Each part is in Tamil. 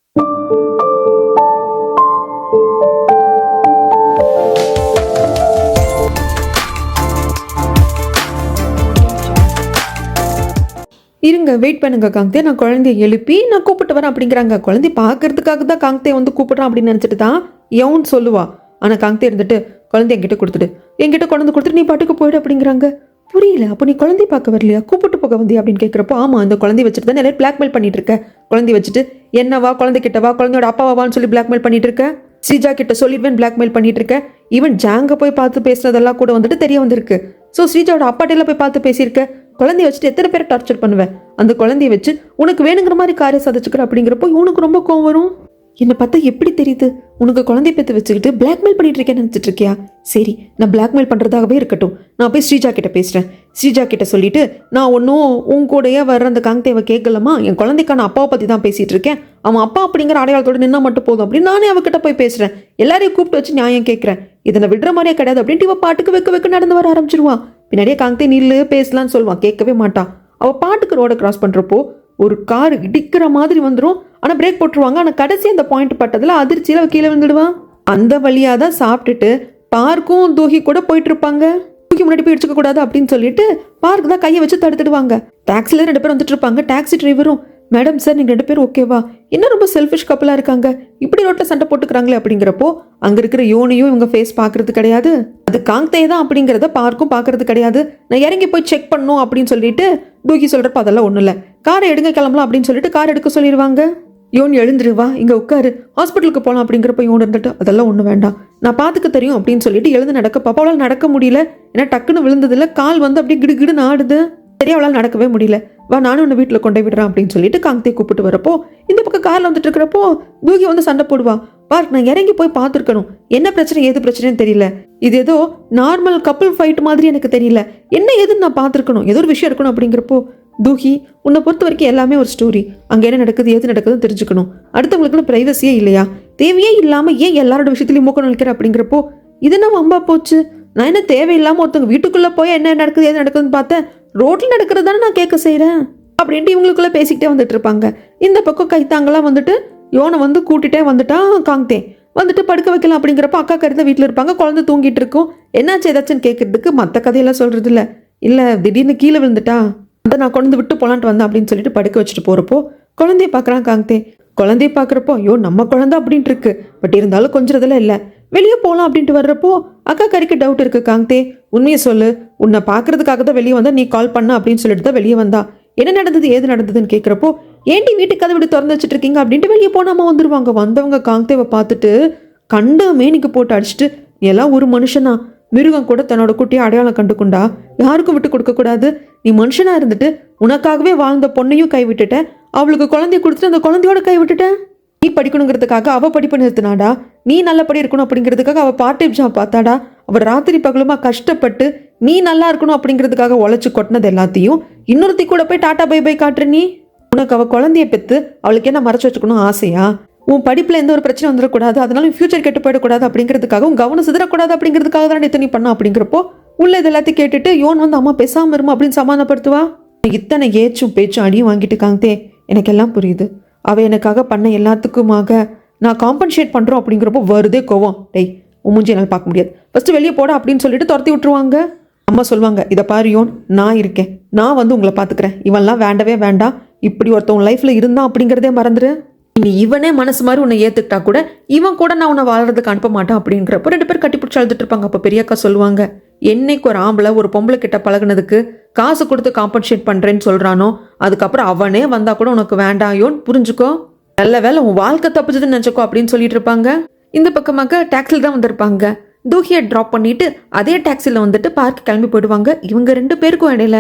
இருங்க, வெயிட் பண்ணுங்க காங்தே, நான் குழந்தைய எழுப்பி நான் கூப்பிட்டு வரேன் அப்படிங்கிறாங்க. குழந்தை பார்க்கறதுக்காக தான் காங்தே வந்து கூப்பிட்றான் அப்படின்னு நினச்சிட்டு தான் யவுன் சொல்லுவா. ஆனால் காங்தே இருந்துட்டு குழந்தை என்கிட்ட கொண்டு கொடுத்துட்டு நீ பாட்டுக்கு போயிடு அப்படிங்கிறாங்க. புரியல, அப்போ நீ குழந்தை பார்க்க வரலையா, கூப்பிட்டு போக வந்தியா அப்படின்னு கேட்குறப்போ, ஆமாம் இந்த குழந்தை வச்சுட்டு தான் நிறைய பிளாக்மெயில் பண்ணிட்டு இருக்க. குழந்தை வச்சுட்டு என்னவா, குழந்தை கிட்டவா, குழந்தையோட அப்பாவான்னு சொல்லி பிளாக்மெயில் பண்ணிட்டு இருக்க. ஸ்ரீஜா கிட்ட சொல்லிடுவேன் பிளாக்மெயில் பண்ணிட்டு இருக்க. ஈவன் ஜாங்க போய் பார்த்து பேசுனதெல்லாம் கூட வந்துட்டு தெரிய வந்திருக்கு. ஸோ ஸ்ரீஜாவோட அப்பாட்டையெல்லாம் போய் பார்த்து பேசியிருக்க. குழந்தைய வச்சுட்டு எத்தனை பேரை டார்ச்சர் பண்ணுவேன். அந்த குழந்தைய வச்சு உனக்கு வேணுங்கிற மாதிரி காரியம் சாதிச்சுக்கிற அப்படிங்கிறப்போ இவனுக்கு ரொம்ப கோவம் வரும். என்னை பார்த்தா எப்படி தெரியுது, உனக்கு குழந்தைய பற்றி வச்சுக்கிட்டு பிளாக்மெயில் பண்ணிட்டு இருக்கேன்னு நினச்சிட்டு இருக்கியா? சரி, நான் பிளாக்மெயில் பண்ணுறதாகவே இருக்கட்டும். நான் போய் ஸ்ரீஜா கிட்ட பேசுகிறேன். ஸ்ரீஜா கிட்ட சொல்லிட்டு நான் ஒன்றும் உன் கூடயே வர்ற அந்த காங்தேவை கேட்கலாமா, என் குழந்தைக்கான அப்பாவை பற்றி தான் பேசிகிட்டு இருக்கேன். அவன் அப்பா அப்படிங்கிற அடையாளத்தோடு நின்னா மட்டும் போதும் அப்படின்னு நானே அவகிட்ட போய் பேசுகிறேன். எல்லாரையும் கூப்பிட்டு வச்சு நியாயம் கேட்குறேன். இதை நான் விடுற மாதிரியே கிடையாது அப்படின்ட்டு இவ பாட்டுக்கு வெக்க நடந்து வர ஆரம்பிச்சிருவான். பின்னாடியே காங்தே நில்லு பேசலான்னு சொல்லுவான். கேட்கவே மாட்டான். அவள் பாட்டுக்கு ரோடை கிராஸ் பண்ணுறப்போ ஒரு கார் இடிக்கிற மாதிரி வந்துடும். ஆனால் பிரேக் போட்டுருவாங்க. ஆனால் கடைசி அந்த பாயிண்ட் பட்டதில் அதிர்ச்சியில் அவள் கீழே விழுந்துடுவான். அந்த வழியாக தான் சாப்பிட்டுட்டு பார்க்கும் தூகி கூட போயிட்டு இருப்பாங்க. தூக்கி முன்னாடி போய் இடிச்சுக்க கூடாது அப்படின்னு சொல்லிட்டு பார்க் தான் கையை வச்சு தடுத்துடுவாங்க. டாக்ஸில 2 பேர் வந்துட்டு இருப்பாங்க. டாக்ஸி டிரைவரும், மேடம் சார் நீங்கள் 2 பேர் ஓகேவா, என்ன ரொம்ப செல்ஃபிஷ் கப்பலாக இருக்காங்க, இப்படி ரோட்டில் சண்டை போட்டுக்கிறாங்களே அப்படிங்கிறப்போ அங்கே இருக்கிற யோனியும் இவங்க ஃபேஸ் பார்க்கறது கிடையாது. அது காங்தே தான் அப்படிங்கிறத பார்க்கும் பார்க்கறது கிடையாது. நான் இறங்கி போய் செக் பண்ணணும் அப்படின்னு சொல்லிட்டு தூக்கி சொல்கிறப்ப அதெல்லாம் ஒன்றும் இல்லை, காரை எடுங்க கிளம்பலாம் அப்படின்னு சொல்லிட்டு கார் எடுக்க சொல்லிடுவாங்க. யோன் எழுந்துருவா, இங்கே உட்காரு, ஹாஸ்பிட்டலுக்கு போகலாம் அப்படிங்கிறப்ப யோன் இருந்துட்டு அதெல்லாம் ஒன்றும் வேண்டாம், நான் பார்த்துக்க தெரியும் அப்படின்னு சொல்லிட்டு எழுந்து நடக்க பாப்பா. அவளால் நடக்க முடியல. ஏன்னா டக்குன்னு விழுந்ததில்ல, கால் வந்து அப்படியே கிடுகிடுன்னு ஆடுது. சரி, அவளால் நடக்கவே முடியல. வா, நானும் உன்னை வீட்டில் கொண்டு விடுறேன் அப்படின்னு சொல்லிட்டு காங்தே கூப்பிட்டு வரப்போ இந்த பக்கம் காரில் வந்துட்டு இருக்கிறப்போ தூகி வந்து சண்டை போடுவா. பார்க், நான் இறங்கி போய் பார்த்துருக்கணும், என்ன பிரச்சனை ஏது பிரச்சனைன்னு தெரியல, இது ஏதோ நார்மல் கப்பல் ஃபைட் மாதிரி எனக்கு தெரியல, என்ன ஏதுன்னு நான் பார்த்துருக்கணும், ஏதோ ஒரு விஷயம் இருக்கணும் அப்படிங்கிறப்போ தூகி, உன்னை பொறுத்த வரைக்கும் எல்லாமே ஒரு ஸ்டோரி, அங்கே என்ன நடக்குது ஏது நடக்குதுன்னு தெரிஞ்சுக்கணும், அடுத்தவங்களுக்குன்னு ப்ரைவசியே இல்லையா, தேவையே இல்லாமல் ஏன் எல்லாரோட விஷயத்துலையும் மூக்க நினைக்கிற அப்படிங்கிறப்போ இது என்ன வம்பா போச்சு, நான் என்ன தேவையில்லாமல் ஒருத்தவங்க வீட்டுக்குள்ளே போய் என்ன நடக்குது ஏது நடக்குதுன்னு பார்த்தேன், ரோட்டில் நடக்கிறது தானே நான் கேட்க செய்கிறேன் அப்படின்ட்டு இவங்களுக்குள்ளே பேசிக்கிட்டே வந்துட்டு இருப்பாங்க. இந்த பக்கம் கைத்தாங்கெல்லாம் வந்துட்டு யோனை வந்து கூட்டிகிட்டே வந்துட்டான் காங்தே. வந்துட்டு படுக்க வைக்கலாம் அப்படிங்கிறப்ப அக்கா கருத வீட்டில் இருப்பாங்க. குழந்தை தூங்கிட்டு இருக்கும். என்னாச்சு ஏதாச்சுன்னு கேட்கறதுக்கு மற்ற கதையெல்லாம் சொல்கிறது இல்லை திடீர்னு கீழே விழுந்துட்டா, அதை நான் கொண்டு விட்டு போலான்ட்டு வந்தேன் அப்படின்னு சொல்லிட்டு படுக்க வச்சுட்டு போகிறப்போ குழந்தைய பார்க்குறான் காங்தே. குழந்தைய பார்க்குறப்போ ஐயோ நம்ம குழந்தை அப்படின்ட்டு இருக்கு, பட் இருந்தாலும் கொஞ்சம் இல்லை, வெளியே போகலாம் அப்படின்ட்டு வர்றப்போ அக்கா கறிக்கு டவுட் இருக்குது. காங்தே, உண்மையை சொல்லு, உன்னை பார்க்கறதுக்காக தான் வெளியே வந்தா, நீ கால் பண்ண அப்படின்னு சொல்லிட்டு தான் வெளியே வந்தா, என்ன நடந்தது ஏது நடந்ததுன்னு கேட்குறப்போ ஏன்டி வீட்டுக்கு கதை விட்டு திறந்து வச்சுட்டு இருக்கீங்க அப்படின்ட்டு வெளியே போனாமல் வந்துடுவாங்க. வந்தவங்க காங்தேவை பார்த்துட்டு கண்ட மேனிக்கு போட்டு அடிச்சுட்டு, நீ எல்லாம் ஒரு மனுஷனா, மிருகம் கூட தன்னோட குட்டியை அடையாளம் கண்டுக்கொண்டா யாருக்கும் விட்டு கொடுக்கக்கூடாது, நீ மனுஷனா இருந்துட்டு உனக்காகவே வாழ்ந்த பொண்ணையும் கைவிட்டுட்ட, அவளுக்கு குழந்தைய கொடுத்துட்டு அந்த குழந்தையோட கைவிட்டுட்ட, நீ படிக்கணுங்கிறதுக்காக அவள் படிப்பு நிறுத்தினாடா, நீ நல்லபடி இருக்கணும் அப்படிங்கிறதுக்காக அவள் பார்ட் டைம் ஜாப் பார்த்தாடா, அவள் ராத்திரி பகலுமா கஷ்டப்பட்டு நீ நல்லா இருக்கணும் அப்படிங்கிறதுக்காக உழைச்சி கொட்டினது எல்லாத்தையும் இன்னொருத்தி கூட போய் டாட்டா பை பை காட்டுற நீ, உனக்கு அவள் குழந்தைய பெற்று அவளுக்கு என்ன மறைச்சு வச்சுக்கணும் ஆசையா, உன் படிப்பில் எந்த ஒரு பிரச்சனை வந்துடக்கூடாது, அதனால ஃபியூச்சர் கெட்டு போயிடக்கூடாது அப்படிங்கிறதுக்காக, உன் கவனம் சிதறக்கூடாது அப்படிங்கிறதுக்காக தான் இத்தனை பண்ணா அப்படிங்கிறப்போ உள்ள இது எல்லாத்தையும் கேட்டுட்டு யோன் வந்து அம்மா பேசாமல் இருமா அப்படின்னு சமாதானப்படுத்துவா. இத்தனை ஏச்சும் பேச்சும் அடியும் வாங்கிட்டு காங்தே, எனக்கு எல்லாம் புரியுது, அவள் எனக்காக பண்ண எல்லாத்துக்குமாக நான் காம்பன்சேட் பண்ணுறோம் அப்படிங்கிறப்போ வருதே கோவம். டேய், உன் மூஞ்சி என்னால் பார்க்க முடியாது, ஃபஸ்ட்டு வெளியே போட அப்படின்னு சொல்லிட்டு துரத்தி விட்டுருவாங்க. அம்மா சொல்லுவாங்க, இதை பாரு யோன், நான் இருக்கேன், நான் வந்து உங்களை பார்த்துக்கிறேன், இவன்லாம் வேண்டவே வேண்டாம், இப்படி ஒருத்தவங்க லைஃப்பில் இருந்தான் அப்படிங்கிறதே மறந்துடு, நீ இவனே மனசு மாதிரி உன்னை ஏற்றுக்கிட்டா கூட இவன் கூட நான் உன்னை வாழ்றதுக்கு அனுப்ப மாட்டேன் அப்படிங்கிறப்ப 2 பேர் கட்டி பிடிச்சி அழுதுட்டு இருப்பாங்க. அப்போ பெரியக்கா சொல்லுவாங்க, என்னைக்கு ஒரு ஆம்பளை ஒரு பொம்பளை கிட்ட பழகுனதுக்கு காசு கொடுத்து காம்பன்சேட் பண்ணுறேன்னு சொல்கிறானோ அதுக்கப்புறம் அவனே வந்தால் கூட உனக்கு வேண்டாம் யோன், புரிஞ்சுக்கோ, நல்ல வேலை உன் வாழ்க்கை தப்புச்சுதுன்னு நினச்சிக்கோ அப்படின்னு சொல்லிட்டு இருப்பாங்க. இந்த பக்கமாக டாக்ஸில் தான் வந்திருப்பாங்க. தூகியை ட்ராப் பண்ணிட்டு அதே டாக்ஸியில் வந்துட்டு பார்க் கிளம்பி போயிடுவாங்க. இவங்க 2 பேருக்கும் இடையில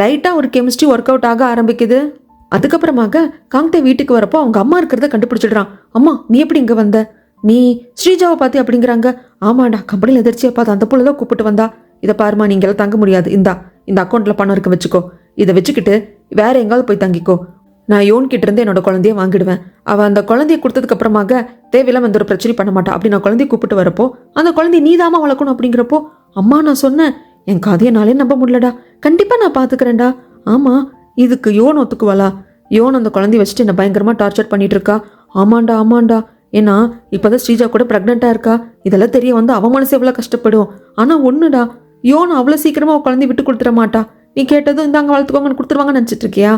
லைட்டாக ஒரு கெமிஸ்ட்ரி ஒர்க் அவுட் ஆக ஆரம்பிக்குது. அதுக்கப்புறமாக காங்தே வீட்டுக்கு வரப்போ அவங்க அம்மா இருக்கிறத கண்டுபிடிச்சிடுறான். அம்மா, நீ எப்படி இங்கே வந்த, நீ ஸ்ரீஜாவை பார்த்து அப்படிங்கிறாங்க. ஆமாண்டா, கம்பெனியில் எதிர்ச்சியை பார்த்து அந்த பொண்ணு தான் கூப்பிட்டு வந்தா, இதை பாருமா நீங்களாம் தங்க முடியாது, இந்த அக்கௌண்ட்டில் பணம் இருக்க வச்சுக்கோ, இதை வச்சுக்கிட்டு வேற எங்காவது போய் தங்கிக்கோ, நான் யோன் கிட்ட இருந்து என்னோட குழந்தைய வாங்கிடுவேன், அவள் அந்த குழந்தைய கொடுத்ததுக்கு அப்புறமாக தேவையில்லாம எந்த ஒரு பிரச்சனை பண்ண மாட்டான் அப்படி நான் குழந்தைய கூப்பிட்டு வரப்போ அந்த குழந்தைய நீதாமா வளர்க்கணும் அப்படிங்கிறப்போ அம்மா நான் சொன்னேன், என் கதையனாலே நம்ப முடியலடா, கண்டிப்பாக நான் பார்த்துக்கிறேன்டா. ஆமாம், இதுக்கு யோன் ஒத்துக்குவாளா, யோன் அந்த குழந்தைய வச்சுட்டு என்னை பயங்கரமாக டார்ச்சர் பண்ணிட்டு இருக்கா, ஆமாண்டா ஆமாண்டா, ஏன்னா இப்போதான் ஸ்ரீஜா கூட ப்ரெக்னெண்ட்டாக இருக்கா. இதெல்லாம் தெரிய வந்து அவன் மனசு எவ்வளோ கஷ்டப்படும். ஆனால் ஒன்றுடா, யோன் அவ்வளோ சீக்கிரமாக அவள் குழந்தைய விட்டு கொடுத்துட மாட்டா. நீ கேட்டதும் இந்தாங்க வளர்த்துக்கோங்கன்னு கொடுத்துருவாங்கன்னு நினச்சிட்டு இருக்கியா?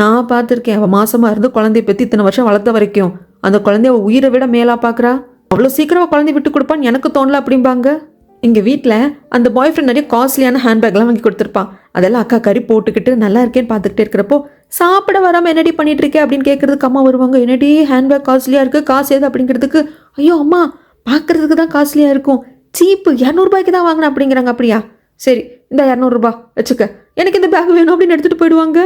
நான் பார்த்துருக்கேன். அவள் மாசமாக இருந்து குழந்தைய பற்றி இத்தனை வருஷம் வளர்த்த வரைக்கும் அந்த குழந்தைய அவள் உயிரை விட மேலாக பார்க்குறா. அவ்வளோ சீக்கிரமாக குழந்தைய விட்டு கொடுப்பான்னு எனக்கு தோணல அப்படிம்பாங்க. எங்கள் வீட்டில் அந்த பாய் ஃப்ரெண்ட் நிறைய காஸ்ட்லியான ஹேண்ட்பேக்லாம் வாங்கி கொடுத்துருப்பான். அதெல்லாம் அக்கா கறி போட்டுக்கிட்டு நல்லா இருக்கேன்னு பார்த்துக்கிட்டே இருக்கிறப்போ சாப்பிட வராமல் என்னடி பண்ணிட்டு இருக்கே அப்படின்னு கேட்கறதுக்கு அம்மா வருவாங்க. என்னடி ஹேண்ட்பேக் காஸ்ட்லியாக இருக்குது, காசு ஏது அப்படிங்கிறதுக்கு, ஐயோ அம்மா பார்க்குறதுக்கு தான் காஸ்ட்லியாக இருக்கும், சீப்பு 200 தான் வாங்கினேன் அப்படிங்கிறாங்க. அப்படியா, சரி இந்த 200 வச்சுக்க, எனக்கு இந்த பேக் வேணும் அப்படின்னு எடுத்துகிட்டு போயிடுவாங்க.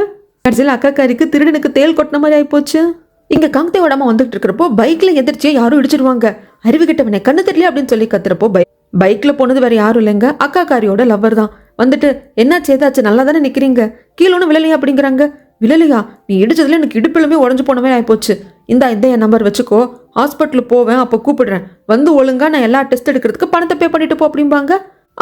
கடைசியில் அக்கா கறிக்கு திருடனுக்கு தேல் கொட்டின மாதிரி ஆகிப்போச்சு. இங்கே காங்கத்தை விடாம வந்துட்டு இருக்கிறப்போ பைக்கில் எதிர்ச்சியாக யாரும் இடிச்சிருவாங்க. அறிவு கிட்டவனே கண்ணு தெரியல அப்படின்னு சொல்லி கத்துறப்போ பைக்கில் போனது வேற யாரும் இல்லைங்க, அக்கா காரியோட லவ்வர் தான். வந்துட்டு என்னாச்சு ஏதாச்சு, நல்லா தானே நிற்கிறீங்க, கீழே ஒன்றும் விழலையா அப்படிங்கிறாங்க. விழலையா, நீ இடிச்சதுல எனக்கு இடுப்பிலுமே உடஞ்சு போனவே ஆகிப்போச்சு, இந்த என் நம்பர் வச்சுக்கோ, ஹாஸ்பிட்டலுக்கு போவேன் அப்போ கூப்பிடுறேன், வந்து ஒழுங்கா நான் எல்லா டெஸ்ட் எடுக்கிறதுக்கு பணத்தை பே பண்ணிட்டு போ அப்படிம்பாங்க.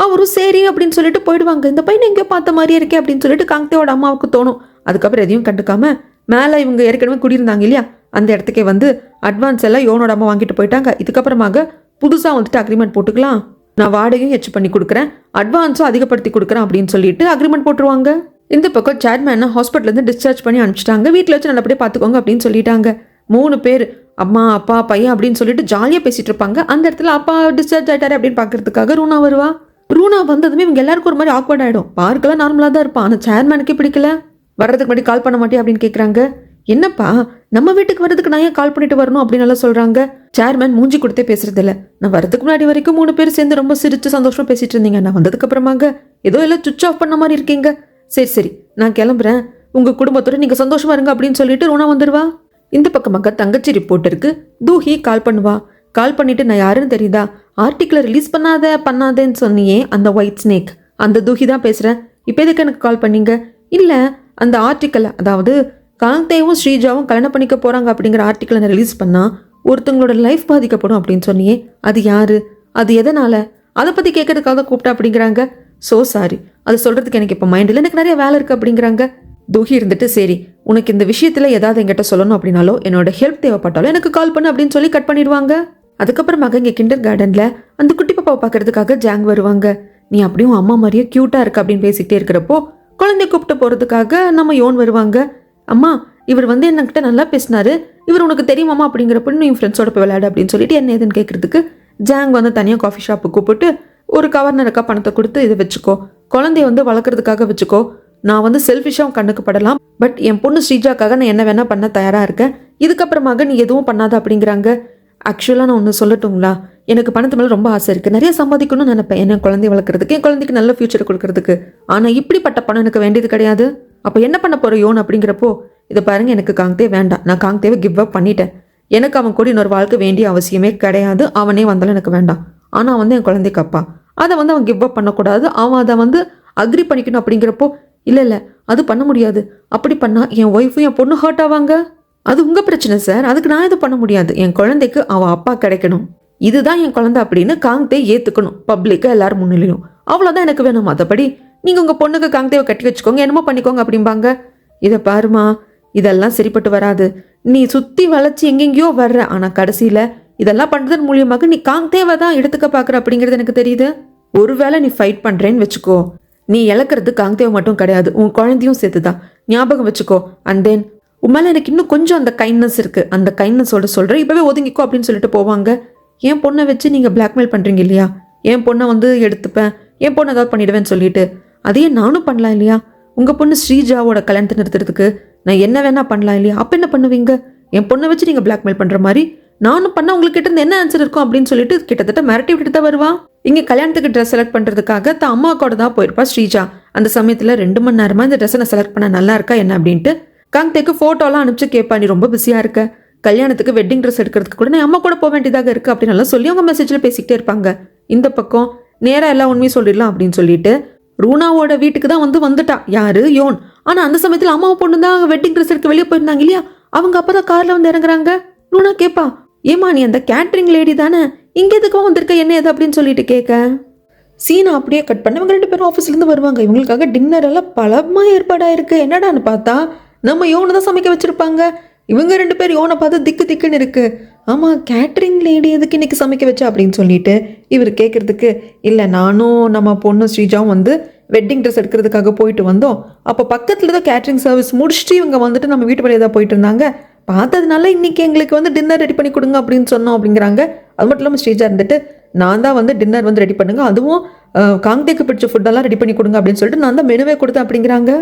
அவரும் சரி அப்படின்னு சொல்லிட்டு போயிடுவாங்க. இந்த பையனை எங்கேயோ பார்த்த மாதிரியே இருக்கே அப்படின்னு சொல்லிட்டு காங்கத்தையோட அம்மாவுக்கு தோணும். அதுக்கப்புறம் எதையும் கண்டுக்காம மேலே இவங்க ஏற்கனவே குடியிருந்தாங்க இல்லையா, அந்த இடத்துக்கே வந்து அட்வான்ஸ் எல்லாம் யோனோட அம்மா வாங்கிட்டு போயிட்டாங்க. இதுக்கப்புறமாக புதுசாக வந்துட்டு அக்ரிமெண்ட் போட்டுக்கலாம், நான் வாடகையும் எச்சு பண்ணி கொடுக்குறேன், அட்வான்ஸும் அதிகப்படுத்தி கொடுக்குறேன் அப்படின்னு சொல்லிட்டு அக்ரிமெண்ட் போட்டுருவாங்க. இந்த பக்கம் சேர்மேனை ஹாஸ்பிட்டலேருந்து டிஸ்சார்ஜ் பண்ணி அனுப்பிச்சிட்டாங்க. வீட்டில் வச்சு நல்லபடியாக பார்த்துக்கோங்க அப்படின்னு சொல்லிட்டாங்க. 3 பேர் அம்மா அப்பா பையன் அப்படின்னு சொல்லிட்டு ஜாலியாக பேசிகிட்டு இருப்பாங்க. அந்த இடத்துல அப்பா டிஸ்சார்ஜ் ஆகிட்டாரு அப்படின்னு பார்க்கறதுக்காக ரூனா வருவா. ரூனா வந்ததுமே இவங்க எல்லாருக்கும் ஒரு மாதிரி ஆக்வர்ட் ஆகிடும். பார்க்கலாம் நார்மலாக தான் இருப்பான், ஆனால் சேர்மேனுக்கே பிடிக்கல. வர்றதுக்கு முன்னாடி கால் பண்ண மாட்டேன் அப்படின்னு கேட்குறாங்க. என்னப்பா நம்ம வீட்டுக்கு வரதுக்கு நான் ஏன் கால் பண்ணிட்டு வரணும் அப்படின்னு எல்லாம் சொல்கிறாங்க. சேர்மேன் மூஞ்சி கொடுத்தே பேசுறது இல்லை. நான் வரதுக்கு முன்னாடி வரைக்கும் 3 பேர் சேர்ந்து ரொம்ப சிரிச்சு சந்தோஷமாக பேசிட்டு இருந்தீங்க, நான் வந்ததுக்கு அப்புறமாக ஏதோ எல்லாம் சுவிச் ஆஃப் பண்ண மாதிரி இருக்கீங்க. சரி சரி நான் கிளம்புறேன், உங்கள் குடும்பத்தோட நீங்கள் சந்தோஷமா இருங்க அப்படின்னு சொல்லிட்டு ரூனா வந்துடுவா. இந்த பக்கமாக தங்கச்சி ரிப்போர்ட்டருக்கு தூஹி கால் பண்ணுவா. கால் பண்ணிட்டு நான் யாருன்னு தெரியுதா, ஆர்டிக்கிளை ரிலீஸ் பண்ணாதேன்னு சொன்னியே அந்த ஒயிட் ஸ்னேக், அந்த தூஹி தான் பேசுகிறேன். இப்போ எதுக்கு எனக்கு கால் பண்ணீங்க? இல்லை அந்த ஆர்டிக்கலை, அதாவது காங்தேவும் ஸ்ரீஜாவும் கல்யாணம் பண்ணிக்க போகிறாங்க அப்படிங்கிற ஆர்டிக்கலை நான் ரிலீஸ் பண்ணால் ஒருத்தவங்களோட லைஃப் பாதிக்கப்படும் அப்படின்னு சொன்னியே, அது யாரு, அது எதனால், அதை பற்றி கேட்கறதுக்காக கூப்பிட்டா அப்படிங்கிறாங்க. ஸோ சாரி, அது சொல்கிறதுக்கு எனக்கு இப்போ மைண்டில் எனக்கு நிறைய வேலை இருக்குது அப்படிங்கிறாங்க. தூஹி இருந்துட்டு சரி உனக்கு இந்த விஷயத்தில் ஏதாவது என்கிட்ட சொல்லணும் அப்படின்னாலோ என்னோட ஹெல்ப் தேவைப்பட்டாலும் எனக்கு கால் பண்ணு அப்படின்னு சொல்லி கட் பண்ணிடுவாங்க. அதுக்கப்புறமாக இங்கே கிண்டர் கார்டனில் அந்த குட்டி பாப்பாவை பார்க்கறதுக்காக ஜாங் வருவாங்க. நீ அப்படியும் அம்மா மாதிரியே க்யூட்டாக இருக்க அப்படின்னு பேசிக்கிட்டே இருக்கிறப்போ குழந்தைய கூப்பிட்டு போகிறதுக்காக நம்ம யோன் வருவாங்க. அம்மா இவர் வந்து என்கிட்ட நல்லா பேசினாரு, இவர் உனக்கு தெரியுமாம்மா அப்படிங்கிறப்ப நீ என் ஃப்ரெண்ட்ஸோட போய் விளையாடு அப்படின்னு சொல்லிட்டு என்ன ஏதுன்னு கேட்கறதுக்கு ஜாங் வந்து தனியாக காஃபி ஷாப்பு கூப்பிட்டு ஒரு கவர்னருக்கா பணத்தை கொடுத்து இதை வச்சுக்கோ, குழந்தைய வந்து வளர்க்குறதுக்காக வச்சுக்கோ, நான் வந்து செல்ஃபிஷாக கண்ணுக்கு படலாம், பட் என் பொண்ணு ஸ்ரீஜாக்காக நான் என்ன வேணால் பண்ண தயாராக இருக்கேன், இதுக்கப்புறமாக நீ எதுவும் பண்ணாத அப்படிங்கிறாங்க. ஆக்சுவலாக நான் ஒன்று சொல்லட்டுங்களா, எனக்கு பணத்து மேலே ரொம்ப ஆசை இருக்குது, நிறைய சம்பாதிக்கணும்னு நினைப்பேன் என் குழந்தைய வளர்க்குறதுக்கு, என் குழந்தைக்கு நல்ல ஃபியூச்சர் கொடுக்கறதுக்கு, ஆனால் இப்படிப்பட்ட பணம் எனக்கு வேண்டியது கிடையாது. அப்போ என்ன பண்ண போகிற யோன் அப்படிங்கிறப்போ இதை பாருங்க, எனக்கு காங்தே வேண்டாம், நான் காங்தேவை கிவ் அப் பண்ணிட்டேன், எனக்கு அவன் கூட இன்னொரு வாழ்க்கை வேண்டிய அவசியமே கிடையாது, அவனே வந்தாலும் எனக்கு வேண்டாம், ஆனால் வந்து என் குழந்தைக்கு அப்பா அதை வந்து அவன் கிவ் அப் பண்ணக்கூடாது, அவன் அதை வந்து அக்ரி பண்ணிக்கணும் அப்படிங்கிறப்போ இல்லை அது பண்ண முடியாது, அப்படி பண்ணால் என் ஒய்ஃபும் என் பொண்ணு ஹர்ட் ஆவாங்க, அது உங்கள் பிரச்சனை சார், அதுக்கு நான் இது பண்ண முடியாது, என் குழந்தைக்கு அவன் அப்பா கிடைக்கணும், இதுதான் என் குழந்தை அப்படின்னு காங்தே ஏற்றுக்கணும் பப்ளிக்காக எல்லாரும் முன்னிலையும், அவ்வளோதான் எனக்கு வேணும், மற்றபடி நீங்கள் உங்கள் பொண்ணுக்கு காங்தேவை கட்டி வச்சுக்கோங்க, என்னமோ பண்ணிக்கோங்க அப்படிம்பாங்க. இதை பாருமா, இதெல்லாம் சரிப்பட்டு வராது, நீ சுற்றி வளைச்சி எங்கெங்கேயோ வர்ற, ஆனால் கடைசியில் இதெல்லாம் பண்ணுறதன் மூலியமாக நீ காங்தேவை தான் எடுத்துக்க பார்க்குற அப்படிங்கிறது எனக்கு தெரியுது. ஒருவேளை நீ ஃபைட் பண்ணுறேன்னு வச்சுக்கோ, நீ இழக்கிறது காங்தேவை மட்டும் கிடையாது, உன் குழந்தையும் சேர்த்து தான், ஞாபகம் வச்சுக்கோ. அண்ட் தென் உண்மையில எனக்கு இன்னும் கொஞ்சம் அந்த கைண்ட்னஸ் இருக்குது, அந்த கைண்ட்னஸோட சொல்கிறேன், இப்போவே ஒதுங்கிக்கோ அப்படின்னு சொல்லிட்டு போவாங்க. என் பொண்ணை வச்சு நீங்கள் பிளாக்மெயில் பண்ணுறீங்க இல்லையா, என் பொண்ணை வந்து எடுத்துப்பேன், என் பொண்ணை ஏதாவது பண்ணிடுவேன்னு சொல்லிட்டு, அதையே நானும் பண்ணலாம் இல்லையா, உங்கள் பொண்ணு ஸ்ரீஜாவோட கல்யாணத்தை நிறுத்துறதுக்கு நான் என்ன வேணா பண்ணலாம் இல்லையா, அப்போ என்ன பண்ணுவீங்க, என் பொண்ணை வச்சு நீங்கள் பிளாக்மெயில் பண்ணுற மாதிரி நானும் பண்ண உங்களுக்கு கிட்ட இருந்து என்ன ஆன்சர் இருக்கும் அப்படின்னு சொல்லிட்டு கிட்டத்தட்ட மிரட்டி விட்டு தான் வருவா. இங்கே கல்யாணத்துக்கு ட்ரெஸ் செலக்ட் பண்ணுறதுக்காக தான் அம்மா கூட தான் போயிருப்பா ஸ்ரீஜா. அந்த சமயத்தில் 2 மணி நேரமாக இந்த ட்ரெஸ்ஸை நான் செலக்ட் பண்ண நல்லா இருக்கா என்ன அப்படின்ட்டு காங்தேக்கு ஃபோட்டோலாம் அனுப்பிச்சு கேட்பா, நீ ரொம்ப பிஸியாக இருக்க, கல்யாணத்துக்கு வெட்டிங் ட்ரெஸ் எடுக்கிறதுக்கு கூட நான் அம்மா கூட போக வேண்டியதாக இருக்குது அப்படின்னு எல்லாம் சொல்லி அவங்க மெசேஜில் பேசிக்கிட்டே இருப்பாங்க. இந்த பக்கம் நேராக எல்லா உண்மையும் சொல்லிடலாம் அப்படின்னு சொல்லிட்டு ரூனாவோட வீட்டுக்கு தான் வந்துட்டா யாரு, யோன். ஆனால் அந்த சமயத்தில் அம்மாவை பொண்ணு தான் வெட்டிங் ட்ரெஸ் எடுக்க வெளியே போயிருந்தாங்க இல்லையா, அவங்க அப்போ தான் காரில் வந்து இறங்குறாங்க. ரூனா கேட்பா, ஏமா நீ அந்த கேட்ரிங் லேடி தானே, இங்கே எதுக்கு வந்திருக்க என்ன ஏது அப்படின்னு சொல்லிட்டு கேட்க சீனா அப்படியே கட் பண்ண இவங்க 2 பேரும் ஆஃபீஸ்லேருந்து வருவாங்க. இவங்களுக்காக டின்னர் எல்லாம் பலமாக ஏற்பாடாயிருக்கு. என்னடான்னு பார்த்தா நம்ம யோனு தான் சமைக்க வச்சுருப்பாங்க. இவங்க 2 பேர் யோனை பார்த்து திக்கு திக்குன்னு இருக்கு. ஆமாம், கேட்ரிங் லேடி எதுக்கு இன்னைக்கு சமைக்க வச்சா அப்படின்னு சொல்லிட்டு இவர் கேட்குறதுக்கு, இல்லை நானும் நம்ம பொண்ணு ஸ்ரீஜாவும் வந்து வெட்டிங் ட்ரெஸ் எடுக்கிறதுக்காக போயிட்டு வந்தோம். அப்போ பக்கத்தில் தான் கேட்ரிங் சர்வீஸ் முடிச்சுட்டு இவங்க வந்துட்டு நம்ம வீட்டு வழியாக தான் போயிட்டு இருந்தாங்க. பார்த்ததுனால இன்னைக்கு எங்களுக்கு வந்து டின்னர் ரெடி பண்ணி கொடுங்க அப்படின்னு சொன்னோம் அப்படிங்கிறாங்க. அது மட்டும் இல்லாமல் ஸ்ரீஜா இருந்துட்டு, நான் தான் வந்து டின்னர் வந்து ரெடி பண்ணுங்க, அதுவும் காங்தேக்கு பிடிச்ச ஃபுட்டெல்லாம் ரெடி பண்ணி கொடுங்க அப்படின்னு சொல்லிட்டு நான் தான் மெனுவே கொடுத்தேன் அப்படிங்கிறாங்க.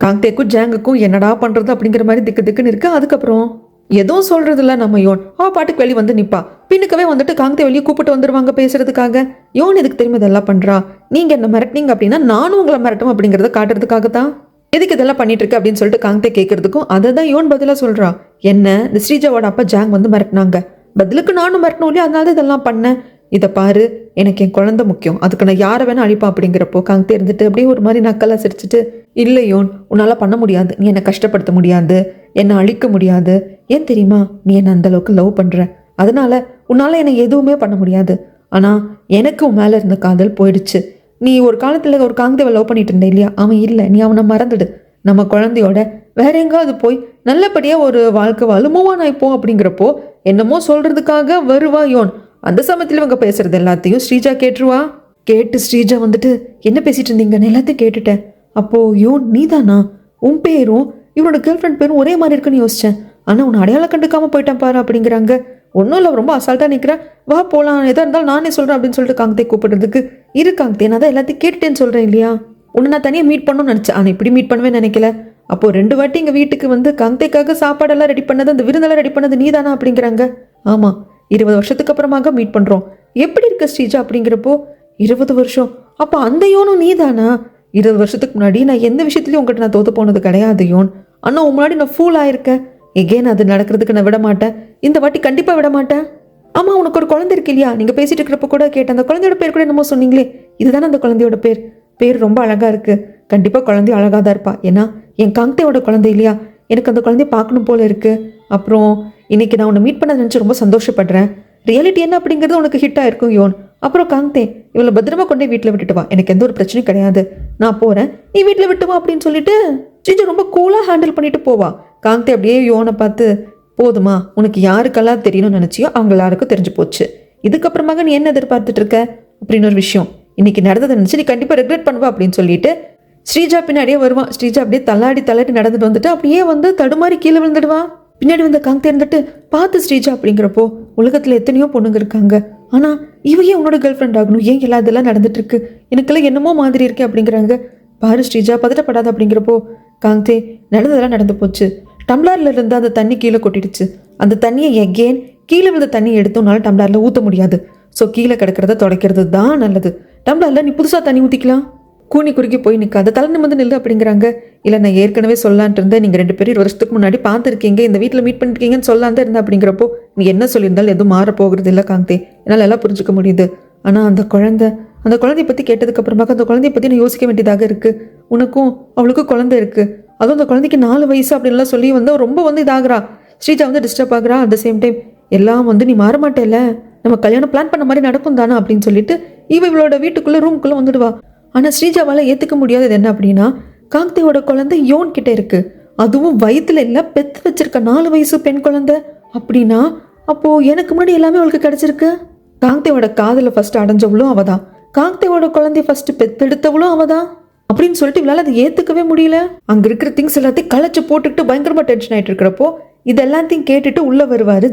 காங்தேக்கும் ஜாங்குக்கும் என்னடா பண்ணுறது அப்படிங்கிற மாதிரி திக்கு திக்குன்னு இருக்கு. அதுக்கப்புறம் எதுவும் சொல்றது இல்லை நம்ம யோன். பாட்டுக்கு வெளியே வந்து நிற்பா. பின்னுக்கவே வந்துட்டு காங்தே வெளியே கூப்பிட்டு வந்துடுவாங்க பேசுறதுக்காக. யோன் எதுக்கு தெரியுமா இதெல்லாம் பண்ணுறா? நீங்கள் என்ன மிரட்டினீங்க அப்படின்னா நானும் உங்களை மிரட்டும் அப்படிங்கிறத காட்டுறதுக்காக தான். எதுக்கு இதெல்லாம் பண்ணிட்டு இருக்கு அப்படின்னு சொல்லிட்டு காங்தே கேட்கறதுக்கும் அதை தான் யோன் பதிலாக சொல்கிறா. என்ன இந்த ஸ்ரீஜாவோட அப்பா ஜாங் வந்து மிரட்டினாங்க, பதிலுக்கு நானும் மிரட்டணும் இல்லையா, அதனால தான் இதெல்லாம் பண்ணேன். இதை பாரு, எனக்கு என் குழந்தை முக்கியம், அதுக்கு நான் யாரை வேணா அழிப்பேன் அப்படிங்கிறப்போ காங்தே இருந்துட்டு அப்படியே ஒரு மாதிரி நக்கலாக சிரிச்சிட்டு, இல்லை யோன் உன்னால் பண்ண முடியாது, நீ என்னை கஷ்டப்படுத்த முடியாது, என்னை அழிக்க முடியாது. ஏன் தெரியுமா, நீ என்னை அந்த அளவுக்கு லவ் பண்ணுற, அதனால உன்னால் என்னை எதுவுமே பண்ண முடியாது. ஆனால் எனக்கு உன் மேலே இருந்த காதல் போயிடுச்சு. நீ ஒரு காலத்தில் ஒரு காங்தேவை லவ் பண்ணிட்டு இருந்த இல்லையா, அவன் இல்லை, நீ அவனை மறந்துடு. நம்ம குழந்தையோட வேற எங்காவது போய் நல்லபடியாக ஒரு வாழ்க்கை வாழ மூவ் ஆன் ஆயிப்போம் அப்படிங்கிறப்போ என்னமோ சொல்கிறதுக்காக வருவா யோன். அந்த சமயத்தில் இவங்க பேசுறது எல்லாத்தையும் ஸ்ரீஜா கேட்டுருவா. கேட்டு ஸ்ரீஜா வந்துட்டு, என்ன பேசிட்டு இருந்தீங்கன்னு எல்லாத்தையும் கேட்டுட்டேன். அப்போது யோன், நீதானா? உன் பேரும் இவனோட கேர்ள் ஃப்ரெண்ட் பேரும் ஒரே மாதிரி இருக்குன்னு யோசித்தேன், ஆனால் உன்னை அடையாளம் கண்டுக்காமல் போயிட்டான் பாரு அப்படிங்கிறாங்க. ஒன்றும் இல்லை, ரொம்ப அசால்ட்டாக நிற்கிறேன், வா போகலாம், எதாக இருந்தாலும் நானே சொல்கிறேன் அப்படின்னு சொல்லிட்டு காங்தே கூப்பிடுறதுக்கு, இரு காங்தே நான் தான் எல்லாத்தையும் கேட்டுட்டேன்னு சொல்கிறேன் இல்லையா, உன்னை நான் தனியாக மீட் பண்ணணும்னு நினச்சேன், ஆனால் இப்படி மீட் பண்ணவே நினைக்கல. அப்போது 2 வாட்டி எங்கள் வீட்டுக்கு வந்து காங்தேக்காக சாப்பாடெல்லாம் ரெடி பண்ணது, அந்த விருந்தெல்லாம் ரெடி பண்ணது நீ தானா அப்படிங்கிறாங்க. ஆமாம், 20 வருஷத்துக்கு அப்புறமாக மீட் பண்ணுறோம். எப்படி இருக்க ஸ்ரீஜா அப்படிங்கிறப்போ, 20 வருஷம், அப்போ அந்த யோனும் நீ தானா? 20 வருஷத்துக்கு முன்னாடி நான் எந்த விஷயத்துலையும் உங்கள்கிட்ட நான் தோற்று போனது கிடையாது யோன், ஆனால் உன் முன்னாடி நான் ஃபூல் ஆயிருக்கேன். எகேன் அது நடக்கிறதுக்கு நான் விட மாட்டேன், இந்த வாட்டி கண்டிப்பாக விட மாட்டேன். ஆமாம், உனக்கு ஒரு குழந்தை இருக்கு இல்லையா, நீங்கள் பேசிட்டு இருக்கிறப்ப கூட கேட்டேன், அந்த குழந்தையோட பேர் கூட என்னமோ சொன்னீங்களே, இதுதானே அந்த குழந்தையோட பேர்? பேர் ரொம்ப அழகாக இருக்குது. கண்டிப்பாக குழந்தைய அழகாக தான் இருப்பா, ஏன்னா என் காங்தேயோட குழந்தை இல்லையா, எனக்கு அந்த குழந்தைய பார்க்கணும் போல இருக்குது. அப்புறம் இன்னைக்கு நான் உன்னை மீட் பண்ண நினச்சி ரொம்ப சந்தோஷப்படுறேன். ரியாலிட்டி என்ன அப்படிங்கிறது உனக்கு ஹிட் ஆயிருக்கும் யோன். அப்புறம் காங்தே, இவளை பத்திரமா கொண்டே வீட்டில் விட்டுட்டு வா, எனக்கு எந்த ஒரு பிரச்சனையும் கிடையாது, நான் போகிறேன், நீ வீட்டில் விட்டு வா அப்படின்னு சொல்லிட்டு ஸ்ரீஜா ரொம்ப கூலாக ஹேண்டில் பண்ணிட்டு போவா. காங்தே அப்படியே யோனை பார்த்து, போதுமா, உனக்கு யாருக்கெல்லாம் தெரியணும்னு நினச்சியோ அவங்க எல்லாருக்கும் தெரிஞ்சு போச்சு, இதுக்கப்புறமாக நீ என்ன எதிர்பார்த்துட்டு இருக்க அப்படின்னு ஒரு விஷயம் இன்னைக்கு நடந்ததை நினச்சி நீ கண்டிப்பாக ரெக்ரெட் பண்ணுவா அப்படின்னு சொல்லிட்டு ஸ்ரீஜா பின்னாடியே வருவான். ஸ்ரீஜா அப்படியே தள்ளாடி நடந்துட்டு வந்துட்டு அப்படியே வந்து தடுமாறி கீழே விழுந்துடுவான். பின்னாடி வந்து காங்தே இருந்துட்டு, பார்த்து ஸ்ரீஜா அப்படிங்கிறப்போ, உலகத்தில் எத்தனையோ பொண்ணுங்க இருக்காங்க, ஆனால் இவையே உன்னோட கேர்ள் ஃப்ரெண்ட் ஆகணும், ஏன் எல்லா இதெல்லாம் நடந்துட்டு இருக்கு, எனக்கெல்லாம் என்னமோ மாதிரி இருக்கே அப்படிங்கிறாங்க. பாரு ஸ்ரீஜா, பதட்டப்படாத அப்படிங்கிறப்போ, காங்தே நடந்ததெல்லாம் நடந்து போச்சு, டம்ளர்ல இருந்து அந்த தண்ணி கீழே கொட்டிடுச்சு, அந்த தண்ணியை எகேன் கீழே விழுந்த தண்ணியை எடுத்தோம்னால டம்ளரில் ஊற்ற முடியாது, ஸோ கீழே கிடக்கிறத துடைக்கிறது தான் நல்லது. டம்ளரில் நீ புதுசாக தண்ணி ஊற்றிக்கலாம், கூனி குறுக்கி போய் நிற்காத, தலை நிமிர்ந்து நில்லு அப்படிங்கிறாங்க. இல்லை, நான் ஏற்கனவே சொல்லான்ட்டு இருந்தேன், நீங்கள் 2 பேரும் 20 வருஷத்துக்கு முன்னாடி பார்த்துருக்கீங்க, இந்த வீட்டில் மீட் பண்ணிருக்கீங்கன்னு சொல்லான் தான் இருந்தேன் அப்படிங்கிறப்போ, நீ என்ன சொல்லியிருந்தாலும் எதுவும் மாற போகிறது இல்லை காங்தே, என்னால் எல்லாம் புரிஞ்சுக்க முடியுது. ஆனால் அந்த குழந்தைய பற்றி கேட்டதுக்கப்புறமாக அந்த குழந்தைய பற்றி நான் யோசிக்க வேண்டியதாக இருக்குது. உனக்கும் அவளுக்கும் குழந்தை இருக்குது, அதுவும் அந்த குழந்தைக்கு 4 வயசு அப்படின்லாம் சொல்லி வந்து ரொம்ப வந்து இதாகிறா. ஸ்ரீஜா வந்து டிஸ்டர்ப் ஆகுறா. அட் த சேம் டைம் எல்லாம் வந்து நீ மாற மாட்டேல, நம்ம கல்யாணம் பிளான் பண்ண மாதிரி நடக்கும் தானே அப்படின்னு சொல்லிட்டு இவளோட வீட்டுக்குள்ளே ரூமுக்குள்ளே வந்துடுவா. ஆனால் ஸ்ரீஜாவால் ஏற்றுக்க முடியாதது என்ன அப்படின்னா, காங்தேயோட குழந்தை யோன் கிட்ட இருக்கு, அதுவும் வயிற்றுல இல்லை, பெத்து வச்சிருக்க 4 வயசு பெண் குழந்தை. அப்படின்னா அப்போது எனக்கு முன்னாடி எல்லாமே அவளுக்கு கிடச்சிருக்கு. காங்தேயோட காதலை ஃபர்ஸ்ட் அடைஞ்சவளும் அவள் தான், காங்தேயோட குழந்தைய ஃபர்ஸ்ட் பெத்தெடுத்தவளும் அவள் தான் அப்படின்னு சொல்லிட்டு இவளால் அதை ஏற்றுக்கவே முடியல. அங்கே இருக்கிற திங்ஸ் எல்லாத்தையும் களைச்சு போட்டுக்கிட்டு பயங்கரமாக டென்ஷன் ஆகிட்டு இருக்கிறப்போ இது எல்லாத்தையும் கேட்டுட்டு உள்ளே வருவார்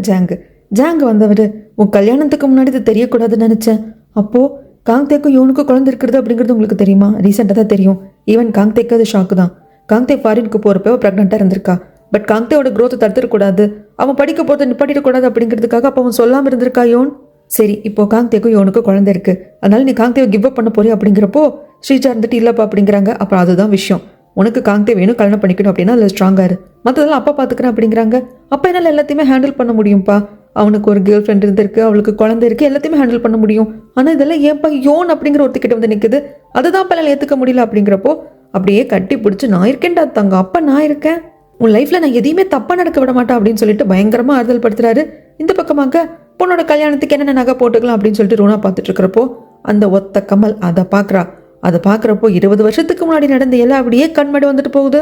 ஜாங்கு வந்தவர், உன் கல்யாணத்துக்கு முன்னாடி இது தெரியக்கூடாதுன்னு நினச்சேன். அப்போது காங்தேக்கும் யோனுக்கும் குழந்தை இருக்கிறது அப்படிங்கிறது உங்களுக்கு தெரியுமா? ரீசெண்டாக தான் தெரியும். ஈவன் காங்தேக்கு அது ஷாக்கு தான். காங்தே ஃபாரினுக்கு போகிறப்ப ப்ரெக்னெண்ட்டாக இருந்திருக்கா. பட் காங்தேயோட க்ரோத்தை தடுத்துடக்கூடாது, அவன் படிக்க போகிறத நிப்பாட்டிடக்கூடாது அப்படிங்கிறதுக்காக அப்போ அவன் சொல்லாமல் இருந்திருக்கா யோன். சரி, இப்போ காங்தேக்கும் யோனுக்கும் குழந்தை இருக்குது, அதனால நீ காங்தேவை கிவ் அப் பண்ண போறியா அப்படிங்கிறப்போ ஸ்ரீஜா இருந்துட்டு இல்லைப்பா அப்படிங்கிறாங்க. அப்புறம் அதுதான் விஷயம், உனக்கு காங்தே வேணும், கல்யாணம் பண்ணிக்கணும் அப்படின்னா அதில் ஸ்ட்ராங்காக இரு, மற்றதெல்லாம் அப்பா பார்த்துக்கிறேன் அப்படிங்கிறாங்க. அப்போ என்னால் எல்லாத்தையுமே ஹேண்டில் பண்ண முடியும்ப்பா, அவனுக்கு ஒரு கேர்ள் ஃப்ரெண்ட் இருந்திருக்கு, அவளுக்கு குழந்தை இருக்குது, எல்லாத்தையுமே ஹேண்டில் பண்ண முடியும். ஆனால் இதெல்லாம் ஏன்ப்பா யோன் அப்படிங்கிற ஒருத்திக்கிட்ட வந்து நிற்குது, அதுதான் அப்போ என்னால் ஏற்றுக்க முடியல அப்படிங்கிறப்போ அப்படியே கட்டி பிடிச்சி, நான் இருக்கேன்டா தங்க, அப்பா நான் இருக்கேன், உன் லைஃப்பில் நான் எதையுமே தப்பாக நடக்க விட மாட்டேன் அப்படின்னு சொல்லிட்டு பயங்கரமாக ஆறுதல் படுத்துறாரு. இந்த பக்கமாக பொண்ணோட கல்யாணத்துக்கு என்னென்ன நகை போட்டுக்கலாம் அப்படின்னு சொல்லிட்டு ரோனா பார்த்துட்டு இருக்கிறப்போ அந்த ஒத்த கமல் அதை பார்க்குறா. அதை பார்க்குறப்போ 20 வருஷத்துக்கு முன்னாடி நடந்த எல்லாம் அப்படியே கண்மடி வந்துட்டு போகுது.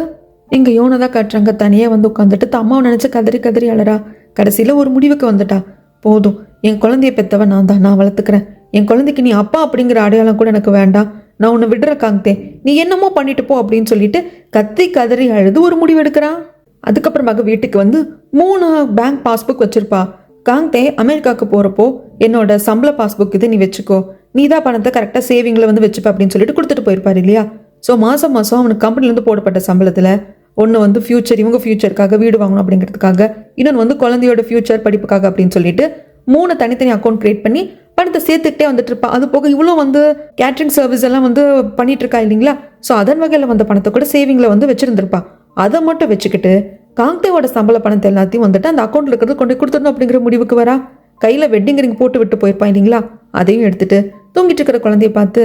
இங்கே யோனை தான் காட்டுறாங்க தனியாக வந்து உட்காந்துட்டு அம்மாவை நினச்சி கதறி கதறி அழறா. கடைசியில் ஒரு முடிவுக்கு வந்துட்டா. போதும், என் குழந்தைய பெற்றவன் நான் தான், நான் வளர்த்துக்கிறேன். என் குழந்தைக்கு நீ அப்பா அப்படிங்கிற அடையாளம் கூட எனக்கு வேண்டாம், நான் உன்னை விடுற காந்தே, நீ என்னமோ பண்ணிட்டு போ அப்படின்னு சொல்லிட்டு கத்தி கதறி அழுது ஒரு முடிவு எடுக்கிறான். அதுக்கப்புறமாக வீட்டுக்கு வந்து 3 பேங்க் பாஸ்புக் வச்சிருப்பா. காந்தே அமெரிக்காவுக்கு போகிறப்போ என்னோட சம்பள பாஸ்புக் இது நீ வச்சுக்கோ, நீ தான் பணத்தை கரெக்டாக சேவிங்கில் வந்து வச்சுப்ப அப்படின்னு சொல்லிட்டு கொடுத்துட்டு போயிருப்பாரு இல்லையா. ஸோ மாதம் மாதம் அவனுக்கு கம்பெனிலேருந்து போடப்பட்ட சம்பளத்தில் ஒன்று வந்து ஃபியூச்சர், இவங்க ஃபியூச்சருக்காக வீடு வாங்கணும் அப்படிங்கிறதுக்காக, இன்னொன்று வந்து குழந்தையோட ஃபியூச்சர் படிப்புக்காக அப்படின்னு சொல்லிட்டு 3 தனித்தனி அக்கௌண்ட் கிரியேட் பண்ணி பணத்தை சேர்த்துக்கிட்டே வந்துட்டு இருப்பா. அது போக இவ்வளோ வந்து கேட்ரிங் சர்வீஸ் எல்லாம் வந்து பண்ணிட்டு இருக்கா இல்லைங்களா. ஸோ அதன் வகையில் வந்த பணத்தை கூட சேவிங்கில் வந்து வச்சிருந்திருப்பா. அதை மட்டும் வச்சுக்கிட்டு காந்தேவோட சம்பள பணத்தை எல்லாத்தையும் வந்துட்டு அந்த அக்கௌண்ட்டில் இருக்கிறது கொண்டு கொடுத்துடணும் அப்படிங்கிற முடிவுக்கு வரா. கையில் வெட்டிங் ரிங் போட்டு விட்டு போயிருப்பா இல்லைங்களா. அதையும் எடுத்துட்டு தூங்கிட்டு இருக்கிற குழந்தைய பார்த்து,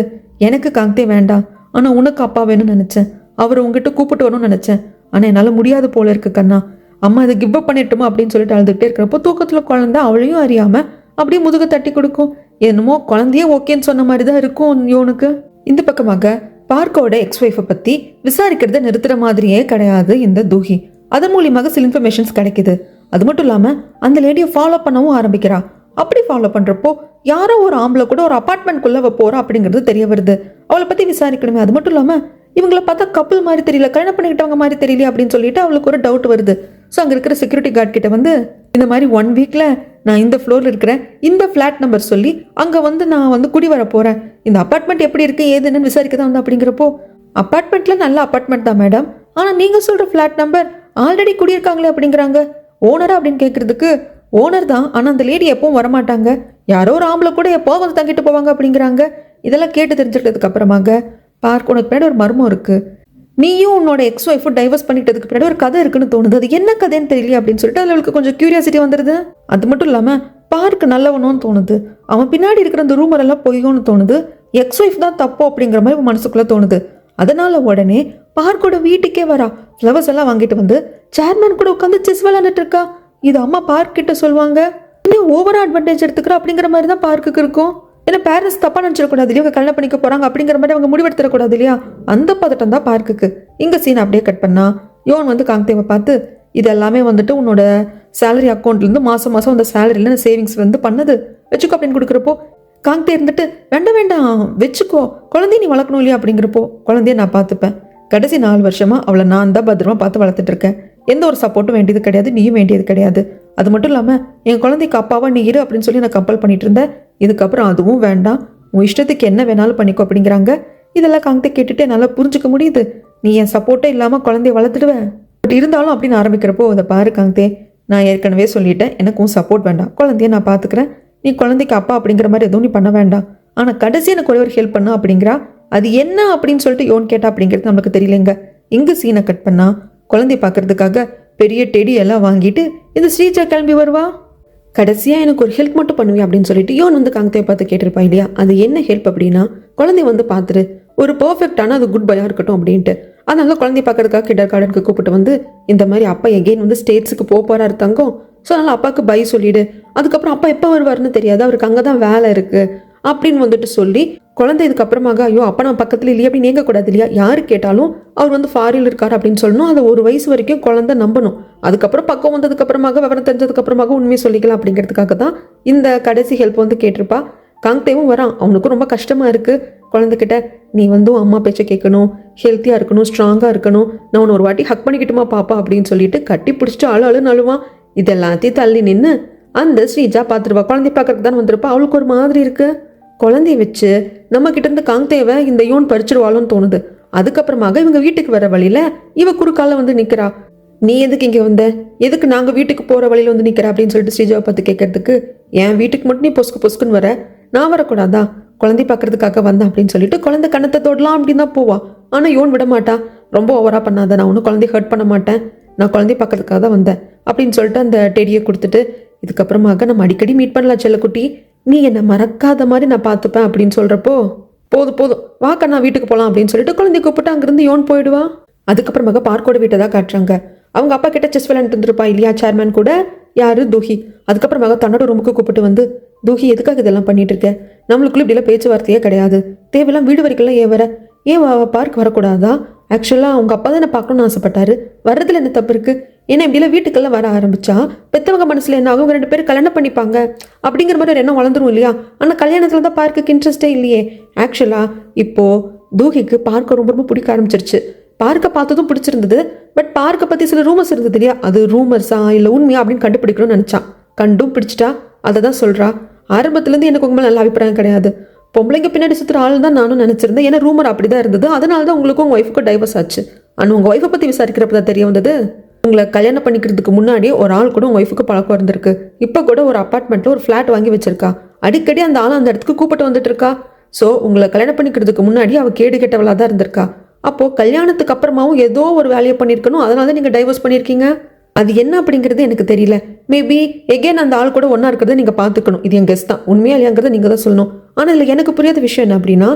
எனக்கு காந்தே வேண்டாம், ஆனால் உனக்கு அப்பா வேணும்னு நினச்சேன், அவர் உங்ககிட்ட கூப்பிட்டு வரணும்னு நினச்சேன், ஆனால் என்னால் முடியாது போல இருக்கு கண்ணா, அம்மா இதை கிவ் அப் பண்ணிட்டுமா அப்படின்னு சொல்லிட்டு அழுதுகிட்டே இருக்கிறப்போ தூக்கத்தில் குழந்தை அவளையும் அறியாமல் அப்படியே முதுக தட்டி கொடுக்கும். என்னமோ குழந்தையே ஓகேன்னு சொன்ன மாதிரி தான் இருக்கும் யோனுக்கு. இந்த பக்கமாக பார்க்கோட எக்ஸ் ஒய்ஃபை பற்றி விசாரிக்கிறத நிறுத்துற மாதிரியே கிடையாது இந்த தூஹி. அதன் மூலியமாக சில இன்ஃபர்மேஷன்ஸ் கிடைக்குது. அது மட்டும் இல்லாமல் அந்த லேடியை ஃபாலோ பண்ணவும் ஆரம்பிக்கிறா. அப்படி ஃபாலோ பண்ணுறப்போ யாரோ ஒரு ஆம்பளை கூட ஒரு அப்பார்ட்மெண்ட்குள்ளே போகிறா அப்படிங்கிறது தெரிய வருது. அவளை பற்றி விசாரிக்கணுமே. அது மட்டும் இல்லாமல் இவங்களை பார்த்தா கப்பல் மாதிரி தெரியல, கல்யாணம் பண்ணிக்கிட்டவங்க மாதிரி தெரியல அப்படின்னு சொல்லிட்டு அவளுக்கு ஒரு டவுட் வருது. ஸோ அங்கே இருக்கிற செக்யூரிட்டி கார்டு கிட்ட வந்து இந்த மாதிரி 1 வீக்கில் நான் இந்த ஃப்ளோரில் இருக்கிறேன், இந்த ஃப்ளாட் நம்பர் சொல்லி அங்கே வந்து நான் வந்து குடி வர போகிறேன், இந்த அப்பார்ட்மெண்ட் எப்படி இருக்கு ஏதுன்னு விசாரிக்க தான் வந்து அப்படிங்கிறப்போ, அப்பார்ட்மெண்ட்டில் நல்ல அப்பார்ட்மெண்ட் தான் மேடம், ஆனால் நீங்கள் சொல்கிற ஃப்ளாட் நம்பர் ஆல்ரெடி குடியிருக்காங்களே அப்படிங்கிறாங்க. ஓனரா அப்படின்னு கேட்குறதுக்கு, ஓனர் தான், ஆனால் அந்த லேடி எப்பவும் வரமாட்டாங்க, யாரோ ஒரு ஆம்பளை கூட எப்போ வந்து தங்கிட்டு போவாங்க அப்படிங்கிறாங்க. இதெல்லாம் கேட்டு தெரிஞ்சுக்கிட்டதுக்கு அப்புறமாக, பார்க்க உனக்கு பின்னாடி ஒரு மர்மம் இருக்கு, நீயும் உன்னோட எக்ஸ் ஒய்ஃபும் டைவர்ஸ் பண்ணிட்டதுக்கு பின்னாடி ஒரு கதை இருக்குன்னு தோணுது, அது என்ன கதைன்னு தெரியல அப்படின்னு சொல்லிட்டு அதில் அவளுக்கு கொஞ்சம் கியூரியாசிட்டி வந்துடுது. அது மட்டும் இல்லாமல் பார்க்கு நல்லவனும் தோணுது, அவன் பின்னாடி இருக்கிற அந்த ரூமர் எல்லாம் பொய்யோன்னு தோணுது, எக்ஸ் ஒய்ஃப் தான் தப்போ அப்படிங்கிற மாதிரி மனசுக்குள்ளே தோணுது. அதனால உடனே பார்க்கோட வீட்டுக்கே வரா. ஃப்ளவர்ஸ் எல்லாம் வாங்கிட்டு வந்து சேர்மேன் கூட உட்காந்து செஸ் விளையாண்டுட்டு இருக்கா. இது அம்மா பார்க் கிட்ட சொல்லுவாங்க, இன்னும் ஓவர் அட்வான்டேஜ் எடுத்துக்கிறா அப்படிங்கிற மாதிரி தான் பார்க்குக்கு இருக்கும். ஏன்னா பேரண்ட்ஸ் தப்பா நினச்சிடக்கூடாது இல்லையா, அவங்க கல்யாணம் பண்ணிக்க போறாங்க அப்படிங்கிற மாதிரி அவங்க முடிவெடுத்துடக்கூடாது இல்லையா. அந்த பதட்டம் தான் பார்க்குக்கு. இங்கே சீன் அப்படியே கட் பண்ணா யோன் வந்து காங்தேவை பார்த்து, இது எல்லாமே வந்துட்டு உன்னோட சேலரி அக்கௌண்ட்லேருந்து மாதம் மாதம் அந்த சேலரியில் சேவிங்ஸ் வந்து பண்ணது வச்சுக்கோ அப்படின்னு கொடுக்குறப்போ, காங்தே இருந்துட்டு வேண்டாம் வேண்டாம் வச்சுக்கோ, குழந்தைய நீ வளர்க்கணும் இல்லையா அப்படிங்கிறப்போ, குழந்தைய நான் பார்த்துப்பேன், கடைசி 4 வருஷமா அவளை நான் தான் பத்திரமா பார்த்து வளர்த்துட்டு இருக்கேன், எந்த ஒரு சப்போர்ட்டும் வேண்டியது கிடையாது, நீயும் வேண்டியது கிடையாது, அது மட்டும் இல்லாமல் என் குழந்தைக்கு அப்பாவா நீ இரு அப்படின்னு சொல்லி நான் கம்பல் பண்ணிட்டு இருந்தேன், இதுக்கப்புறம் அதுவும் வேண்டாம், உன் இஷ்டத்துக்கு என்ன வேணாலும் பண்ணிக்கோ அப்படிங்கிறாங்க. இதெல்லாம் காங்தே கேட்டுட்டு நல்லா புரிஞ்சுக்க முடியுது, நீ என் சப்போர்ட்டே இல்லாமல் குழந்தைய வளர்த்துடுவேன், பட் இருந்தாலும் அப்படின்னு ஆரம்பிக்கிறப்போ, அதை பாரு காங்தே, நான் ஏற்கனவே சொல்லிட்டேன், எனக்கும் சப்போர்ட் வேண்டாம், குழந்தைய நான் பார்த்துக்கிறேன், நீ குழந்தைக்கு அப்பா அப்படிங்கிற மாதிரி எதுவும் நீ பண்ண வேண்டாம், ஆனால் கடைசி எனக்கு ஒரு ஹெல்ப் பண்ணா அப்படிங்கிறா. அது என்ன அப்படின்னு சொல்லிட்டு யோன் கேட்டா அப்படிங்கிறது நமக்கு தெரியலைங்க. இங்கே சீனை கட் பண்ணா குழந்தைய பார்க்கறதுக்காக பெரிய டெடி எல்லாம் வாங்கிட்டு இந்த ஸ்ரீஜா கிளம்பி வருவா. கடைசியாக எனக்கு ஒரு ஹெல்ப் மட்டும் பண்ணுவேன் அப்படின்னு சொல்லிட்டு யோன் வந்து காங்தேயை பார்த்து கேட்டிருப்பா இல்லையா. அது என்ன ஹெல்ப் அப்படின்னா, குழந்தைய வந்து பார்த்துரு, ஒரு பர்ஃபெக்டான அது குட் பையாக இருக்கட்டும் அப்படின்ட்டு. அதனால குழந்தைய பார்க்கறதுக்காக கிண்டர் கார்டனுக்கு கூப்பிட்டு வந்து, இந்த மாதிரி அப்பா எகெயின் வந்து ஸ்டேட்ஸுக்கு போகிறாரு தங்கம், ஸோ அதனால் அப்பாவுக்கு பை சொல்லிடு, அதுக்கப்புறம் அப்பா எப்போ வருவாருன்னு தெரியாது, அவருக்கு அங்கே தான் வேலை இருக்குது அப்படின்னு வந்துட்டு சொல்லி, குழந்தை இதுக்கப்புறமாக ஐயோ அப்பா நான் பக்கத்தில் இல்லையா அப்படின்னு நீங்கக்கூடாது இல்லையா, யாரு கேட்டாலும் அவர் வந்து ஃபாரில் இருக்கார் அப்படின்னு சொல்லணும். அதை 1 வயசு வரைக்கும் குழந்தை நம்பணும், அதுக்கப்புறம் பக்கம் வந்ததுக்கப்புறமாக விவரம் தெரிஞ்சதுக்கப்புறமாக உண்மையை சொல்லிக்கலாம் அப்படிங்கிறதுக்காக தான் இந்த கடைசி ஹெல்ப் வந்து கேட்டிருப்பா. காங்தேவும் வரான், அவனுக்கும் ரொம்ப கஷ்டமாக இருக்குது குழந்தைகிட்ட, நீ வந்து அம்மா பேச்சை கேட்கணும், ஹெல்த்தியாக இருக்கணும், ஸ்ட்ராங்காக இருக்கணும், நான் உன்னை ஒரு வாட்டி ஹக் பண்ணிக்கிட்டுமா பாப்பா அப்படின்னு சொல்லிட்டு கட்டி பிடிச்சிட்டு அழுன்னு அழுவான். இதெல்லாத்தையும் தள்ளி நின்று அந்த ஸ்ரீஜா பார்த்துருவா. குழந்தை பார்க்கறதுக்கு தான் வந்திருப்பா. அவளுக்கு ஒரு மாதிரி இருக்கு, குழந்தைய வச்சு நம்ம கிட்ட இருந்து காங்தேவை இந்த யோன் பறிச்சிருவாளோன்னு தோணுது. அதுக்கப்புறமாக இவங்க வீட்டுக்கு வர வழியில இவ குறுக்கால வந்து நிற்கிறா. நீ எதுக்கு இங்கே வந்த, எதுக்கு நாங்கள் வீட்டுக்கு போகிற வழியில் வந்து நிற்கிற அப்படின்னு சொல்லிட்டு ஸ்ரீஜாவை பார்த்து கேட்கறதுக்கு, என் வீட்டுக்கு மட்டும் நீ பொசுக்குன்னு வர, நான் வரக்கூடாதா, குழந்தை பார்க்கறதுக்காக வந்தேன் அப்படின்னு சொல்லிட்டு குழந்தை கணத்தை தொடலாம் அப்படின்னு தான் போவா. ஆனால் யோன் விட மாட்டா, ரொம்ப ஓவரா பண்ணாத, நான் ஒன்றும் குழந்தைய ஹர்ட் பண்ண மாட்டேன், நான் குழந்தை பார்க்கறதுக்காக தான் வந்தேன் அப்படின்னு சொல்லிட்டு அந்த டெடியை கொடுத்துட்டு, இதுக்கப்புறமாக நம்ம அடிக்கடி மீட் பண்ணலாம் செல்லக்குட்டி, நீ என்னை மறக்காத மாதிரி நான் பார்த்துப்பேன் அப்படின்னு சொல்கிறப்போ, போதும் வாக்கா நான் வீட்டுக்கு போகலாம் அப்படின்னு சொல்லிட்டு குழந்தைய கூப்பிட்டு அங்கேருந்து யோன் போயிடுவா. அதுக்கப்புறமாக பார்க்கோட வீட்டை தான் காட்டுறாங்க. அவங்க அப்பா கிட்ட செஸ் விளையாண்டு இருந்திருப்பா இல்லையா சேர்மேன் கூட, யாரு தூஹி. அதுக்கப்புறமாக தன்னோட ரூமுக்கு கூப்பிட்டு வந்து, தூஹி எதுக்காக இதெல்லாம் பண்ணிட்டு இருக்க, நம்மளுக்குள்ள இப்படிலாம் பேச்சுவார்த்தையே கிடையாது, தேவையெல்லாம் வீடு வரைக்கும் ஏன் வர, ஏன் பார்க் வரக்கூடாதா, ஆக்சுவலாக அவங்க அப்பா தான் என்ன பார்க்கணும்னு ஆசைப்பட்டாரு. வர்றதுல என்ன தப்பு இருக்கு? ஏன்னா இப்படிலாம் வீட்டுக்கெல்லாம் வர ஆரம்பிச்சா பெற்றவங்க மனசுல என்ன ஆகும்? 2 பேரும் கல்யாணம் பண்ணிப்பாங்க அப்படிங்கிற மாதிரி ஒரு எண்ணம் வளர்ந்துரும் இல்லையா? ஆனால் கல்யாணத்துல தான் பார்க்குக்கு இன்ட்ரெஸ்டே இல்லையே. ஆக்சுவலாக இப்போ தூகிக்கு பார்க்க ரொம்ப ரொம்ப பிடிக்க ஆரம்பிச்சிருச்சு. பார்க்க பார்த்ததும் பிடிச்சிருந்தது. பட் பார்க்க பற்றி சில ரூமர்ஸ் இருந்தது இல்லையா? அது ரூமர்ஸா இல்லை உண்மையா அப்படின்னு கண்டுபிடிக்கணும்னு நினச்சான். கண்டும் பிடிச்சிட்டா. அதை தான் சொல்கிறா. ஆரம்பத்துலேருந்து எனக்கு உங்க மேலே நல்ல அபிப்பிராயம் கிடையாது. பொம்பளைங்க பின்னாடி சுற்றுற ஆள் தான் நானும் நினச்சிருந்தேன். ஏன்னா ரூமர் அப்படி தான் இருந்தது. அதனால தான் உங்களுக்கும் உங்கள் ஒய்ஃபுக்கும் டைவர்ஸ் ஆச்சு. ஆனால் உங்கள் ஒய்ஃபை பற்றி விசாரிக்கிறப்ப தான் தெரிய வந்தது, உங்களை கல்யாணம் பண்ணிக்கிறதுக்கு முன்னாடியே ஒரு ஆள் கூட உங்கள் ஒய்ஃபுக்கு பழக்கம் இருந்திருக்கு. இப்போ கூட ஒரு அப்பார்ட்மெண்ட்டில் ஒரு ஃப்ளாட் வாங்கி வச்சிருக்கா. அடிக்கடி அந்த ஆள் அந்த இடத்துக்கு கூப்பிட்டு வந்துட்டு இருக்கா. ஸோ உங்களை கல்யாணம் பண்ணிக்கிறதுக்கு முன்னாடி அவள் கேடு கெட்டவளாக தான் இருந்திருக்கா. அப்போது கல்யாணத்துக்கு அப்புறமாவும் ஏதோ ஒரு வேலையை பண்ணியிருக்கணும். அதனால தான் நீங்கள் டைவர்ஸ் பண்ணியிருக்கீங்க. அது என்ன அப்படிங்கிறது எனக்கு தெரியல. மேபி எகேன் அந்த ஆள் கூட ஒன்றா இருக்கிறத நீங்கள் பார்த்துக்கணும். இது என் கெஸ் தான். உண்மையா இல்லையாங்கிறத நீங்கள் தான் சொல்லணும். ஆனால் இல்லை, எனக்கு புரியாத விஷயம் என்ன அப்படின்னா,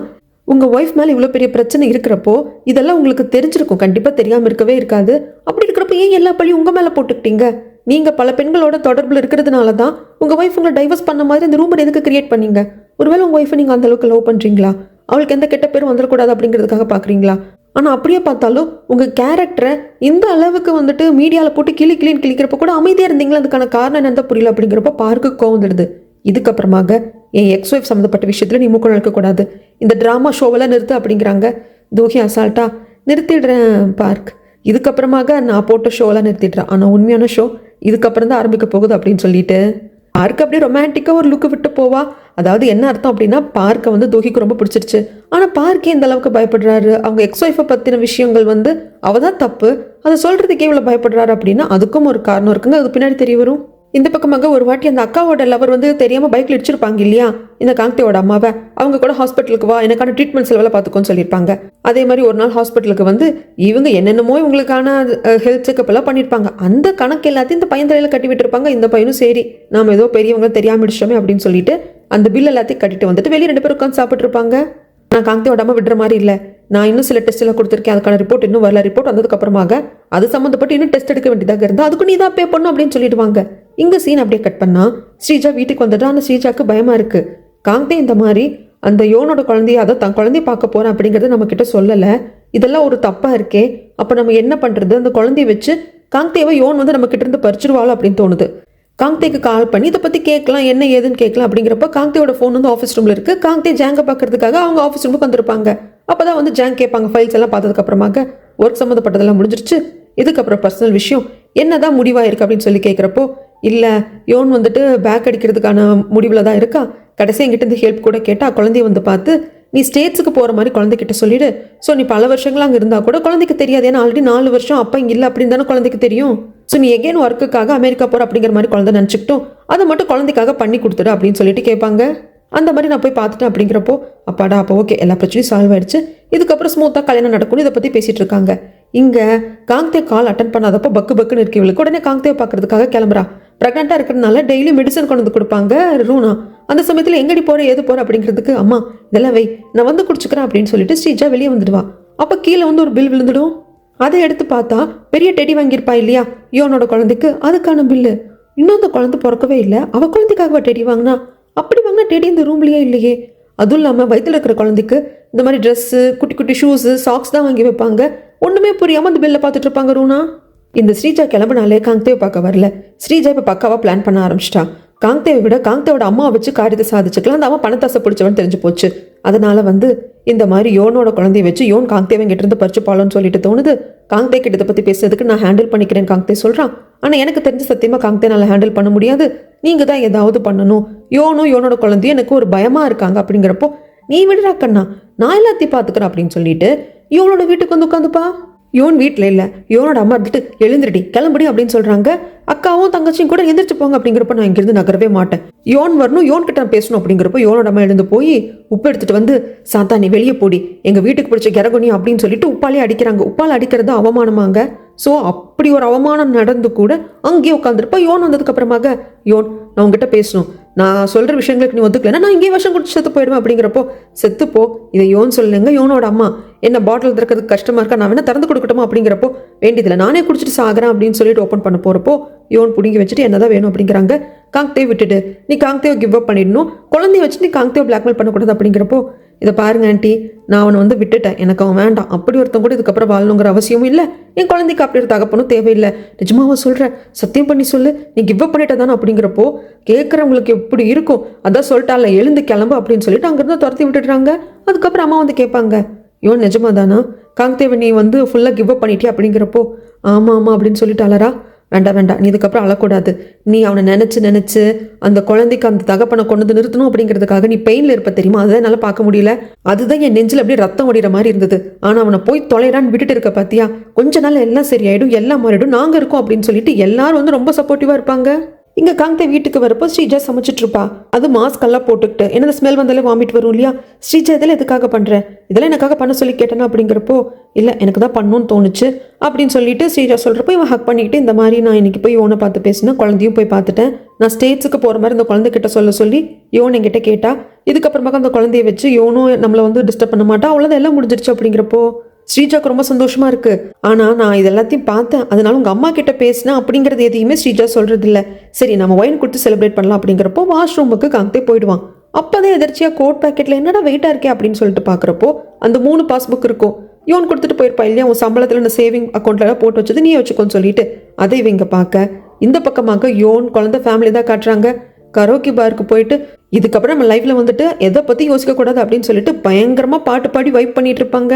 உங்கள் ஒய்ஃப் மேலே இவ்வளோ பெரிய பிரச்சனை இருக்கிறப்போ இதெல்லாம் உங்களுக்கு தெரிஞ்சிருக்கும். கண்டிப்பாக தெரியாமல் இருக்கவே இருக்காது. அப்படி இருக்கிறப்ப ஏன் எல்லா பழியும் உங்கள் மேலே போட்டுக்கிட்டீங்க? நீங்கள் பல பெண்களோட தொடர்பில் இருக்கிறதுனால தான் உங்கள் ஒய்ஃப் உங்களை டைவர்ஸ் பண்ண மாதிரி அந்த ரூமர் எதுக்கு கிரியேட் பண்ணீங்க? ஒருவேளை உங்கள் ஒய்ஃபை நீங்கள் அந்தளவுக்கு லவ் பண்ணுறீங்களா? அவளுக்கு எந்த கெட்ட பேரும் வந்துடக்கூடாது அப்படிங்கிறதுக்காக பார்க்குறீங்களா? ஆனால் அப்படியே பார்த்தாலும் உங்கள் கேரக்டரை இந்த அளவுக்கு வந்துட்டு மீடியாவில் போட்டு கிளின்னு கிளிக்கிறப்ப கூட அமைதியாக இருந்தீங்களா? அதுக்கான காரணம் என்னன்னு தான் புரியல. அப்படிங்கிறப்ப பார்க்கு கோவம் வந்துடுது. இதுக்கப்புறமாக என் எக்ஸ் ஒய்ஃப் சம்மந்தப்பட்ட விஷயத்தில் நீ மூக்கம் நடக்கக்கூடாது. இந்த ட்ராமா ஷோவெல்லாம் நிறுத்து அப்படிங்கிறாங்க. தூகி அசால்ட்டா நிறுத்திடுறேன் பார்க். இதுக்கப்புறமாக நான் போட்ட ஷோவெல்லாம் நிறுத்திடுறேன். ஆனால் உண்மையான ஷோ இதுக்கப்புறம் தான் ஆரம்பிக்க போகுது அப்படின்னு சொல்லிட்டு பார்க்க அப்படியே ரொமான்டிக்காக ஒரு லுக்கு விட்டு போவா. அதாவது என்ன அர்த்தம் அப்படின்னா, பார்க்க வந்து தூகிக்கு ரொம்ப பிடிச்சிருச்சு. ஆனால் பார்க்கே இந்த அளவுக்கு பயப்படுறாரு. அவங்க எக்ஸ் ஒய்ஃபை பற்றின விஷயங்கள் வந்து அவ தான் தப்பு, அதை சொல்கிறதுக்கே இவ்வளோ பயப்படுறாரு அப்படின்னா அதுக்கும் ஒரு காரணம் இருக்குங்க. அது பின்னாடி தெரிய வரும். இந்த பக்கமாக ஒரு வாட்டி அந்த அக்காவோட லவர் வந்து தெரியாமல் பைக்கில் இடிச்சிருப்பாங்க இல்லையா, இந்த காங்க்தேவோட அம்மாவை. அவங்க கூட ஹாஸ்பிட்டலுக்கு வா, எனக்கான ட்ரீட்மெண்ட் செலவில் பார்த்துக்கோன்னு சொல்லியிருப்பாங்க. அதே மாதிரி ஒரு நாள் ஹாஸ்பிட்டலுக்கு வந்து இவங்க என்னென்னமோ இவங்களுக்கான ஹெல்த் செக்அப் எல்லாம் பண்ணியிருப்பாங்க. அந்த கணக்கு எல்லாத்தையும் இந்த பையன் தலையில் கட்டி விட்டுருப்பாங்க. இந்த பையனும் சரி நாம் ஏதோ பெரியவங்க தெரியாமல் இடிச்சோமே அப்படின்னு சொல்லிட்டு அந்த பில் எல்லாத்தையும் கட்டிட்டு வந்துட்டு வெளியே 2 பேரும் உட்காந்து சாப்பிட்ருப்பாங்க. நான் காங்க்தேவோட அம்மா விடுற மாதிரி இல்லை. நான் இன்னும் சில டெஸ்ட் எல்லாம் கொடுத்துருக்கேன். அதுக்கான ரிப்போர்ட் இன்னும் வரல. ரிப்போர்ட் வந்ததுக்கு அப்புறமாக அது சம்மந்தப்பட்டு இன்னும் டெஸ்ட் எடுக்க வேண்டியதாக இருந்தால் அதுக்கு நீ தான் பே பண்ணும் அப்படின்னு சொல்லிடுவாங்க. இங்கே சீன் அப்படியே கட் பண்ணா ஸ்ரீஜா வீட்டுக்கு வந்துட்டா. ஆனால் ஸ்ரீஜாக்கு பயமா இருக்கு. காங்க்தே இந்த மாதிரி அந்த யோனோட குழந்தைய அதை தன் குழந்தைய பார்க்க போறேன் அப்படிங்கறத நம்ம கிட்ட சொல்லலை. இதெல்லாம் ஒரு தப்பா இருக்கே. அப்போ நம்ம என்ன பண்றது? அந்த குழந்தைய வச்சு காங்க்தேவை யோன் வந்து நம்ம கிட்ட இருந்து பறிச்சிருவாளோ அப்படின்னு தோணுது. காங்க்தேக்கு கால் பண்ணி இதை பற்றி கேட்கலாம், என்ன ஏதுன்னு கேட்கலாம். அப்படிங்கிறப்ப காங்க்தேவோட ஃபோன் வந்து ஆஃபீஸ் ரூமில் இருக்குது. காங்க்தே ஜாங்கை பார்க்கறதுக்காக அவங்க ஆஃபீஸ் ரூமுக்கு வந்திருப்பாங்க. அப்போ தான் வந்து ஜாங் கேட்பாங்க. ஃபைல்ஸ் எல்லாம் பார்த்ததுக்கப்புறமாக ஒர்க் சம்மந்தப்பட்டதெல்லாம் முடிஞ்சிருச்சு. இதுக்கப்புறம் பர்சனல் விஷயம் என்னதான் முடிவாயிருக்கு அப்படின்னு சொல்லி கேட்குறப்போ, இல்லை யோன் வந்துட்டு பேக் அடிக்கிறதுக்கான முடிவில் தான் இருக்கா. கடைசி என்கிட்ட இந்த ஹெல்ப் கூட கேட்டால் குழந்தைய வந்து பார்த்து நீ ஸ்டேட்ஸுக்கு போகிற மாதிரி குழந்தைகிட்ட சொல்லிடு. ஸோ நீ பல வருஷங்கள் அங்கே இருந்தால் கூட குழந்தைக்கு தெரியாது. ஏன்னா ஆல்ரெடி 4 வருஷம் அப்பா இங்கே இல்லை அப்படின்னு தானே குழந்தைக்கு தெரியும். ஸோ நீ எகேன் ஒர்க்குக்காக அமெரிக்கா போகிற அப்படிங்கிற மாதிரி குழந்தை நினச்சிக்கிட்டோம். அதை மட்டும் குழந்தைக்காக பண்ணி கொடுத்துடு அப்படின்னு சொல்லிட்டு கேட்பாங்க. அந்த மாதிரி நான் போய் பார்த்துட்டேன் அப்படிங்கிறப்போ அப்பாடா அப்போ ஓகே எல்லா பிரச்சனையும் சால்வ் ஆயிடுச்சு. இதுக்கப்புறம் ஸ்மூத்தாக கல்யாணம் நடக்கணும். இதை பற்றி பேசிகிட்டு இருக்காங்க. இங்கே காங்க்தே கால் அட்டன் பண்ணாதப்போ பக்குன்னு இருக்கவளுக்கு உடனே காங்க்தேவை பார்க்கறதுக்காக கிளம்புறா. ப்ரெக்னெண்ட்டாக இருக்கிறதுனால டெய்லி மெடிசன் கொண்டு வந்து கொடுப்பாங்க ரூனா. அந்த சமயத்தில் எங்கடி போகிற ஏது போகிற அப்படிங்கிறதுக்கு அம்மா இதெல்லாம் வை நான் வந்து குடிச்சுக்கிறேன் அப்படின்னு சொல்லிட்டு ஸ்ரீஜா வெளியே வந்துடுவா. அப்போ கீழே வந்து ஒரு பில் விழுந்துடும். அதை எடுத்து பார்த்தா பெரிய டெடி வாங்கியிருப்பா இல்லையா யோனோட குழந்தைக்கு, அதுக்கான பில்லு. இன்னும் அந்த குழந்தை பிறக்கவே இல்லை. அவள் குழந்தைக்காகவா டெடி வாங்கினா? அப்படி வாங்கினா டெடி இந்த ரூம்லேயே இல்லையே. அதுவும் இல்லாமல் வயிற்றில் இருக்கிற குழந்தைக்கு இந்த மாதிரி ட்ரெஸ்ஸு, குட்டி குட்டி ஷூஸு, சாக்ஸ் தான் வாங்கி வைப்பாங்க. ஒன்றுமே புரியாமல் அந்த பில்லை பார்த்துட்டு இருப்பாங்க ரூனா. இந்த ஸ்ரீஜா கிளம்புனாலே காங்க்தேவை பார்க்க வரல. ஸ்ரீஜா இப்போ பக்காவாக பிளான் பண்ண ஆரம்பிச்சிட்டா. காங்க்தேவை விட காங்க்தேவோட அம்மா வச்சு காரியத்தை சாதிச்சுக்கலாம். அந்த அம்மா பணத்தாசை பிடிச்சவன் தெரிஞ்சு போச்சு. அதனால வந்து இந்த மாதிரி யோனோட குழந்தைய வச்சு யோன் காங்க்தேவை கிட்டேருந்து பறிச்சுப்பாளோன்னு சொல்லிட்டு தோணுது. காங்க்தே கிட்ட இதை பற்றி பேசுறதுக்கு நான் ஹேண்டில் பண்ணிக்கிறேன் காங்க்தே சொல்கிறான். ஆனால் எனக்கு தெரிஞ்ச சத்தியமாக காங்க்தே நல்லா ஹேண்டில் பண்ண முடியாது. நீங்கள் தான் ஏதாவது பண்ணணும். யோனோட குழந்தையும் எனக்கு ஒரு பயமாக இருக்காங்க. அப்படிங்கிறப்போ நீ விடுறா கண்ணா, நான் எல்லாத்தையும் பார்த்துக்கிறேன் அப்படின்னு சொல்லிட்டு யோனோட வீட்டுக்கு வந்து உட்காந்துப்பா. யோன் வீட்டில் இல்லை. யோனோட அம்மா இருந்துட்டு எழுந்திரடி கிளம்புடி அப்படின்னு சொல்கிறாங்க. அக்காவும் தங்கச்சியும் கூட எந்திரிச்சு போங்க. அப்படிங்கிறப்ப நான் இங்கிருந்து நகரவே மாட்டேன். யோன் வரணும், யோன் கிட்ட பேசணும். அப்படிங்கிறப்ப யோனோட அம்மா எழுந்து போய் உப்பு எடுத்துட்டு வந்து சாத்தா நீ வெளியே போடி, எங்கள் வீட்டுக்கு பிடிச்ச கிரகுனி அப்படின்னு சொல்லிட்டு உப்பாலே அடிக்கிறாங்க. உப்பால் அடிக்கிறது அவமானமாங்க. ஸோ அப்படி ஒரு அவமானம் நடந்து கூட அங்கேயே உட்காந்துருப்பா. யோன் வந்ததுக்கு அப்புறமாக யோன் நான் உங்ககிட்ட பேசணும், நான் சொல்கிற விஷயங்களுக்கு நீ ஒத்துக்கலைன்னா நான் இங்கேயே விஷம் குடிச்சு செத்து போயிடுவேன். அப்படிங்கிறப்போ செத்துப்போ இதை யோன் சொல்லுங்க. யோனோட அம்மா என்ன பாட்டில் திறக்கிறதுக்கு கஷ்டமாக இருக்கா, நான் வேணா திறந்து கொடுக்கட்டுமா? அப்படிங்கிறப்போ வேண்டியதில்லை நானே குடிச்சிட்டு சாகிறேன் அப்படின்னு சொல்லிட்டு ஓப்பன் பண்ண போகிறப்போ யோன் பிடிங்கி வச்சுட்டு என்னதான் வேணும் அப்படிங்கிறாங்க. காங்க்தேவை விட்டுட்டு நீ காங்க்தேவை கிவ் அப் பண்ணிடணும், குழந்தைய வச்சு நீ காங்க்தேவை பிளாக்மெயில் பண்ணக்கூடாது. அப்படிங்கிறப்போ இதை பாருங்க ஆண்டி, நான் அவனை வந்து விட்டுட்டேன், எனக்கு அவன் வேண்டாம், அப்படி ஒருத்தன் கூட இதுக்கப்புறம் வாழணுங்கிற அவசியமும் இல்லை, என் குழந்தைக்கு அப்படி ஒரு தகப்பனும் தேவையில்லை. நிஜமாவா சொல்கிறேன், சத்தியம் பண்ணி சொல்லு, நீ கிவ் அப் பண்ணிட்ட தானே அப்படிங்கிறப்போ கேட்குறவங்களுக்கு எப்படி இருக்கும். அதான் சொல்லிட்டால, எழுந்து கிளம்பு அப்படின்னு சொல்லிட்டு அங்கேருந்து துரத்தி விட்டுடுறாங்க. அதுக்கப்புறம் அம்மா வந்து கேட்பாங்க, இவன் நிஜமா தானா காங்தேவன், நீ வந்து ஃபுல்லாக கிவ் அப் பண்ணிட்டியா அப்படிங்கிறப்போ ஆமாம் ஆமாம் அப்படின்னு சொல்லிட்டாளரா. வேண்டாம் வேண்டாம், நீ இதுக்கப்புறம் அழக்கூடாது, நீ அவனை நினச்சி அந்த குழந்தைக்கு அந்த தகப்பனை கொண்டு வந்து நிறுத்தணும் அப்படிங்கிறதுக்காக நீ பெயினில் இருப்ப தெரியுமா, அதுதான் என்னால் பார்க்க முடியல, அதுதான் என் நெஞ்சில் அப்படியே ரத்தம் ஓடிற மாதிரி இருந்தது. ஆனால் அவனை போய் தொலைறான்னு விட்டுட்டு இருக்க பார்த்தியா, கொஞ்ச நாள் எல்லாம் சரியாயிடும், எல்லாம் மாறிடும், நாங்கள் இருக்கோம் அப்படின்னு சொல்லிட்டு எல்லாரும் வந்து ரொம்ப சப்போர்ட்டிவாக இருப்பாங்க. இங்கே காங்தே வீட்டுக்கு வரப்போ ஸ்ரீஜா சமைச்சிட்டு இருப்பா. அது மாஸ்க் எல்லாம் போட்டுக்கிட்டு, என்ன ஸ்மெல் வந்தாலே வாமிட் வரும் இல்லையா. ஸ்ரீஜா இதெல்லாம் எதுக்காக பண்ணுறேன், இதெல்லாம் எனக்காக பண்ண சொல்லி கேட்டேன்னா அப்படிங்கிறப்போ இல்லை எனக்கு தான் பண்ணணும்னு தோணுச்சு அப்படின்னு சொல்லிட்டு ஸ்ரீஜா சொல்கிறப்போ இவன் ஹக் பண்ணிக்கிட்டு, இந்த மாதிரி நான் இன்னைக்கு போய் யோனை பார்த்து பேசினா, குழந்தையும் போய் பார்த்துட்டேன், நான் ஸ்டேட்ஸுக்கு போகிற மாதிரி இந்த குழந்தைகிட்ட சொல்லி யோன் என்கிட்ட கேட்டா, இதுக்கப்புறமாக அந்த குழந்தைய வச்சு யோனும் நம்மளை வந்து டிஸ்டர்ப் பண்ண மாட்டா, அவ்வளோதான் எல்லாம் முடிஞ்சிருச்சு அப்படிங்கிறப்போ ஸ்ரீஜாக்கு ரொம்ப சந்தோஷமா இருக்கு. ஆனா நான் இது எல்லாத்தையும் பார்த்தேன், அதனால உங்க அம்மா கிட்ட பேசினேன் அப்படிங்கிறது எதையுமே ஸ்ரீஜா சொல்றது இல்லை. சரி நம்ம ஒயின் கொடுத்து செலிப்ரேட் பண்ணலாம் அப்படிங்கிறப்போ வாஷ்ரூமுக்கு காங்தே போயிடுவான். அப்போதான் எதிர்ச்சியா கோட் பேக்கெட்ல என்னடா வெயிட்டா இருக்கே அப்படின்னு சொல்லிட்டு பாக்குறப்போ அந்த 3 பாஸ்புக் இருக்கும். யோன் கொடுத்துட்டு போயிருப்பா இல்லையா, உன் சம்பளத்துல இந்த சேவிங் அக்கௌண்ட்ல போட்டு வச்சது நீ வச்சுக்கோன்னு சொல்லிட்டு அதை இவங்க பார்க்க, இந்த பக்கமாக யோன் குழந்தை ஃபேமிலி தான் காட்டுறாங்க. கரோக்கி பாருக்கு போயிட்டு இதுக்கப்புறம் நம்ம லைஃப்ல வந்துட்டு எதை பத்தி யோசிக்க கூடாது அப்படின்னு சொல்லிட்டு பயங்கரமா பாட்டு பாடி வைப் பண்ணிட்டு இருப்பாங்க.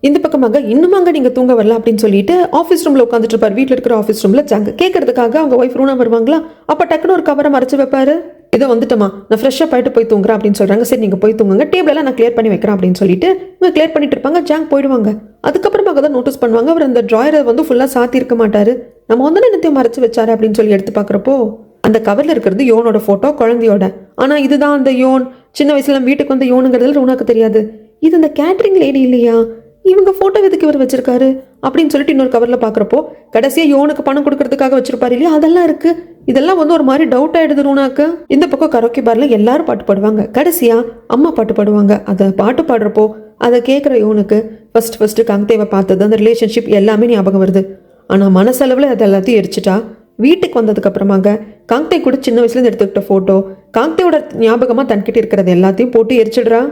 இந்த பக்கமாக இன்னுமாங்க நீங்க தூங்க வரல அப்படின்னு சொல்லிட்டு ஆஃபீஸ் ரூம்ல உட்காந்துட்டு இருப்பார். வீட்டில் இருக்கிற ஆஃபீஸ் ரூம்ல ஜாங்க கேட்கறதுக்காக அவங்க ஒய்ஃப் ரூனா வருவாங்களா. அப்ப டக்குன்னு ஒரு கவரை மறைச்சு வைப்பாரு. இதை வந்துட்டமா நான் ஃப்ரெஷ்ஷாக போயிட்டு போய் தூங்குறேன் அப்படின்னு சொல்றாங்க. சரி நீங்க போய் தூங்குங்க, டேபிளெல்லாம் நான் கிளியர் பண்ணி வைக்கிறேன் அப்படின்னு சொல்லிட்டு இவங்க கிளியர் பண்ணிட்டு இருப்பாங்க. ஜாங் போயிடுவாங்க. அதுக்கப்புறமாக தான் நோட்டீஸ் பண்ணுவாங்க, அவர் அந்த ட்ராயரை வந்து ஃபுல்லா சாத்தி இருக்க மாட்டாரு. நம்ம வந்து என்னத்தையும் மறைச்சு வச்சாரு அப்படின்னு சொல்லி எடுத்து பாக்குறப்போ அந்த கவர்ல இருக்கிறது யோனோட போட்டோ, குழந்தையோட. ஆனா இதுதான் அந்த யோன், சின்ன வயசுல வீட்டுக்கு வந்த யோனுங்கிறதுல ரூனாக்கு தெரியாது. இது இந்த கேட்டரிங் லேடி இல்லையா, இவங்க போட்டோ எதுக்கு இவர் வச்சிருக்காரு அப்படின்னு சொல்லிட்டு இன்னொரு கவர்ல பாக்குறப்போ கடைசியா யோனுக்கு பணம் கொடுக்கறதுக்காக வச்சிருப்பாரு இல்லையா, அதெல்லாம் இருக்கு. இதெல்லாம் வந்து ஒரு மாதிரி டவுட் ஆயிடுது ரூனாக்கு. இந்த பக்கம் கரோக்கி பார்ல எல்லாரும் பாட்டு பாடுவாங்க. கடைசியா அம்மா பாட்டு பாடுவாங்க. அதை பாட்டு பாடுறப்போ அதை கேட்குற யோனுக்கு ஃபர்ஸ்ட் காங்தேவை பார்த்தது அந்த ரிலேஷன்ஷிப் எல்லாமே ஞாபகம் வருது. ஆனா மனசளவில் அதை எல்லாத்தையும் எரிச்சிட்டா. வீட்டுக்கு வந்ததுக்கு அப்புறமாங்க காங்தே கூட சின்ன வயசுல இருந்து எடுத்துக்கிட்ட போட்டோ, காங்தேயோட ஞாபகமா தன்கிட்ட இருக்கிறது எல்லாத்தையும் போட்டு எரிச்சிடுறா.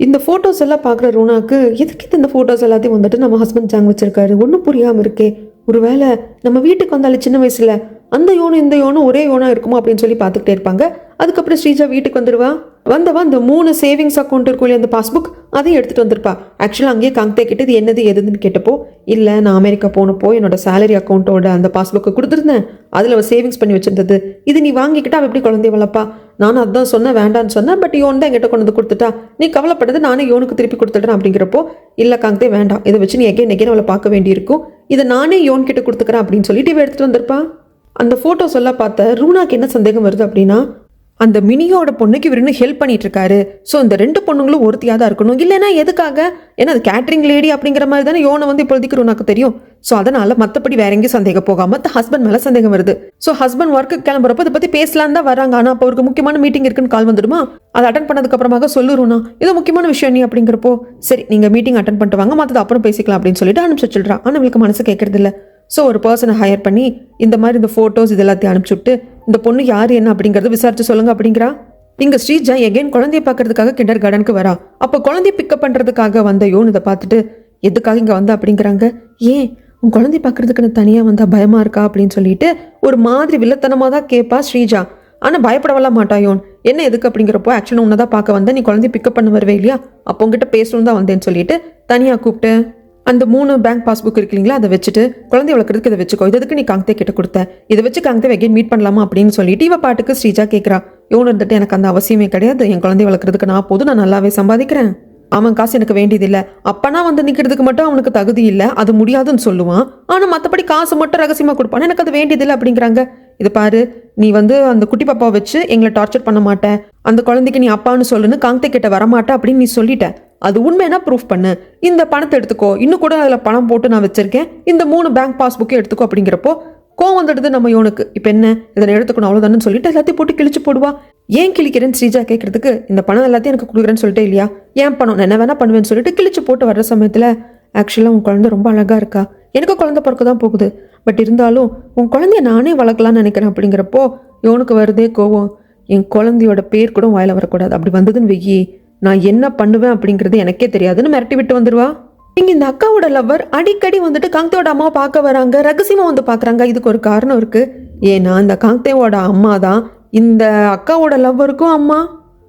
இந்த ஃபோட்டோஸ் எல்லாம் பார்க்குற ரூனாக்கு எதுக்கு இந்த ஃபோட்டோஸ் எல்லாத்தையும் வந்துட்டு நம்ம ஹஸ்பண்ட் ஜாங் வச்சிருக்காரு, ஒன்றும் புரியாமல் இருக்கே. ஒருவேளை நம்ம வீட்டுக்கு வந்தாலே சின்ன வயசுல அந்த யோனும் இந்த யோனும் ஒரே யோனா இருக்குமோ அப்படின்னு சொல்லி பார்த்துக்கிட்டே இருப்பாங்க. அதுக்கப்புறம் ஸ்ரீஜா வீட்டுக்கு வந்துடுவா. வந்தவா அந்த 3 சேவிங்ஸ் அக்கௌண்ட் இருக்கும் அந்த பாஸ்புக் அதையும் எடுத்துட்டு வந்திருப்பா. ஆக்சுவலாக அங்கேயே காங்தே கிட்ட இது என்னது எதுன்னு கேட்டப்போ இல்லை நான் அமெரிக்கா போனப்போ என்னோட சேலரி அக்கௌண்ட்டோட அந்த பாஸ்புக்கை கொடுத்துருந்தேன், அதில் அவள் சேவிங்ஸ் பண்ணி வச்சிருந்தது, இது நீ வாங்கிக்கிட்டா அவள் எப்படி குழந்தைய வளர்ப்பா, நானும் அதுதான் சொன்னேன் வேண்டான்னு சொன்னேன், பட் யோன் தான் என்கிட்ட கொண்டு வந்து கொடுத்துட்டா, நீ கவலைப்பட்டது நானே யோனுக்கு திருப்பி கொடுத்துட்றேன் அப்படிங்கிறப்போ இல்லை காங்தே வேண்டாம், இதை வச்சு நீ எகைன் அவளை பார்க்க வேண்டியிருக்கும், இதை நானே யோன் கிட்ட கொடுத்துக்கிறேன் அப்படின்னு சொல்லிட்டு இவ எடுத்துட்டு வந்திருப்பா. அந்த ஃபோட்டோஸ் எல்லாம் பார்த்த ரூனாக்கு என்ன சந்தேகம் வருது அப்படின்னா, அந்த மினியோட பொண்ணுக்கு இவர் இன்னும் ஹெல்ப் பண்ணிட்டு இருக்காரு. ஸோ இந்த 2 பொண்ணுங்களும் ஒருத்தியாக தான் இருக்கணும், இல்லைன்னா எதுக்காக, ஏன்னா அது கேட்டரிங் லேடி அப்படிங்கிற மாதிரி தானே யோனை வந்து இப்போதைக்கு ரூனாக்கு தெரியும். ஸோ அதனால மற்றபடி வேற எங்கேயும் சந்தேகம் போகாம ஹஸ்பண்ட் மேலே சந்தேகம் வருது. ஸோ ஹஸ்பண்ட் ஒர்க்கு கிளம்புறப்ப இதை பற்றி பேசலான்னு தான் வராங்க. ஆனால் அப்போ அவருக்கு முக்கியமான மீட்டிங் இருக்குன்னு கால் வந்துடுமா, அதை அட்டன் பண்ணதுக்கு அப்புறமாக சொல்லுறோம்னா இது முக்கியமான விஷயம் நீ அப்படிங்கிறப்போ சரி நீங்கள் மீட்டிங் அட்டன் பண்ணிட்டு வாங்க, மற்றது அப்புறம் பேசிக்கலாம் அப்படின்னு சொல்லிட்டு அனுப்பிச்சு வச்சுடுறான். ஆனால் அவங்களுக்கு மனசு கேட்கறது இல்லை. ஸோ ஒரு பர்சனை ஹையர் பண்ணி இந்த மாதிரி இந்த ஃபோட்டோஸ் இது எல்லாத்தையும் அனுப்பிச்சுட்டு இந்த பொண்ணு யார் என்ன அப்படிங்கிறத விசாரிச்சு சொல்லுங்க அப்படிங்கிறா. இங்க ஸ்ரீஜா எகைன் குழந்தைய பார்க்கறதுக்காக கிண்டர் கார்டனுக்கு வரா. அப்போ குழந்தைய பிக்கப் பண்றதுக்காக வந்த யோன் இதை பார்த்துட்டு எதுக்காக இங்க வந்த அப்படிங்கிறாங்க. ஏன் உன் குழந்தைய பார்க்கறதுக்கு தனியா வந்தா பயமா இருக்கா அப்படின்னு சொல்லிட்டு ஒரு மாதிரி வில்லத்தனமா தான் கேட்பா ஸ்ரீஜா. ஆனா பயப்படவெல்லாம் மாட்டா யோன். என்ன எதுக்கு அப்படிங்கிறப்போ ஆக்சுவலாக உன்னதான் பார்க்க வந்தேன், நீ குழந்தைய பிக்கப் பண்ண வருவே இல்லையா, அப்போ உங்ககிட்ட பேசணும் தான் வந்தேன்னு சொல்லிட்டு தனியா கூப்பிட்டு அந்த 3 பேங்க் பாஸ்புக் இருக்கு இல்லைங்களா, அதை வச்சுட்டு குழந்தை வளர்க்குறதுக்கு இதை வச்சுக்கோ, இதுக்கு நீ காங்தே கிட்ட கொடுத்த, இதை வச்சு காங்தே எகைன் மீட் பண்ணலாமா அப்படின்னு சொல்லிட்டு இவ பாட்டுக்கு ஸ்ரீஜா கேட்குறா. யோன் இருந்துட்டு எனக்கு அந்த அவசியமே கிடையாது, என் குழந்தை வளர்க்குறதுக்கு நான் போதும், நான் நல்லாவே சம்பாதிக்கிறேன், அவன் காசு எனக்கு வேண்டியதில்லை, அப்பனா வந்து நிற்கிறதுக்கு மட்டும் அவனுக்கு தகுதி இல்லை, அது முடியாதுன்னு சொல்லுவான், ஆனால் மற்றபடி காசு மட்டும் ரகசியமாக கொடுப்பான், எனக்கு அது வேண்டியதில்லை அப்படிங்கிறாங்க. இது பாரு, நீ வந்து அந்த குட்டி பாப்பாவை வச்சு எங்களை டார்ச்சர் பண்ண மாட்டேன், அந்த குழந்தைக்கு நீ அப்பான்னு சொல்லுன்னு காங்தே கிட்ட வரமாட்டே அப்படின்னு நீ சொல்லிட்ட, அது உண்மைனா ப்ரூஃப் பண்ணு, இந்த பணத்தை எடுத்துக்கோ, இன்னும் கூட அதில் பணம் போட்டு நான் வச்சிருக்கேன், இந்த 3 பேங்க் பாஸ்புக்கே எடுத்துக்கோ அப்படிங்கிறப்போ கோவம் வந்துடுது நம்ம யோனுக்கு. இப்போ என்ன இதை எடுத்துக்கணும் அவ்வளோதானு சொல்லிட்டு எல்லாத்தையும் போட்டு கிழிச்சு போடுவா. ஏன் கிழிக்கிறேன்னு ஸ்ரீஜா கேட்கறதுக்கு இந்த பணம் எல்லாத்தையும் எனக்கு கொடுக்குறேன்னு சொல்லிட்டே இல்லையா, ஏன் பணம் நான் என்ன வேணா பண்ணுவேன்னு சொல்லிட்டு கிழிச்சு போட்டு வர்ற சமயத்தில் ஆக்சுவலாக உன் குழந்தை ரொம்ப அழகா இருக்கா, எனக்கு குழந்தை பிறக்க தான் போகுது, பட் இருந்தாலும் உன் குழந்தைய நானே வளர்க்கலான்னு நினைக்கிறேன் அப்படிங்கிறப்போ யோனுக்கு வருதே கோவம். என் குழந்தையோட பேர் கூட வாயில வரக்கூடாது, அப்படி வந்ததுன்னு வெய்யி நான் என்ன பண்ணுவேன் அப்படிங்கிறது எனக்கே தெரியாதுன்னு மிரட்டி விட்டு வந்துருவா. இங்க இந்த அக்காவோட லவ்வர் அடிக்கடி வந்துட்டு காங்தேவோட அம்மாவை பார்க்க வராங்க, ரகசியமா வந்து பாக்குறாங்க. இதுக்கு ஒரு காரணம் இருக்கு. ஏன்னா இந்த காங்தேவோட அம்மா தான் இந்த அக்காவோட லவ்வருக்கும் அம்மா.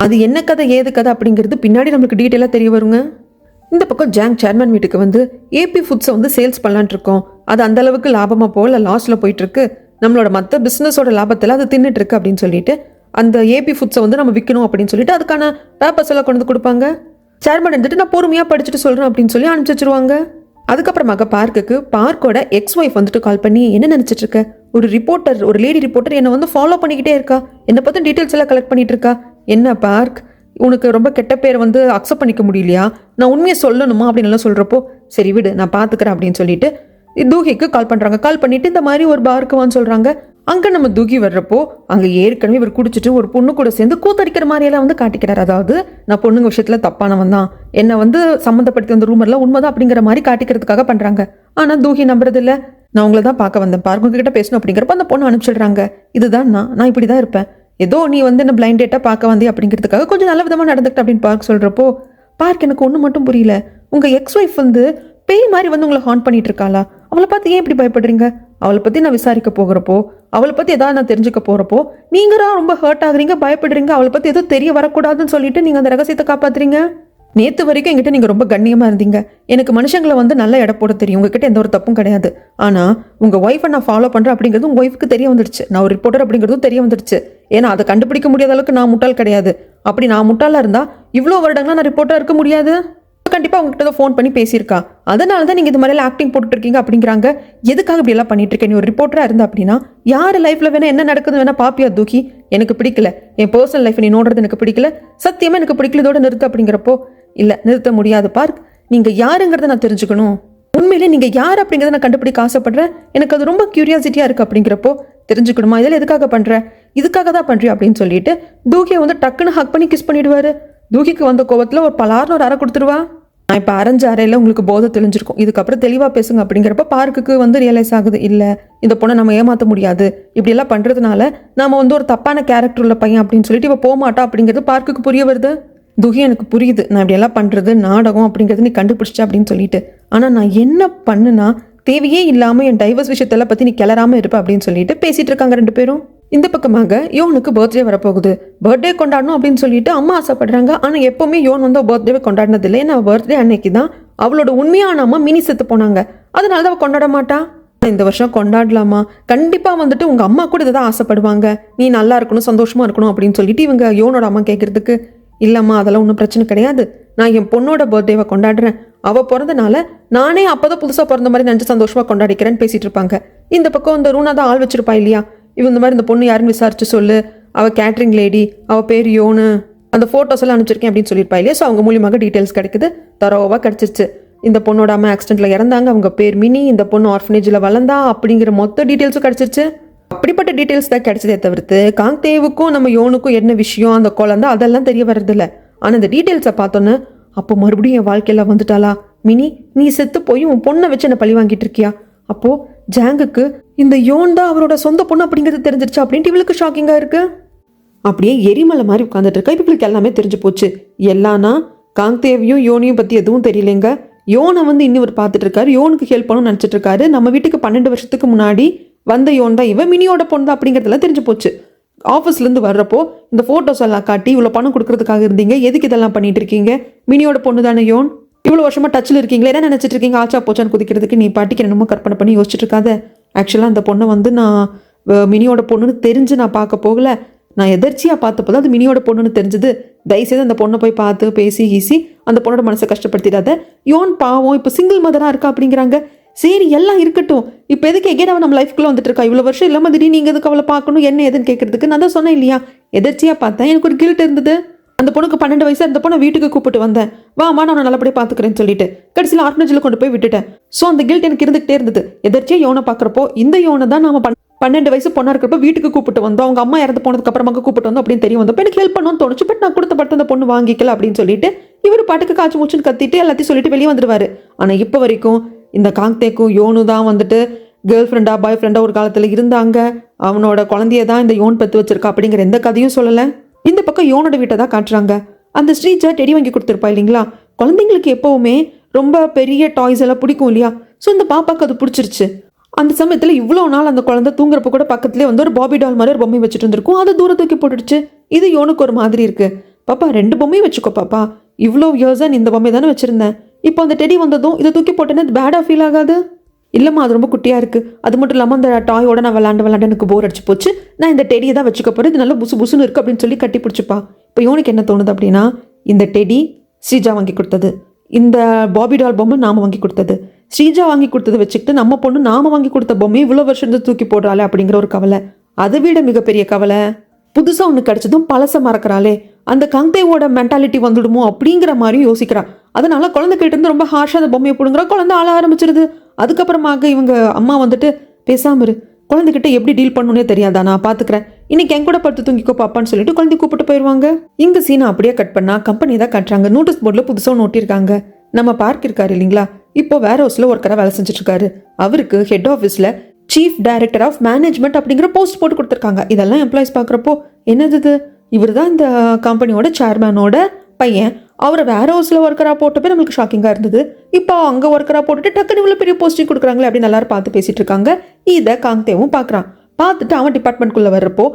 அது என்ன கதை ஏது கதை அப்படிங்கிறது பின்னாடி நம்மளுக்கு டீட்டெயிலாக தெரிய வருங்க. இந்த பக்கம் ஜாங் சேர்மன் வீட்டுக்கு வந்து ஏபி ஃபுட்ஸை வந்து சேல்ஸ் பண்ணலான் இருக்கோம். அது அந்த அளவுக்கு லாபமாக போகல, லாஸில் போயிட்டு இருக்கு. நம்மளோட மற்ற பிஸ்னஸோட லாபத்தில் அது தின்னுட்டு இருக்கு அப்படின்னு சொல்லிட்டு அந்த ஏபி ஃபுட்ஸை வந்து நம்ம விற்கணும் அப்படின்னு சொல்லிட்டு அதுக்கான பேப்பர்ஸ் எல்லாம் கொண்டு வந்து கொடுப்பாங்க. சேர்மன் இருந்துட்டு நான் பொறுமையாக படிச்சுட்டு சொல்கிறேன் அப்படின்னு சொல்லி அனுப்பிச்சி வச்சிருவாங்க. அதுக்கப்புறமாக பார்க்கோட எக்ஸ் ஒய்ஃப் வந்துட்டு கால் பண்ணி என்ன நினச்சிட்டு இருக்க, ஒரு லேடி ரிப்போர்ட்டர் என்னை வந்து ஃபாலோ பண்ணிக்கிட்டே இருக்கா, என்னை பற்றி டீட்டெயில்ஸ் எல்லாம் கலெக்ட் பண்ணிட்டு இருக்கா. என்ன பார்க், உனக்கு ரொம்ப கெட்ட பேரை வந்து அக்செப்ட் பண்ணிக்க முடியலையா, நான் உண்மையை சொல்லணுமா அப்படின்னு சொல்கிறப்போ சரி விடு நான் பார்த்துக்கிறேன் அப்படின்னு சொல்லிட்டு தூகிக்கு கால் பண்ணுறாங்க. கால் பண்ணிட்டு இந்த மாதிரி ஒரு பாருக்கு வான்னு சொல்கிறாங்க. அங்கே நம்ம தூகி வர்றப்போ அங்கே ஏற்கனவே இவர் குடிச்சிட்டு ஒரு பொண்ணு கூட சேர்ந்து கூத்தடிக்கிற மாதிரியெல்லாம் வந்து காட்டிக்கிறார். அதாவது நான் பொண்ணுங்க விஷயத்தில் தப்பானவன் தான், என்னை வந்து சம்மந்தப்படுத்தி வந்த ரூமர்லாம் உண்மைதான் அப்படிங்கிற மாதிரி காட்டிக்கிறதுக்காக பண்ணுறாங்க. ஆனால் தூகி நம்புறது இல்லை. நான் உங்களை தான் பார்க்க வந்தேன், பார்க்க கிட்ட பேசணும் அப்படிங்கிறப்ப அந்த பொண்ணு அனுப்பிச்சிடுறாங்க. இதுதான் நான் இப்படி தான் இருப்பேன், ஏதோ நீ வந்து என்ன பிளைண்ட் டேட்டாக பார்க்க வந்தே அப்படிங்கிறதுக்காக கொஞ்சம் நல்ல விதமாக நடந்துக்கிட்ட அப்படின்னு பார்க்க சொல்கிறப்போ எனக்கு ஒன்று மட்டும் புரியல, உங்கள் எக்ஸ் ஒய்ஃப் வந்து பேய் மாதிரி வந்து உங்களை ஹார்ன் பண்ணிட்டு இருக்காளா, அவளை பார்த்து ஏன் இப்படி பயப்படுறீங்க, அவளை பற்றி நான் விசாரிக்க போகிறப்போ அவளை பற்றி ஏதாவது நான் தெரிஞ்சுக்க போகிறப்போ நீங்கள் தான் ரொம்ப ஹர்ட் ஆகுறீங்க, பயப்படுறீங்க, அவளை பற்றி எதுவும் தெரிய வரக்கூடாதுன்னு சொல்லிட்டு நீங்கள் அந்த ரகசியத்தை காப்பாற்றுறீங்க. நேற்று வரைக்கும் என்கிட்ட நீங்கள் ரொம்ப கண்ணியமாக இருந்தீங்க, எனக்கு மனுஷங்களை வந்து நல்ல இட போட தெரியும், உங்ககிட்ட எந்த ஒரு தப்பும் கிடையாது. ஆனால் உங்கள் ஒய்ஃபை நான் ஃபாலோ பண்ணுறேன் அப்படிங்கிறது உங்கள் ஒய்ஃபுக்கு தெரிய வந்துடுச்சு, நான் ஒரு ரிப்போர்ட்டர் அப்படிங்கிறதும் தெரிய வந்துடுச்சு. ஏன்னா அதை கண்டுபிடிக்க முடியாத அளவுக்கு நான் முட்டாள் கிடையாது. அப்படி நான் முட்டாளாக இருந்தால் இவ்வளோ வருடங்களா நான் ரிப்போர்ட்டாக இருக்க முடியாது. கண்டிப்பாக உங்ககிட்ட தான் ஃபோன் பண்ணி பேசியிருக்கா, அதனால தான் நீங்கள் இது மாதிரிலாம் ஆக்டிங் போட்டுட்டு இருக்கீங்க அப்படிங்கிறாங்க. எதுக்காக இப்படி எல்லாம் பண்ணிட்டு இருக்கேன், நீ ஒரு ரிப்போர்ட்டராக இருந்தா அப்படின்னா யார் லைஃப்பில் வேணா என்ன நடக்குது வேணா பாப்பியா தூக்கி, எனக்கு பிடிக்கல, என் பர்சனல் லைஃப் நீ நோடுறது எனக்கு பிடிக்கல, சத்தியமாக எனக்கு பிடிக்கல, இதோட நிறுத்து அப்படிங்கிறப்போ இல்லை நிறுத்த முடியாது பார்க், நீங்கள் யாருங்கிறத நான் தெரிஞ்சுக்கணும், உண்மையிலே நீங்கள் யார் அப்படிங்கிறத நான் கண்டுபிடிக்க ஆசைப்படுறேன், எனக்கு அது ரொம்ப கியூரியாசிட்டியாக இருக்குது அப்படிங்கிறப்போ தெரிஞ்சுக்கணுமா, இதில் எதுக்காக பண்ணுற, இதுக்காக தான் பண்ணுறியா அப்படின்னு சொல்லிட்டு தூக்கியை வந்து டக்குன்னு ஹக் பண்ணி கிஸ் பண்ணிடுவார். தூக்கிக்கு வந்த கோவத்தில் ஒரு பலார்னு ஒரு அறை கொடுத்துருவா. நான் இப்போ அரைஞ்ச அறையில் உங்களுக்கு போதை தெளிஞ்சிருக்கும், இதுக்கப்புறம் தெளிவாக பேசுங்க அப்படிங்கிறப்ப பார்க்குக்கு வந்து ரியலைஸ் ஆகுது, இல்லை இந்த பொண்ணை நம்ம ஏமாற்ற முடியாது, இப்படியெல்லாம் பண்ணுறதுனால நம்ம வந்து ஒரு தப்பான கேரக்டர் உள்ள பையன் அப்படின்னு சொல்லிட்டு இவ போகமாட்டா அப்படிங்கிறது பார்க்குக்கு புரிய வருது. துகி எனக்கு புரியுது, நான் இப்படியெல்லாம் பண்ணுறது நாடகம் அப்படிங்கிறது நீ கண்டுபிடிச்ச அப்படின்னு சொல்லிட்டு, ஆனால் நான் என்ன பண்ணுனா தேவையே இல்லாமல் என் டைவர்ஸ் விஷயத்தெல்லாம் பற்றி நீ கிளறாமல் இருப்ப அப்படின்னு சொல்லிட்டு பேசிகிட்டு இருக்காங்க ரெண்டு பேரும். இந்த பக்கமாக யோனுக்கு பர்த்டே வரப்போகுது, பர்த்டே கொண்டாடணும் அப்படின்னு சொல்லிட்டு அம்மா ஆசைப்படுறாங்க. ஆனால் எப்போவுமே யோன் வந்து பர்த்டேவை கொண்டாடினதில்லை. ஏன்னா பர்த்டே அன்னைக்கு தான் அவளோட உண்மையான அம்மா மினி செத்து போனாங்க, அதனால தான் அவள் கொண்டாட மாட்டா. இந்த வருஷம் கொண்டாடலாமா, கண்டிப்பாக வந்துட்டு உங்கள் அம்மா கூட இதை தான் ஆசைப்படுவாங்க, நீ நல்லா இருக்கணும் சந்தோஷமாக இருக்கணும் அப்படின்னு சொல்லிட்டு இவங்க யோனோட அம்மா கேட்குறதுக்கு, இல்லைம்மா அதெல்லாம் ஒன்றும் பிரச்சனை கிடையாது, நான் என் பொண்ணோட பர்த்டேவை கொண்டாடுறேன், அவள் பிறந்தனால நானே அப்போதான் புதுசாக பிறந்த மாதிரி நினச்சி சந்தோஷமாக கொண்டாடிக்கிறேன்னு பேசிகிட்டு இருப்பாங்க. இந்த பக்கம் இந்த ரூனா தான் ஆள் வச்சிருப்பா இல்லையா, இந்த மாதிரி இந்த பொண்ணு யாருன்னு விசாரிச்சு சொல்லு, அவள் கேட்ரிங் லேடி, அவள் பேர் யோனு, அந்த ஃபோட்டோஸ் எல்லாம் அனுப்பிச்சிருக்கேன் அப்படின்னு சொல்லியிருப்பா இல்லையா. ஸோ அவங்க மூலியமாக டீட்டெயில்ஸ் கிடைக்குது, தரோவாக கிடச்சிருச்சு. இந்த பொண்ணோட அம்மா ஆக்சிடென்ட்டில் இறந்தாங்க, அவங்க பேர் மினி, இந்த பொண்ணு ஆர்ஃபனேஜில் வளர்ந்தா அப்படிங்கிற மொத்த டீட்டெயில்ஸும் கிடச்சிருச்சு. அப்படிப்பட்ட டீட்டெயில்ஸ் தான் கிடைச்சதே தவிர்த்து காங்தேவுக்கும் நம்ம யோனுக்கும் என்ன விஷயம், அந்த குழந்தை அதெல்லாம் தெரிய வர்றதில்ல. ஆனால் இந்த டீட்டெயில்ஸை பார்த்தோன்னே அப்போ மறுபடியும் என் வாழ்க்கையில் வந்துட்டாளா மினி, நீ செத்து போய் உன் பொண்ணை வச்சு என்ன பழி வாங்கிட்டு இருக்கியா, அப்போது ஜாங்குக்கு இந்த யோன் தான் அவரோட சொந்த பொண்ணு அப்படிங்கிறது தெரிஞ்சிருச்சு அப்படின்ட்டு இவளுக்கு ஷாக்கிங்காக இருக்கு. அப்படியே எரிமலை மாதிரி உட்காந்துட்டு இருக்கா. இப்போ இவளுக்கு எல்லாமே தெரிஞ்சு போச்சு. எல்லாம்னா காங்தேவையும் யோனையும் பற்றி எதுவும் தெரியலைங்க. யோனை வந்து இன்னொரு பார்த்துட்டு இருக்காரு, யோனுக்கு ஹெல்ப் பண்ணணும்னு நினச்சிட்டு இருக்காரு. நம்ம வீட்டுக்கு 12 வருஷத்துக்கு முன்னாடி வந்த யோன் தான் இவன் மினியோட பொண்ணு தான் அப்படிங்கிறதெல்லாம் தெரிஞ்சு போச்சு. ஆஃபீஸ்லேருந்து வர்றப்போ இந்த ஃபோட்டோஸ் எல்லாம் காட்டி இவ்வளோ பணம் கொடுக்கறதுக்காக இருந்தீங்க, எதுக்கு இதெல்லாம் பண்ணிட்டு இருக்கீங்க, மினியோட பொண்ணு தானே யோன், இவ்வளோ வருஷமாக டச்சில் இருக்கீங்களே, என்ன நினச்சிட்டு இருக்கீங்க, ஆச்சா போச்சான்னு குதிக்கிறதுக்கு நீ பாட்டிக்கு என்னமோ கற்பனை பண்ணி யோசிச்சுட்டு இருக்காத. ஆக்சுவலாக அந்த பொண்ணை வந்து நான் மினியோட பொண்ணுன்னு தெரிஞ்சு நான் பார்க்க போகல, நான் எதர்ச்சியாக பார்த்தப்போ அது மினியோட பொண்ணுன்னு தெரிஞ்சது. தயவுசெய்து அந்த பொண்ணை போய் பார்த்து பேசி ஈசி அந்த பொண்ணோட மனசை கஷ்டப்படுத்திடாத. யோன் பாவம் இப்போ சிங்கிள் மதராக இருக்கா அப்படிங்கிறாங்க. சரி எல்லாம் இருக்கட்டும், இப்போ எதுக்கு எகேன் அவன் நம்ம லைஃப்குள்ளே வந்துட்டு இருக்கா, இவ்வளோ வருஷம் இல்லாமல் திடீர்னு நீங்கள் எதுக்கு அவளை பார்க்கணும் என்ன எதுன்னு கேட்கறதுக்கு நான் தான் சொன்னேன் இல்லையா. எதர்ச்சியாக பார்த்தேன், எனக்கு ஒரு கில்ட் இருந்தது. அந்த பொண்ணுக்கு 12 வயசு, அந்த பொண்ணை வீட்டுக்கு கூப்பிட்டு வந்தேன், வாமா நான் நல்லபடியாக பார்த்துக்கிறேன்னு சொல்லிட்டு கடைசியில் ஆர்ஃபனேஜில் கொண்டு போய் விட்டுட்டேன். ஸோ அந்த கில்ட் எனக்கு இருந்துகிட்டே இருந்தது. எதர்ச்சியாக யோனை பார்க்குறப்போ இந்த யோனை தான் நாம 12 வயசு பொண்ணா இருக்கிறப்ப வீட்டுக்கு கூப்பிட்டு வந்தோம், அவங்க அம்மா இறந்து போனதுக்கு அப்புறமாக கூப்பிட்டு வந்தோம் அப்படின்னு தெரிய வந்தப்போ எனக்கு ஹெல்ப் பண்ணணும்னு தோணுச்சு. பட் நான் கொடுத்த பட்டு அந்த பொண்ணு வாங்கிக்கல அப்படின்னு சொல்லிட்டு இவர் பாட்டுக்கு காய்ச்சி மூச்சுன்னு கத்திட்டு எல்லாத்தையும் சொல்லிட்டு வெளியே வந்துடுவாரு. ஆனால் இப்போ வரைக்கும் இந்த காங்தேக்கும் யோனு தான் வந்துட்டு கேர்ள் ஃப்ரெண்டா பாய் ஃப்ரெண்டா ஒரு காலத்தில் இருந்தாங்க, அவனோட குழந்தைய தான் இந்த யோன் பெற்று வச்சிருக்கா அப்படிங்கிற எந்த கதையும் சொல்லலை. இந்த பக்கம் யோனோட வீட்டை தான் காட்டுறாங்க. அந்த ஸ்ரீஜா டெடி வாங்கி கொடுத்துருப்பா இல்லைங்களா. குழந்தைங்களுக்கு எப்போவுமே ரொம்ப பெரிய டாய்ஸ் எல்லாம் பிடிக்கும் இல்லையா. ஸோ இந்த பாப்பாவுக்கு அது பிடிச்சிருச்சு. அந்த சமயத்தில் இவ்வளோ நாள் அந்த குழந்தை தூங்குறப்ப கூட பக்கத்துலேயே வந்து ஒரு பாபி டால் மாதிரி ஒரு பொம்மை வச்சுட்டு இருந்திருக்கும். அது தூர தூக்கி போட்டுடுச்சு. இது யோனுக்கு ஒரு மாதிரி இருக்கு. பாப்பா 2 பொம்மையும் வச்சுக்கோ பாப்பா, இவ்வளோ இயர்ஸாக நீ இந்த பொம்மை தானே வச்சிருந்தேன், இப்போ அந்த டெடி வந்ததும் இதை தூக்கி போட்டேன்னா அது பேடாக ஃபீல் ஆகாது? இல்லைம்மா அது ரொம்ப குட்டியாக இருக்குது, அது மட்டும் இல்லாமல் அந்த டாயோட நான் விளாண்டு எனக்கு போர் அடிச்சு போச்சு, நான் இந்த டெடியை தான் வச்சுக்க போகிறேன், இது நல்லா புசு புசுன்னு இருக்குது அப்படின்னு சொல்லி கட்டி பிடிச்சிப்பா. இப்போ யோனுக்கு என்ன தோணுது அப்படின்னா, இந்த டெடி ஸ்ரீஜா வாங்கி கொடுத்தது, இந்த பாபி டால் பொம்மை நாம வாங்கி கொடுத்தது, ஸ்ரீஜா வாங்கி கொடுத்தது வச்சுக்கிட்டு நம்ம பொண்ணு நாம வாங்கி கொடுத்த பொம்மை இவ்வளோ வருஷம் தூக்கி போடுறாளே அப்படிங்கிற ஒரு கவலை. அதை விட மிகப்பெரிய கவலை, புதுசாக ஒன்று கிடச்சதும் பழசை மறக்கிறாளே, அந்த கங்தேவோட மென்டாலிட்டி வந்துடுமோ அப்படிங்கிற மாதிரியும் யோசிக்கிறா. அதனால குழந்தை கிட்ட இருந்து ரொம்ப ஹார்ஷாக அந்த பொம்மையை பிடுங்குறா. குழந்தை ஆள ஆரம்பிச்சிருது. அதுக்கப்புறமாக இவங்க அம்மா வந்துட்டு பேசாம இரு, குழந்தைகிட்ட எப்படி டீல் பண்ணணுன்னே தெரியாதா, நான் பார்த்துக்கிறேன், இன்னைக்கு என் கூட படுத்து தூங்கிக்கோ பாப்பான்னு சொல்லிட்டு குழந்தை கூப்பிட்டு போயிடுவாங்க. இந்த சீனை அப்படியே கட் பண்ணா கம்பெனி தான் கட்டுறாங்க. நோட்டீஸ் போர்டில் புதுசாக நோட்டிருக்காங்க. நம்ம பார்க் இருக்காரு இல்லைங்களா, இப்போ வேர் ஹவுஸில் ஒர்க்கராக வேலை செஞ்சுட்டு இருக்காரு. அவருக்கு ஹெட் ஆஃபீஸில் சீஃப் டைரக்டர் ஆஃப் மேனேஜ்மெண்ட் அப்படிங்கிற போஸ்ட் போட்டு கொடுத்துருக்காங்க. இதெல்லாம் எம்ப்ளாயிஸ் பார்க்குறப்போ என்னது, இவர் தான் இந்த கம்பெனியோட சேர்மேனோட பையன், அவரை வேர் ஹவுஸில் ஒர்க்கராக போட்டப்போ நம்மளுக்கு ஷாக்கிங்காக இருந்தது. இப்போ அங்கே ஒர்க்கராக போட்டுட்டு டக்குனு இவ்வளோ பெரிய போஸ்டிங் கொடுக்குறாங்களே அப்படின்னு எல்லாரும் பார்த்து பேசிட்டு இருக்காங்க. இதை காங்தேவும் பார்க்குறான். பார்த்துட்டு அவன் டிபார்ட்மெண்ட்குள்ளே வர்றப்போ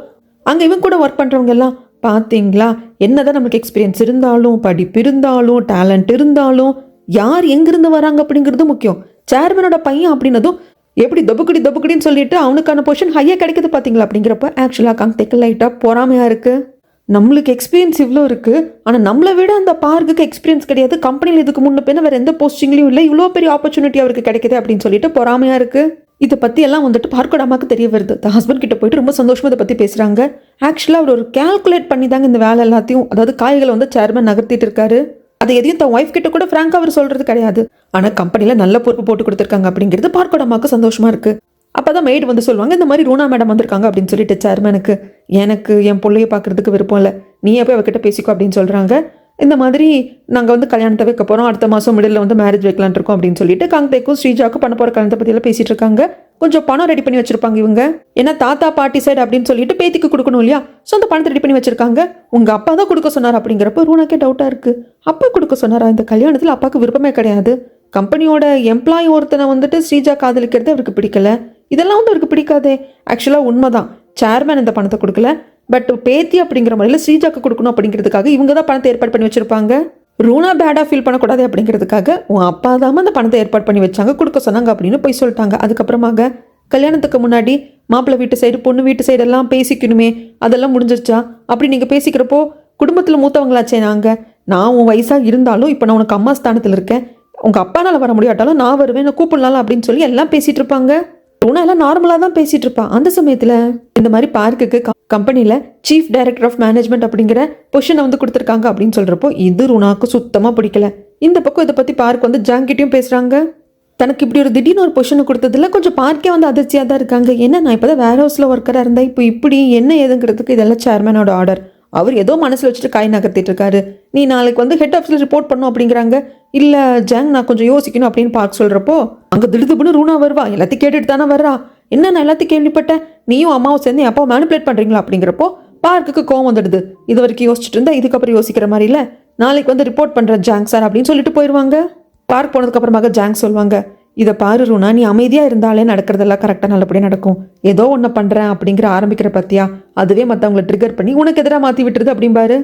அங்கே இவன் கூட ஒர்க் பண்ணுறவங்க எல்லாம் பார்த்தீங்களா, என்னதான் நம்மளுக்கு எக்ஸ்பீரியன்ஸ் இருந்தாலும், படிப்பு இருந்தாலும், டேலண்ட் இருந்தாலும், யார் எங்கிருந்து வராங்க அப்படிங்கிறது முக்கியம். சேர்மனோட பையன் அப்படின்னதும் எப்படி தொபுக்குடின்னு சொல்லிட்டு அவனுக்கான பொசிஷன் ஹையாக கிடைக்குது பார்த்தீங்களா. அப்படிங்கிறப்ப ஆக்சுவலாக காங்தேக்கு லைட்டாக பொறாமையாக இருக்குது. நம்மளுக்கு எக்ஸ்பீரியன்ஸ் இவ்வளோ இருக்குது, ஆனால் நம்மளை விட அந்த பார்க்குக்கு எக்ஸ்பீரியன்ஸ் கிடையாது, கம்பெனியில் இதுக்கு முன்ன பின்ன வேறு எந்த போஸ்டிங்லையும் இல்லை, இவ்வளோ பெரிய ஆப்பர்ச்சுனிட்டி அவருக்கு கிடைக்குது அப்படின்னு சொல்லிட்டு பொறாமையாக இருக்குது. இதை பற்றி எல்லாம் வந்துட்டு பார்க்கோட அம்மாவுக்கு தெரிய வருது. ஹஸ்பண்ட் கிட்ட போயிட்டு ரொம்ப சந்தோஷமாக இதை பற்றி பேசுகிறாங்க. ஆக்சுவலாக அவர் ஒரு கேல்குலேட் பண்ணி தாங்க இந்த வேலை எல்லாத்தையும், அதாவது காய்களை வந்து சேர்மன் நகர்த்திட்டு இருக்காரு. அதை எதையும் தன் ஒய்ஃப் கிட்ட கூட ஃப்ராங்காக அவர் சொல்கிறது கிடையாது. ஆனால் கம்பெனியில் நல்ல பொறுப்பு போட்டு கொடுத்துருக்காங்க அப்படிங்கிறது பார்க்கோட அம்மாவுக்கு சந்தோஷமாக இருக்குது. அப்போ தான் மெய்டு வந்து சொல்லுவாங்க, இந்த மாதிரி ரூனா மேடம் வந்திருக்காங்க அப்படின்னு சொல்லிட்டு சேர்மனுக்கு. எனக்கு என் பிள்ளைய பார்க்குறதுக்கு விருப்பம் இல்லை, நீயே போய் அவகிட்ட பேசிக்கோ அப்படின்னு சொல்கிறாங்க. இந்த மாதிரி நாங்கள் வந்து கல்யாணத்தை வைக்க போகிறோம், அடுத்த மாதம் மிடில் வந்து மேரேஜ் வைக்கலான் இருக்கோம் அப்படின்னு சொல்லிட்டு காங்தேக்கும் ஸ்ரீஜாவுக்கும் பண்ண போகிற கல்யாணத்தை பற்றியெல்லாம் பேசிகிட்டு இருக்காங்க. கொஞ்சம் பணம் ரெடி பண்ணி வச்சிருப்பாங்க இவங்க, ஏன்னா தாத்தா பாட்டி சைடு அப்படின்னு சொல்லிட்டு பேத்திக்கு கொடுக்கணும் இல்லையா. ஸோ அந்த பணத்தை ரெடி பண்ணி வச்சிருக்காங்க. உங்கள் அப்பா தான் கொடுக்க சொன்னார் அப்படிங்கிறப்ப ரூனாக்கே டவுட்டாக இருக்குது. அப்பா கொடுக்க சொன்னாரா? இந்த கல்யாணத்தில் அப்பாவுக்கு விருப்பமே கிடையாது. கம்பெனியோட எம்ப்ளாயி ஒருத்தனை வந்துட்டு ஸ்ரீஜா காதலிக்கிறது அவருக்கு பிடிக்கல. இதெல்லாம் வந்து அவருக்கு பிடிக்காதே. ஆக்சுவலாக உண்மைதான், சேர்மேன் இந்த பணத்தை கொடுக்கல, பட் பேத்தி அப்படிங்கிற முறையில் ஸ்ரீஜாக்கு கொடுக்கணும் அப்படிங்கிறதுக்காக இவங்க தான் பணத்தை ஏற்பாடு பண்ணி வச்சிருப்பாங்க. ரூனா பேடாக ஃபீல் பண்ணக்கூடாது அப்படிங்கிறதுக்காக உன் அப்பா தான் அந்த பணத்தை ஏற்பாடு பண்ணி வச்சாங்க, கொடுக்க சொன்னாங்க அப்படின்னு போய் சொல்லிட்டாங்க. அதுக்கப்புறமாக கல்யாணத்துக்கு முன்னாடி மாப்பிள்ளை வீட்டு சைடு பொண்ணு வீட்டு சைடு எல்லாம் பேசிக்கணுமே, அதெல்லாம் முடிஞ்சிருச்சா? அப்படி நீங்கள் பேசிக்கிறப்போ குடும்பத்தில் மூத்தவங்களாச்சே நாங்கள், நான் உன் வயசாக இருந்தாலும் இப்போ நான் உனக்கு அம்மா ஸ்தானத்தில் இருக்கேன், உங்கள் அப்பானால் வர முடியாட்டாலும் நான் வருவேன், நான் கூப்பிடலாம் அப்படின்னு சொல்லி எல்லாம் பேசிகிட்டு இருப்பாங்க. ரூனா எல்லாம் நார்மலாக தான் பேசிகிட்டு இருப்பான். அந்த சமயத்தில் இந்த மாதிரி பார்க்குக்கு கம்பெனியில் சீஃப் டைரக்டர் ஆஃப் மேனேஜ்மெண்ட் அப்படிங்கிற பொசிஷனை வந்து கொடுத்துருக்காங்க அப்படின்னு சொல்கிறப்போ இது ரூனாவுக்கு சுத்தமாக பிடிக்கல. இந்த பக்கம் இதை பற்றி பார்க் வந்து ஜாங்கிட்டையும் பேசுகிறாங்க. தனக்கு இப்படி ஒரு திடீர்னு ஒரு பொசிஷனை கொடுத்ததில்ல கொஞ்சம் பார்க்கே வந்து அதிர்ச்சியாக தான் இருக்காங்க. என்ன, நான் இப்போ தான் வேர் ஹவுஸில் ஒர்க்கராக இருந்தேன், இப்போ இப்படி என்ன ஏதுங்கிறதுக்கு இதெல்லாம் சேர்மனோட ஆர்டர். அவர் ஏதோ மனசில் வச்சுட்டு காய் நகர்த்திட்டு இருக்காரு. நீ நாளைக்கு வந்து ஹெட் ஆஃபீஸில் ரிப்போர்ட் பண்ணும் அப்படிங்கிறாங்க. இல்லை ஜாங், நான் கொஞ்சம் யோசிக்கணும் அப்படின்னு பார்க்க சொல்கிறப்போ அங்கே திடுதுப்புன்னு ரூனா வருவா. எல்லாத்தையும் கேட்டுட்டு தானே வர்றா. என்ன, நான் எல்லாத்தையும் கேள்விப்பட்டேன், நீயும் அம்மாவும் சேர்ந்து என் அப்பாவை மேனிப்புலேட் பண்ணுறீங்களா அப்படிங்கிறப்போ பார்க்குக்கு கோவம் வந்துடுது. இது வரைக்கும் யோசிச்சுட்டு இருந்தா இதுக்கப்புறம் யோசிக்கிற மாதிரி இல்லை, நாளைக்கு வந்து ரிப்போர்ட் பண்ணுறேன் ஜாங் சார் அப்படின்னு சொல்லிட்டு போயிடுவாங்க. பார்க் போனதுக்கப்புறமாக ஜாங் சொல்லுவாங்க, இதை பாரு ரூனா, நீ அமைதியாக இருந்தாலே நடக்கிறதெல்லாம் கரெக்டாக நல்லபடியாக நடக்கும். ஏதோ ஒன்று பண்ணுறேன் அப்படிங்கிற ஆரம்பிக்கிற பற்றியா அதுவே மற்றவங்களை ட்ரிகர் பண்ணி உனக்கு எதிராக மாற்றி விட்டுருது அப்படிம்பாரு.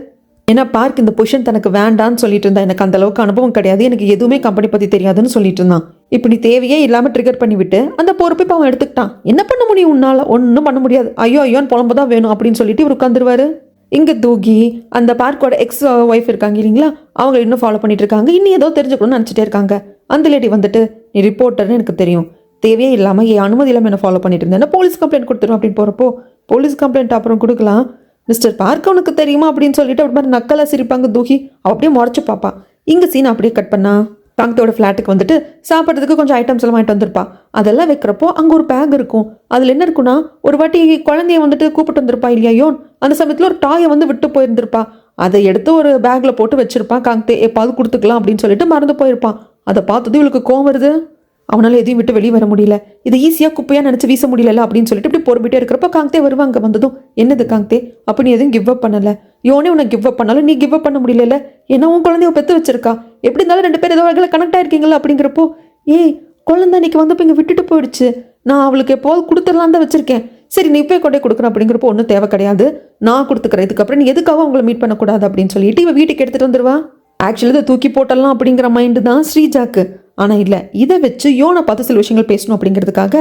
ஏன்னா பார்க் இந்த பொசிஷன் தனக்கு வேண்டான்னு சொல்லிட்டு இருந்தா, எனக்கு அந்த அளவுக்கு அனுபவம் கிடையாது, எனக்கு எதுவுமே கம்பெனி பற்றி தெரியாதுன்னு சொல்லிட்டு இருந்தான். இப்போ நீ தேவையே இல்லாமல் ட்ரிகர் பண்ணி விட்டு அந்த பொறுப்பை இப்போ அவன் எடுத்துக்கிட்டான். என்ன பண்ண முடியும் உன்னால்? ஒன்றும் பண்ண முடியாது. ஐயோன்னு புலம்பு தான் வேணும் அப்படின்னு சொல்லிட்டு இவர் உட்காந்துருவாரு. இங்கே தூகி அந்த பார்க்கோட எக்ஸ் ஒய்ஃப் இருக்காங்க இல்லைங்களா, அவங்க இன்னும் ஃபாலோ பண்ணிட்டு இருக்காங்க. இன்னும் ஏதோ தெரிஞ்சுக்கணும்னு நினச்சிட்டே இருக்காங்க. அந்த லேடி வந்துட்டு, நீ ரிப்போர்ட்டர்னு எனக்கு தெரியும், தேவையே இல்லாமல் என் அனுமதி இல்லாமல் என்ன ஃபாலோ பண்ணிட்டு இருந்தேன், போலீஸ் கம்ப்ளைண்ட் கொடுத்துரும் அப்படின்னு போகிறப்போ போலீஸ் கம்ப்ளைண்ட் அப்புறம் கொடுக்கலாம், மிஸ்டர் பார்க்க உனக்கு தெரியுமா அப்படின்னு சொல்லிட்டு அப்படி மாதிரி நக்கலாக சிரிப்பாங்க தூகி. அவள் அப்படியே முறைச்சு பார்ப்பா. இங்கே சீன் அப்படியே கட் பண்ணா காங்தோட ஃப்ளாட்டுக்கு வந்துட்டு சாப்பிட்றதுக்கு கொஞ்சம் ஐட்டம்ஸ் எல்லாம் வாங்கிட்டு வந்திருப்பா. அதெல்லாம் வைக்கிறப்போ அங்கே ஒரு பேக் இருக்கும். அதில் என்ன இருக்குன்னா, ஒரு வாட்டி குழந்தைய வந்துட்டு கூப்பிட்டு வந்திருப்பா இல்லையா, அந்த சமயத்தில் ஒரு டாயை வந்து விட்டு போயிருந்திருப்பா. அதை எடுத்து ஒரு பேக்கில் போட்டு வச்சிருப்பான் காங்தே, எப்பாவது கொடுத்துக்கலாம் அப்படின்னு சொல்லிட்டு மறந்து போயிருப்பான். அதை பார்த்தது இவளுக்கு கோவம் வருது. அவனால் எதையும் விட்டு வெளியே வர முடியல, இதை ஈஸியாக குப்பையாக நினச்சி வீச முடியல அப்படின்னு சொல்லிட்டு இப்படி பொறுப்பிட்டே இருக்கிறப்ப காங்தே வருவாங்க. வந்ததும், என்னது காங்தே அப்போ நீ எதுவும் கிவ் அப் பண்ணலை, யோனே உனக்கு கிவ் அப் பண்ணாலும் நீ கிவ் அப் பண்ண முடியல. ஏன்னா உன் குழந்தைய பெற்று வச்சிருக்கா. எப்படி இருந்தாலும் 2 பேர் ஏதோ வகையில் கனெக்ட் ஆயிருக்கீங்களா அப்படிங்கிறப்போ, ஏய் குழந்தை அன்னைக்கு வந்தப்போ இங்கே விட்டுட்டு போயிடுச்சு, நான் அவளுக்கு எப்போது கொடுத்துடலாம் தான் வச்சிருக்கேன். சரி நீ போய் கொண்டே கொடுக்குறேன் அப்படிங்கிறப்போ ஒன்றும் தேவை கிடையாது, நான் கொடுத்துக்கிறேன். இதுக்கப்புறம் நீ எதுக்காக அவங்கள மீட் பண்ணக்கூடாது அப்படின்னு சொல்லிட்டு இவன் வீட்டுக்கு எடுத்துகிட்டு வந்துடுவா. ஆக்சுவலி இதை தூக்கி போட்டலாம் அப்படிங்கிற மைண்டு தான் ஸ்ரீஜாக்கு. ஆனால் இல்லை, இதை வச்சு யோனை பார்த்து சில விஷயங்கள் பேசணும் அப்படிங்கிறதுக்காக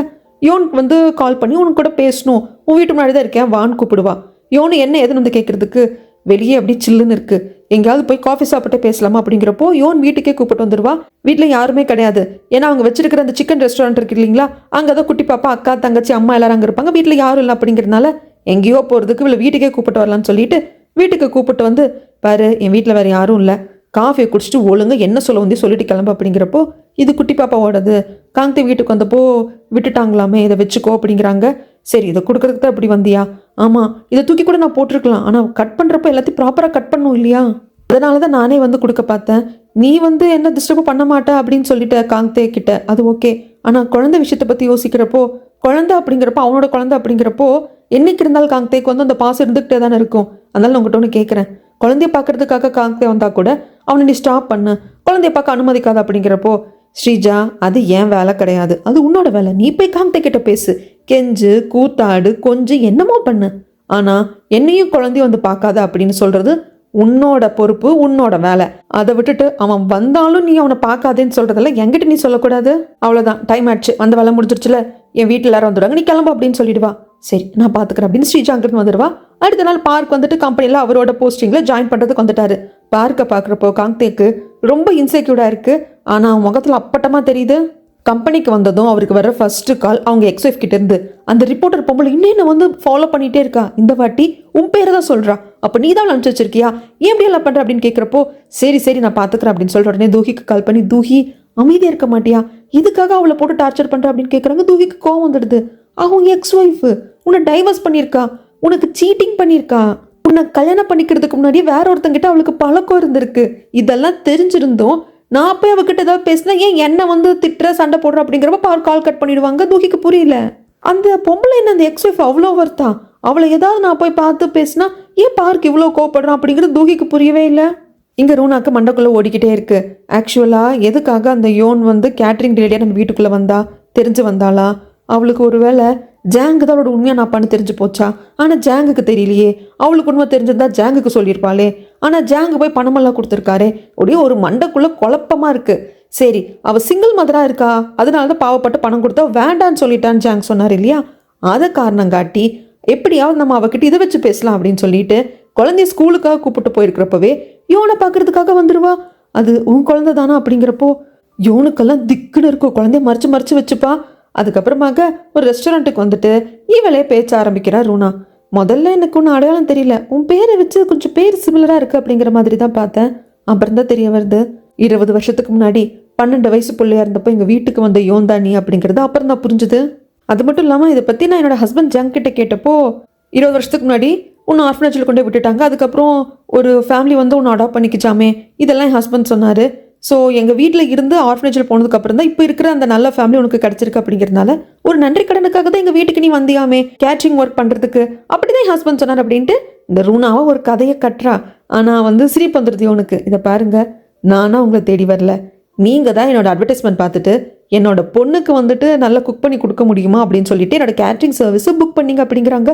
யோனுக்கு வந்து கால் பண்ணி உனக்கு கூட பேசணும், உன் வீட்டு முன்னாடி தான் இருக்கேன் வான்னு கூப்பிடுவா. யோனு என்ன எதுன்னு வந்து கேட்கறதுக்கு வெளியே அப்படி சில்லுன்னு இருக்கு, எங்கேயாவது போய் காஃபி சாப்பிட்டு பேசலாமா அப்படிங்கிறப்போ யோன் வீட்டுக்கே கூப்பிட்டு வந்துடுவா. வீட்டில் யாருமே கிடையாது. ஏன்னா அவங்க வச்சிருக்கிற அந்த சிக்கன் ரெஸ்டாரண்ட் இருக்கு இல்லைங்களா, அங்கே தான் குட்டி பாப்பா அக்கா தங்கச்சி அம்மா எல்லாரும் அங்கே இருப்பாங்க. வீட்டில் யாரும் இல்லை அப்படிங்கிறதுனால எங்கேயோ போகிறதுக்கு இவளை வீட்டுக்கே கூப்பிட்டு வரலான்னு சொல்லிட்டு வீட்டுக்கு கூப்பிட்டு வந்து, பாரு என் வீட்டில் வேறு யாரும் இல்லை, காஃபியை குடிச்சிட்டு ஒழுங்கு என்ன சொல்ல வந்து சொல்லிட்டு கிளம்பு அப்படிங்கிறப்போ, இது குட்டி பாப்பாவோடது, காந்தி வீட்டுக்கு வந்தப்போ விட்டுட்டாங்களாமே, இதை வச்சுக்கோ அப்படிங்கிறாங்க. சரி இதை கொடுக்குறதுக்கு தான் இப்படி வந்தியா? ஆமாம், இதை தூக்கி கூட நான் போட்டிருக்கலாம், ஆனால் கட் பண்ணுறப்போ எல்லாத்தையும் ப்ராப்பராக கட் பண்ணும் இல்லையா, அதனால தான் நானே வந்து கொடுக்க பார்த்தேன். நீ வந்து என்ன டிஸ்டர்ப் பண்ண மாட்டே அப்படின்னு சொல்லிட்டு காந்தே கிட்ட, அது ஓகே. ஆனால் குழந்தை விஷயத்தை பற்றி யோசிக்கிறப்போ, குழந்தை அப்படிங்கிறப்போ அவனோட குழந்தை அப்படிங்கிறப்போ என்னைக்கு இருந்தாலும் காந்தேக்கு வந்து அந்த பாசம் இருந்துக்கிட்டே தானே இருக்கும். அதனால உங்கள்கிட்ட ஒன்று கேட்குறேன், குழந்தைய பார்க்கறதுக்காக காந்தே வந்தால் கூட அவனை நீ ஸ்டாப் பண்ணு, குழந்தைய பார்க்க அனுமதிக்காத அப்படிங்கிறப்போ, ஸ்ரீஜா அது ஏன் வேலை கிடையாது, அது உன்னோட வேலை. நீ போய் காந்தே கிட்ட பேசு, கெஞ்சு கூத்தாடு கொஞ்சம் என்னமோ பண்ணு, ஆனால் என்னையும் குழந்தையும் வந்து பார்க்காத அப்படின்னு சொல்கிறது உன்னோட பொறுப்பு, உன்னோட வேலை. அதை விட்டுட்டு அவன் வந்தாலும் நீ அவனை பார்க்காதேன்னு சொல்கிறதெல்லாம் என்கிட்ட நீ சொல்லக்கூடாது. அவ்வளோதான், டைம் ஆயிடுச்சு, வந்த வேலை முடிஞ்சிருச்சுல, என் வீட்டில் எல்லாரும் வந்துடுவாங்க, நீ கிளம்பு அப்படின்னு சொல்லிடுவா. சரி நான் பார்த்துக்கிறேன் அப்படின்னு ஸ்ரீஜா அங்கிருந்து வந்துடுவா. அடுத்த நாள் பார்க் வந்துட்டு கம்பெனியில் அவரோட போஸ்டிங்கில் ஜாயின் பண்ணுறதுக்கு வந்துட்டாரு. பார்க்கை பார்க்குறப்போ காந்தேக்கு ரொம்ப இன்செக்யூர்டாக இருக்குது. ஆனால் அவன் முகத்தில் அப்பட்டமாக தெரியுது. கம்பெனிக்கு வந்ததும் அவருக்கு வர ஃபர்ஸ்ட் கால் அவங்க எக்ஸ்ஒய்ஃப் கிட்ட இருந்து, அந்த ரிப்போர்ட்டர் பொம்பளை இன்னும் வந்து ஃபாலோ பண்ணிகிட்டே இருக்கா, இந்த வாட்டி உன் பேரை தான் சொல்கிறா, அப்போ நீ தான் அனுப்பிச்சு வச்சிருக்கியா, ஏன் இப்படி எல்லாம் பண்ணுற அப்படின்னு கேட்குறப்போ, சரி சரி நான் பார்த்துக்கிறேன் அப்படின்னு சொல்கிற உடனே தூஹிக்கு கால் பண்ணி, தூஹி அமைதியாக இருக்க மாட்டியா, இதுக்காக அவளை போட்டு டார்ச்சர் பண்ணுற அப்படின்னு கேட்குறாங்க. தூஹிக்கு கோவம் வந்துடுது. அவங்க எக்ஸ்ஒய்ஃபு உன்னை டைவர்ஸ் பண்ணியிருக்கா, உனக்கு சீட்டிங் பண்ணியிருக்கா, உன்னை கல்யாணம் பண்ணிக்கிறதுக்கு முன்னாடியே வேற ஒருத்தங்கிட்ட அவளுக்கு பழக்கம் இருந்திருக்கு, இதெல்லாம் தெரிஞ்சிருந்தோம் நான் போய் அவகிட்ட ஏதாவது பேசினா ஏன் என்ன வந்து திட்டுற சண்டை போடுற அப்படிங்கிறப்ப பார் கால் கட் பண்ணிடுவாங்க. தூக்கிக்கு புரியல, அந்த பொம்பளை என்ன அந்த எக்ஸ்ஒய்ஃப் அவ்வளோ வருத்தா, அவளை ஏதாவது நான் போய் பார்த்து பேசினா ஏன் பார்க்கு இவ்வளோ கோவப்படுறான் அப்படிங்கிறது தூக்கிக்கு புரியவே இல்லை. இங்கே ரூனாக்கு மண்டக்குள்ளே ஓடிக்கிட்டே இருக்கு. ஆக்சுவலாக எதுக்காக அந்த யோன் வந்து கேட்ரிங் ரிலேட்டியாக நம்ம வீட்டுக்குள்ளே வந்தா, தெரிஞ்சு வந்தாளா, அவளுக்கு ஒரு வேளை ஜாங்கு தான் அவளோட உண்மையாக நாப்பான்னு தெரிஞ்சு போச்சா, ஆனால் ஜாங்குக்கு தெரியலையே, அவளுக்கு உண்மை தெரிஞ்சிருந்தா ஜாங்குக்கு சொல்லியிருப்பாளே, ஆனால் ஜாங்கு போய் பணமெல்லாம் கொடுத்துருக்காரே, அப்படியே ஒரு மண்டைக்குள்ளே குழப்பமாக இருக்குது. சரி அவள் சிங்கிள் மதராக இருக்கா, அதனால தான் பாவப்பட்டு பணம் கொடுத்தா வேண்டான்னு சொல்லிட்டான்னு ஜாங் சொன்னார் இல்லையா, அதை காரணம் காட்டி எப்படியாவது நம்ம அவகிட்ட இதை வச்சு பேசலாம் அப்படின்னு சொல்லிட்டு குழந்தைய ஸ்கூலுக்காக கூப்பிட்டு போயிருக்கிறப்பவே யோனை பார்க்கறதுக்காக வந்துடுவா. அது உன் குழந்தை தானா அப்படிங்கிறப்போ யோனுக்கெல்லாம் திக்குன்னு இருக்கும், குழந்தைய மறைச்சு மறைச்சு வச்சுப்பா. அதுக்கப்புறமாக ஒரு ரெஸ்டாரண்ட்டுக்கு வந்துட்டு இவளே பேச்ச ஆரம்பிக்கிறா ரூனா. முதல்ல எனக்கு ஒன்றும் அடையாளம் தெரியல, உன் பேரை வச்சு கொஞ்சம் பேர் சிமிலராக இருக்குது அப்படிங்கிற மாதிரி தான் பார்த்தேன். அப்புறம் தான் தெரிய வருது 20 வருஷத்துக்கு முன்னாடி 12 வயசு பிள்ளையா இருந்தப்போ எங்கள் வீட்டுக்கு வந்த யோன் தான் நீ அப்படிங்கிறது அப்புறம் தான் புரிஞ்சுது. அது மட்டும் இல்லாமல் இதை பற்றி நான் என்னோட ஹஸ்பண்ட் ஜங் கிட்ட கேட்டப்போ 20 வருஷத்துக்கு முன்னாடி உன்னை ஆர்ஃபனேஜில் கொண்டு விட்டுட்டாங்க, அதுக்கப்புறம் ஒரு ஃபேமிலி வந்து உன்னை அடாப்ட் பண்ணிக்கிச்சாமே, இதெல்லாம் என் ஹஸ்பண்ட் சொன்னார். ஸோ எங்கள் வீட்டில் இருந்து ஆர்ஃபனேஜில் போனதுக்கப்புறம் தான் இப்போ இருக்கிற அந்த நல்ல ஃபேமிலி உனக்கு கிடச்சிருக்கு அப்படிங்கிறதுனால ஒரு நன்றி கடனுக்காக தான் எங்கள் வீட்டுக்கு நீ வந்தியாமே கேட்ரிங் ஒர்க் பண்ணுறதுக்கு, அப்படி தான் என் ஹஸ்பண்ட் சொன்னார் அப்படின்ட்டு இந்த ரூனாவை ஒரு கதையை கட்டுறா. ஆனால் வந்து சிரிப்பு வந்துடுது உனக்கு. இதை பாருங்க, நானாக உங்களை தேடி வரல, நீங்கள் தான் என்னோட அட்வர்டைஸ்மெண்ட் பார்த்துட்டு என்னோட பொண்ணுக்கு வந்துட்டு நல்லா குக் பண்ணி கொடுக்க முடியுமா அப்படின்னு சொல்லிட்டு என்னோட கேட்ரிங் சர்வீஸை புக் பண்ணிங்க அப்படிங்கிறாங்க.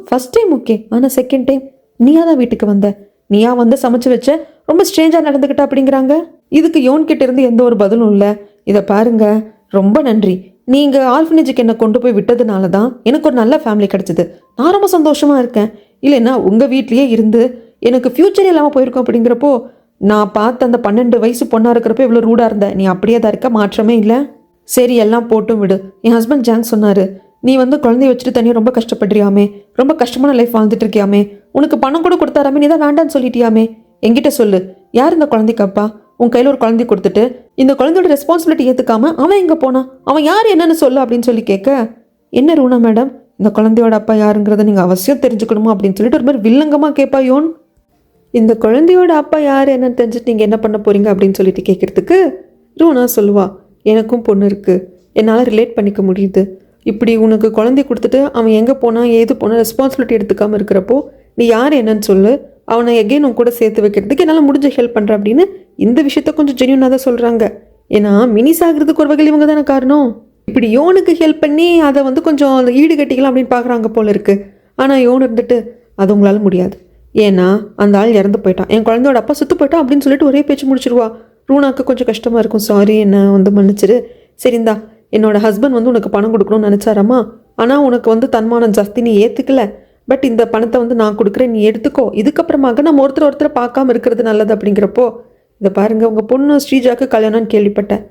ஃபர்ஸ்ட் டைம் ஓகே, ஆனால் செகண்ட் டைம் நீயா தான் வீட்டுக்கு வந்த, நீயா வந்து சமைச்சு வச்ச, ரொம்ப ஸ்ட்ரேஞ்சாக நடந்துக்கிட்ட அப்படிங்கிறாங்க. இதுக்கு யோன் கிட்ட இருந்து எந்த ஒரு பதிலும் இல்லை. இதை பாருங்க, ரொம்ப நன்றி, நீங்கள் ஆர்ஃபனேஜுக்கு என்னை கொண்டு போய் விட்டதுனால தான் எனக்கு ஒரு நல்ல ஃபேமிலி கிடச்சிது, நான் ரொம்ப சந்தோஷமாக இருக்கேன். இல்லைன்னா உங்கள் வீட்லேயே இருந்து எனக்கு ஃப்யூச்சர் இல்லாமல் போயிருக்கோம் அப்படிங்கிறப்போ நான் பார்த்த அந்த 12 வயசு பொண்ணாக இருக்கிறப்போ இவ்வளோ ரூடாக இருந்தேன், நீ அப்படியே தான் இருக்க, மாற்றமே இல்லை. சரி எல்லாம் போட்டும் விடு. என் ஹஸ்பண்ட் ஜாங் சொன்னார், நீ வந்து குழந்தைய வச்சுட்டு தனியாக ரொம்ப கஷ்டப்படுறியாமே, ரொம்ப கஷ்டமான லைஃப் வாழ்ந்துட்டு இருக்கியாமே, உனக்கு பணம் கூட கொடுத்தாராமே, நீ தான் வேண்டான்னு சொல்லிட்டியாமே, என்கிட்ட சொல்லு, யார் இந்த குழந்தைக்கு அப்பா, உன் கையில் ஒரு குழந்தை கொடுத்துட்டு இந்த குழந்தையோட ரெஸ்பான்சிபிலிட்டி ஏற்றுக்காம அவன் எங்கே போனான், அவன் யார் என்னன்னு சொல்லு அப்படின்னு சொல்லி கேட்க, என்ன ரூனா மேடம் இந்த குழந்தையோட அப்பா யாருங்கிறத நீங்கள் அவசியம் தெரிஞ்சுக்கணுமா அப்படின்னு சொல்லிட்டு ஒரு மாதிரி வில்லங்கமாக கேட்பா யோன். இந்த குழந்தையோட அப்பா யார் என்னன்னு தெரிஞ்சுட்டு நீங்கள் என்ன பண்ண போகிறீங்க அப்படின்னு சொல்லிட்டு கேட்குறதுக்கு ரூனா சொல்லுவா, எனக்கும் பொண்ணு இருக்குது, என்னால் ரிலேட் பண்ணிக்க முடியுது, இப்படி உனக்கு குழந்தை கொடுத்துட்டு அவன் எங்கே போனால் ஏது போனால் ரெஸ்பான்சிபிலிட்டி எடுத்துக்காமல் இருக்கிறப்போ நீ யார் என்னன்னு சொல்லு, அவனை எகெயின் உன் கூட சேர்த்து வைக்கிறதுக்கு என்னால் முடிஞ்ச ஹெல்ப் பண்ணுறேன் அப்படின்னு இந்த விஷயத்த கொஞ்சம் ஜென்யூனாக தான் சொல்கிறாங்க. ஏன்னா மினிஸ் ஆகிறதுக்கு ஒரு வகையில் இவங்க தானே காரணம். இப்படி யோனுக்கு ஹெல்ப் பண்ணி அதை வந்து கொஞ்சம் ஈடு கட்டிக்கலாம் அப்படின்னு பார்க்குறாங்க போல இருக்குது. ஆனால் யோன் இருந்துட்டு அது உங்களால் முடியாது, ஏன்னா அந்த ஆள் இறந்து போயிட்டான், என் குழந்தையோட அப்பா சுற்று போயிட்டான் அப்படின்னு சொல்லிட்டு ஒரே பேச்சு முடிச்சிருவா. ரூனாக்கு கொஞ்சம் கஷ்டமாக இருக்கும். சாரி, என்ன வந்து மன்னிச்சிரு. சரிந்தா, என்னோட ஹஸ்பண்ட் வந்து உனக்கு பணம் கொடுக்கணும்னு நினச்சாராமா, ஆனால் உனக்கு வந்து தன்மானம் ஜாஸ்தி, நீ ஏற்றுக்கல. பட் இந்த பணத்தை வந்து நான் கொடுக்குறேன், நீ எடுத்துக்கோ. இதுக்கப்புறமாக நம்ம ஒருத்தரை பார்க்காம இருக்கிறது நல்லது அப்படிங்கிறப்போ, இதை பாருங்கள், உங்கள் பொண்ணு ஸ்ரீஜாக்கு கல்யாணம்னு கேள்விப்பட்டேன்,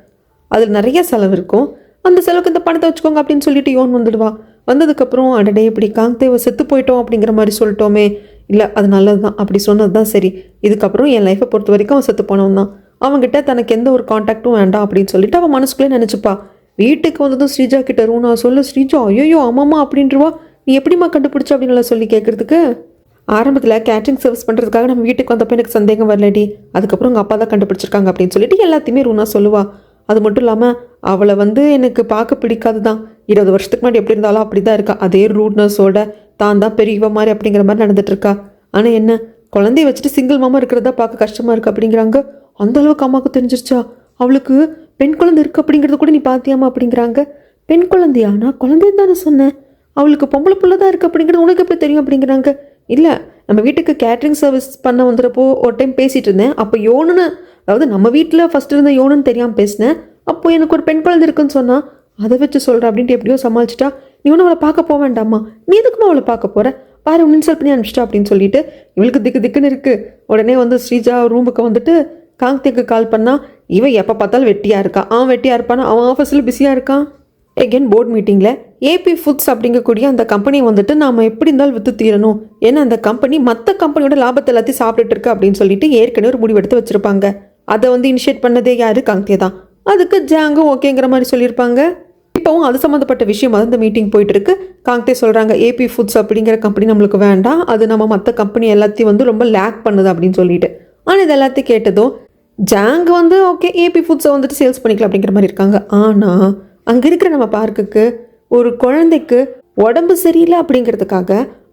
அதில் நிறைய செலவு இருக்கும், அந்த செலவுக்கு இந்த பணத்தை வச்சுக்கோங்க அப்படின்னு சொல்லிட்டு யோன் வந்துடுவா. வந்ததுக்கப்புறம் அடடே இப்படி காந்தேவை செத்து போயிட்டோம் அப்படிங்கிற மாதிரி சொல்லிட்டோமே, இல்லை அது நல்லது தான், அப்படி சொன்னது தான் சரி. இதுக்கப்புறம் என் லைஃப்பை பொறுத்த வரைக்கும் அவன் செத்து போனவன் தான், அவங்ககிட்ட தனக்கு எந்த ஒரு காண்டாக்டும் வேண்டாம் அப்படின்னு சொல்லிட்டு அவன் மனசுக்குள்ளே நினச்சிப்பா. வீட்டுக்கு வந்ததும் ஸ்ரீஜா கிட்ட ரூனா சொல்லு, ஸ்ரீஜா ஐயோ ஆமாம்மா அப்படின்றவா, நீ எப்படிம்மா கண்டுபிடிச்ச அப்படின்னு சொல்லி கேட்குறதுக்கு, ஆரம்பத்தில் கேட்ரிங் சர்வீஸ் பண்ணுறதுக்காக நம்ம வீட்டுக்கு வந்தப்போ எனக்கு சந்தேகம் வரலடி, அதுக்கப்புறம் உங்கள் அப்பா தான் கண்டுபிடிச்சிருக்காங்க அப்படின்னு சொல்லிட்டு எல்லாத்தையுமே ரூனா சொல்லுவா. அது மட்டும் இல்லாமல் அவளை வந்து எனக்கு பார்க்க பிடிக்காது தான், 20 வருஷத்துக்கு முன்னாடி எப்படி இருந்தாலும் அப்படி தான் இருக்கா, அதே ரூட்னஸோட தான் பெரியவ மாதிரி அப்படிங்கிற மாதிரி நடந்துட்டு இருக்கா. ஆனால் என்ன, குழந்தைய வச்சுட்டு சிங்கிள் மாமா இருக்கிறதா பார்க்க கஷ்டமாக இருக்குது அப்படிங்கிறாங்க. அந்த அளவுக்கு அம்மாவுக்கு தெரிஞ்சிருச்சா, அவளுக்கு பெண் குழந்தை இருக்குது அப்படிங்கிறத கூட நீ பார்த்தியாமா அப்படிங்கிறாங்க. பெண் குழந்தையா, நான் குழந்தைன்னு தானே சொன்னேன், அவளுக்கு பொம்பளை புள்ள தான் இருக்குது அப்படிங்கிறது உனக்கு எப்படி தெரியும் அப்படிங்கிறாங்க. இல்லை, நம்ம வீட்டுக்கு கேட்ரிங் சர்வீஸ் பண்ண வந்துடுறப்போ ஒரு டைம் பேசிகிட்டு இருந்தேன், அப்போ யோனுன்னு, அதாவது நம்ம வீட்டில் ஃபஸ்ட்டு இருந்த யோனுன்னு தெரியாமல் பேசினேன், அப்போது எனக்கு ஒரு பெண் குழந்தை இருக்குன்னு சொன்னால் அதை வச்சு சொல்கிறேன் அப்படின்ட்டு எப்படியோ சமாளிச்சிட்டா. நீ ஒன்றும் அவளை பார்க்க போக வேண்டாமா, நீ எதுக்குமா அவளை பார்க்க போகிற, பாரு ஒன்று இன்சல்ட் பண்ணி அனுப்பிச்சிட்டா அப்படின்னு சொல்லிட்டு இவளுக்கு திக்குன்னு இருக்குது. உடனே வந்து ஸ்ரீஜா ரூமுக்கு வந்துட்டு காங்தேக்கு கால் பண்ணால், இவன் எப்போ பார்த்தாலும் வெட்டியாக இருக்கான், அவன் வெட்டியாக இருப்பானா, அவன் ஆஃபீஸில் பிஸியாக இருக்கான். எகெயின் போர்ட் மீட்டிங்கில் ஏபி ஃபுட்ஸ் அப்படிங்கக்கூடிய அந்த கம்பெனியை வந்துட்டு நாம் எப்படி இருந்தாலும் விற்று தீரணும், ஏன்னா அந்த கம்பெனி மற்ற கம்பெனியோட லாபத்தை எல்லாத்தையும் சாப்பிட்டுட்டு இருக்கு அப்படின்னு சொல்லிட்டு ஏற்கனவே ஒரு முடிவெடுத்து வச்சுருப்பாங்க. அதை வந்து இனிஷியேட் பண்ணதே யார், காங்தே தான். அதுக்கு ஜாங்கும் ஓகேங்கிற மாதிரி சொல்லியிருப்பாங்க. இப்போவும் அது சம்மந்தப்பட்ட விஷயம் அந்த மீட்டிங் போயிட்டு இருக்கு. காங்தே சொல்கிறாங்க, ஏபி ஃபுட்ஸ் அப்படிங்கிற கம்பெனி நம்மளுக்கு வேண்டாம், அது நம்ம மற்ற கம்பெனி எல்லாத்தையும் வந்து ரொம்ப லேக் பண்ணுது அப்படின்னு சொல்லிட்டு. ஆனால் இது எல்லாத்தையும் கேட்டதும் ஜாங் வந்து ஓகே ஏபி ஃபுட்ஸை வந்துட்டு சேல்ஸ் பண்ணிக்கலாம் அப்படிங்கிற மாதிரி இருக்காங்க. ஆனால் அங்கே இருக்கிற நம்ம பார்க்குக்கு ஒரு குழந்தைக்கு உடம்பு சரியில்லை அப்படிங்கிறதுக்காக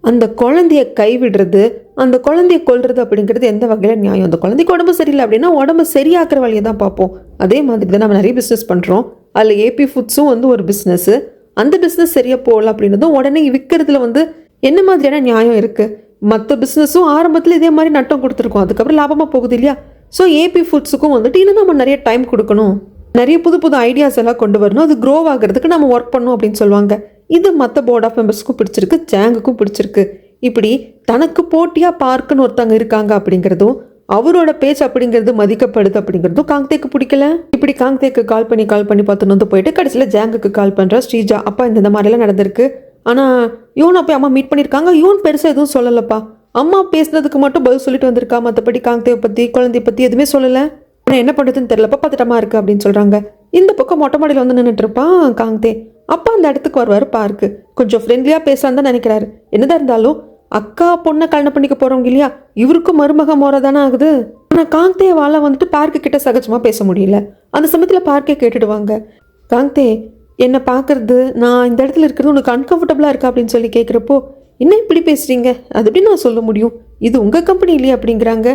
அந்த குழந்தைய கைவிடுறது, அந்த குழந்தைய கொல்றது அப்படிங்கிறது எந்த வகையில் நியாயம்? அந்த குழந்தைக்கு உடம்பு சரியில்லை அப்படின்னா உடம்பு சரியாக்குற வழியை தான் பார்ப்போம். அதே மாதிரி தான் நம்ம நிறைய பிஸ்னஸ் பண்ணுறோம், அதில் ஏபி ஃபுட்ஸும் வந்து ஒரு பிஸ்னஸ்ஸு. அந்த பிஸ்னஸ் சரியாக போகல அப்படின்றதும் உடனே விற்கிறதுல வந்து என்ன மாதிரியான நியாயம் இருக்குது? மற்ற பிஸ்னஸும் ஆரம்பத்தில் இதே மாதிரி நட்டம் கொடுத்துருக்கோம், அதுக்கப்புறம் லாபமாக போகுது இல்லையா? ஸோ ஏபி ஃபுட்ஸுக்கும் வந்துட்டு இன்னும் நம்ம நிறைய டைம் கொடுக்கணும், நிறைய புது ஐடியாஸ் எல்லாம் கொண்டு வரணும், அது க்ரோ ஆகிறதுக்கு நம்ம ஒர்க் பண்ணணும் அப்படின்னு சொல்லுவாங்க. இது மற்ற போர்ட் ஆஃப் மெம்பர்ஸ்க்கும் பிடிச்சிருக்கு, ஜாங்குக்கும் பிடிச்சிருக்கு. இப்படி தனக்கு போட்டியாக பார்க்குன்னு ஒருத்தவங்க இருக்காங்க அப்படிங்கிறதும் அவரோட பேச்சு அப்படிங்கிறது மதிக்கப்படுது அப்படிங்கிறதும் காங்தேக்கு பிடிக்கல. இப்படி காங்தேக்கு கால் பண்ணி பார்த்து வந்து போயிட்டு கடைசியில் ஜாங்குக்கு கால் பண்ணுறா ஸ்ரீஜா. அப்பா இந்த மாதிரிலாம் நடந்திருக்கு, ஆனால் யோன் அப்போ அம்மா மீட் பண்ணியிருக்காங்க, யோன் பெருசாக எதுவும் சொல்லலப்பா, அம்மா பேசுனதுக்கு மட்டும் பதில் சொல்லிட்டு வந்திருக்கா, மற்றபடி காங்தேவை பற்றி குழந்தைய பற்றி எதுவுமே சொல்லலை, ஆனால் என்ன பண்ணுறதுன்னு தெரியலப்பா, பதட்டமா இருக்குது அப்படின்னு சொல்கிறாங்க. இந்த பக்கம் மொட்டை மாடியில் வந்து நின்றுட்டு இருப்பான் காங்தே. அப்பா அந்த இடத்துக்கு வருவார் பார்க்கு, கொஞ்சம் ஃப்ரெண்ட்லியாக பேசலான்னு தான் நினைக்கிறாரு. என்னதான் இருந்தாலும் அக்கா பொண்ணை கல்யாணம் பண்ணிக்க போகிறவங்க இல்லையா, இவருக்கும் மருமக மோர தானே ஆகுது. ஆனால் காங்தேவால் வந்துட்டு பார்க்கு கிட்ட சகஜமாக பேச முடியல. அந்த சமயத்தில் பார்க்கே கேட்டுடுவாங்க, காங்தே என்னை பார்க்குறது, நான் இந்த இடத்துல இருக்கிறது உனக்கு அன்கம்ஃபர்டபுளாக இருக்கா அப்படின்னு சொல்லி கேட்குறப்போ, என்ன இப்படி பேசுகிறீங்க, அது எப்படி நான் சொல்ல முடியும், இது உங்கள் கம்பெனி இல்லையா அப்படிங்கிறாங்க.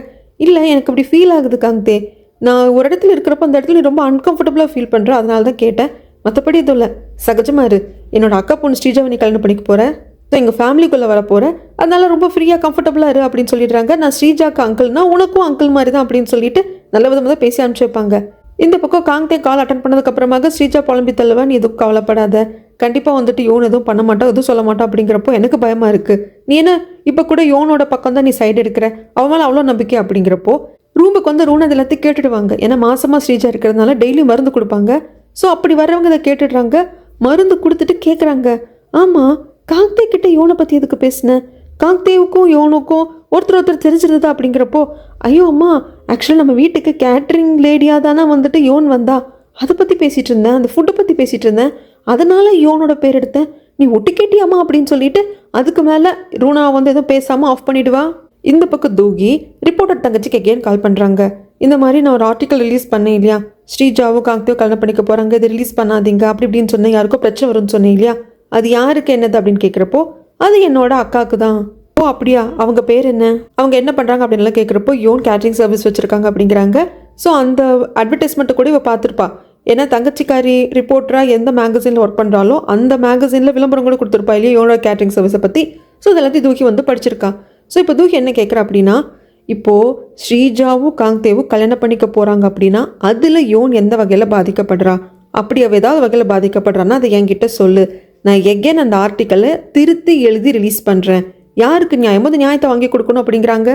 இல்லை எனக்கு அப்படி ஃபீல் ஆகுது காங்தே, நான் ஒரு இடத்துல இருக்கிறப்ப அந்த இடத்துல ரொம்ப அன்கம்ஃபர்டபுளாக ஃபீல் பண்ணுறேன், அதனால தான் கேட்டேன், மற்றபடி எதுவும் இல்லை, சகஜமாக இரு, என்னோட அக்கா பொண்ணு ஸ்ரீஜாவை நீ கல்யாணம் பண்ணிக்க போகிறேன், ஸோ எங்கள் ஃபேமிலிக்குள்ளே வர போகிறேன், அதனால ரொம்ப ஃப்ரீயாக கம்ஃபர்டபுளாக இரு அப்படின்னு சொல்லிடுறாங்க. நான் ஸ்ரீஜாக்கு அங்கிள்னா உனக்கும் அங்கிள் மாதிரி தான் அப்படின்னு சொல்லிட்டு நல்ல விதமாக தான் பேசி அனுப்பிச்சு வைப்பாங்க. இந்த பக்கம் காங்தே கால் அட்டன் பண்ணதுக்கப்புறமாக ஸ்ரீஜா புலம்பி தள்ளுவா, நீ எதுவும் கவலைப்படாத, கண்டிப்பாக வந்துட்டு யோன் எதுவும் பண்ண மாட்டோம், எதுவும் சொல்ல மாட்டோம் அப்படிங்கிறப்போ எனக்கு பயமாக இருக்குது, நீ என்ன இப்போ கூட யோனோட பக்கம் தான் நீ சைடு எடுக்கிற, அவன் மேலே அவ்வளோ நம்பிக்கை அப்படிங்கிறப்போ ரூமுக்கு வந்து ரூனா எல்லாத்தையும் கேட்டுடுவாங்க. ஏன்னா மாசமாக ஸ்ரீஜா இருக்கிறதுனால டெய்லி மருந்து கொடுப்பாங்க. ஸோ அப்படி வர்றவங்க இதை கேட்டுடுறாங்க. மருந்து கொடுத்துட்டு கேட்குறாங்க, ஆமாம் காங்தே கிட்ட யோனை பற்றி எதுக்கு பேசினேன், காங்தேவுக்கும் யோனுக்கும் ஒருத்தர் தெரிஞ்சிருந்ததா அப்படிங்கிறப்போ, ஐயோ அம்மா ஆக்சுவலாக நம்ம வீட்டுக்கு கேட்ரிங் லேடியாக தானே வந்துட்டு யோன் வந்தா, அதை பற்றி பேசிகிட்டு இருந்தேன், அந்த ஃபுட்டை பற்றி பேசிகிட்டு இருந்தேன், அதனால் யோனோட பேர் எடுத்தேன், நீ ஒட்டு கேட்டியாம்மா அப்படின்னு சொல்லிட்டு அதுக்கு மேலே ரூனா வந்து எதுவும் பேசாமல் ஆஃப் பண்ணிவிடுவா. இந்த பக்கம் தூகி ரிப்போர்ட்டர் தங்கச்சிக்கு எகேன் கால் பண்ணுறாங்க. இந்த மாதிரி நான் ஒரு ஆர்டிக்கல் ரிலீஸ் பண்ணேன் இல்லையா, ஸ்ரீஜாவும் காங்தேவும் கல்யாணம் பண்ணிக்க போகிறாங்க, இது ரிலீஸ் பண்ணாதீங்க அப்படி இப்படின்னு சொன்னேன், யாருக்கும் பிரச்சனை வரும்னு சொன்னேன் இல்லையா, அது யாருக்கு என்னது அப்படின்னு கேட்குறப்போ அது என்னோட அக்காவுக்கு தான். ஓ ஓ அப்படியா, அவங்க பேர் என்ன, அவங்க என்ன பண்ணுறாங்க அப்படின்லாம் கேட்குறப்போ யோன் கேட்ரிங் சர்வீஸ் வச்சுருக்காங்க அப்படிங்கிறாங்க. ஸோ அந்த அட்வர்டைஸ்மெண்ட்டை கூட இவ பார்த்துருப்பா. ஏன்னா தங்கச்சிக்காரி ரிப்போர்ட்டராக எந்த மேகசினில் ஒர்க் பண்ணுறாலோ அந்த மேகசினில் விளம்பரம் கூட கொடுத்துருப்பா இல்லையா யோனோட கேட்ரிங் சர்வீஸை பற்றி. ஸோ இதெல்லாத்தையும் தூக்கி வந்து படிச்சிருக்கா. ஸோ இப்போ தூக்கி என்ன கேட்குறா அப்படின்னா, இப்போது ஸ்ரீஜாவும் காங்தேவும் கல்யாணம் பண்ணிக்க போகிறாங்க அப்படின்னா அதில் யோன் எந்த வகையில் பாதிக்கப்படுறா, அப்படி அவள் ஏதாவது வகையில் பாதிக்கப்படுறான்னா அதை என்கிட்ட சொல்லு. நான் எகேன் அந்த ஆர்டிக்கலை திருத்தி எழுதி ரிலீஸ் பண்ணுறேன். யாருக்கு நியாயமோ அந்த நியாயத்தை வாங்கி கொடுக்கணும் அப்படிங்கிறாங்க.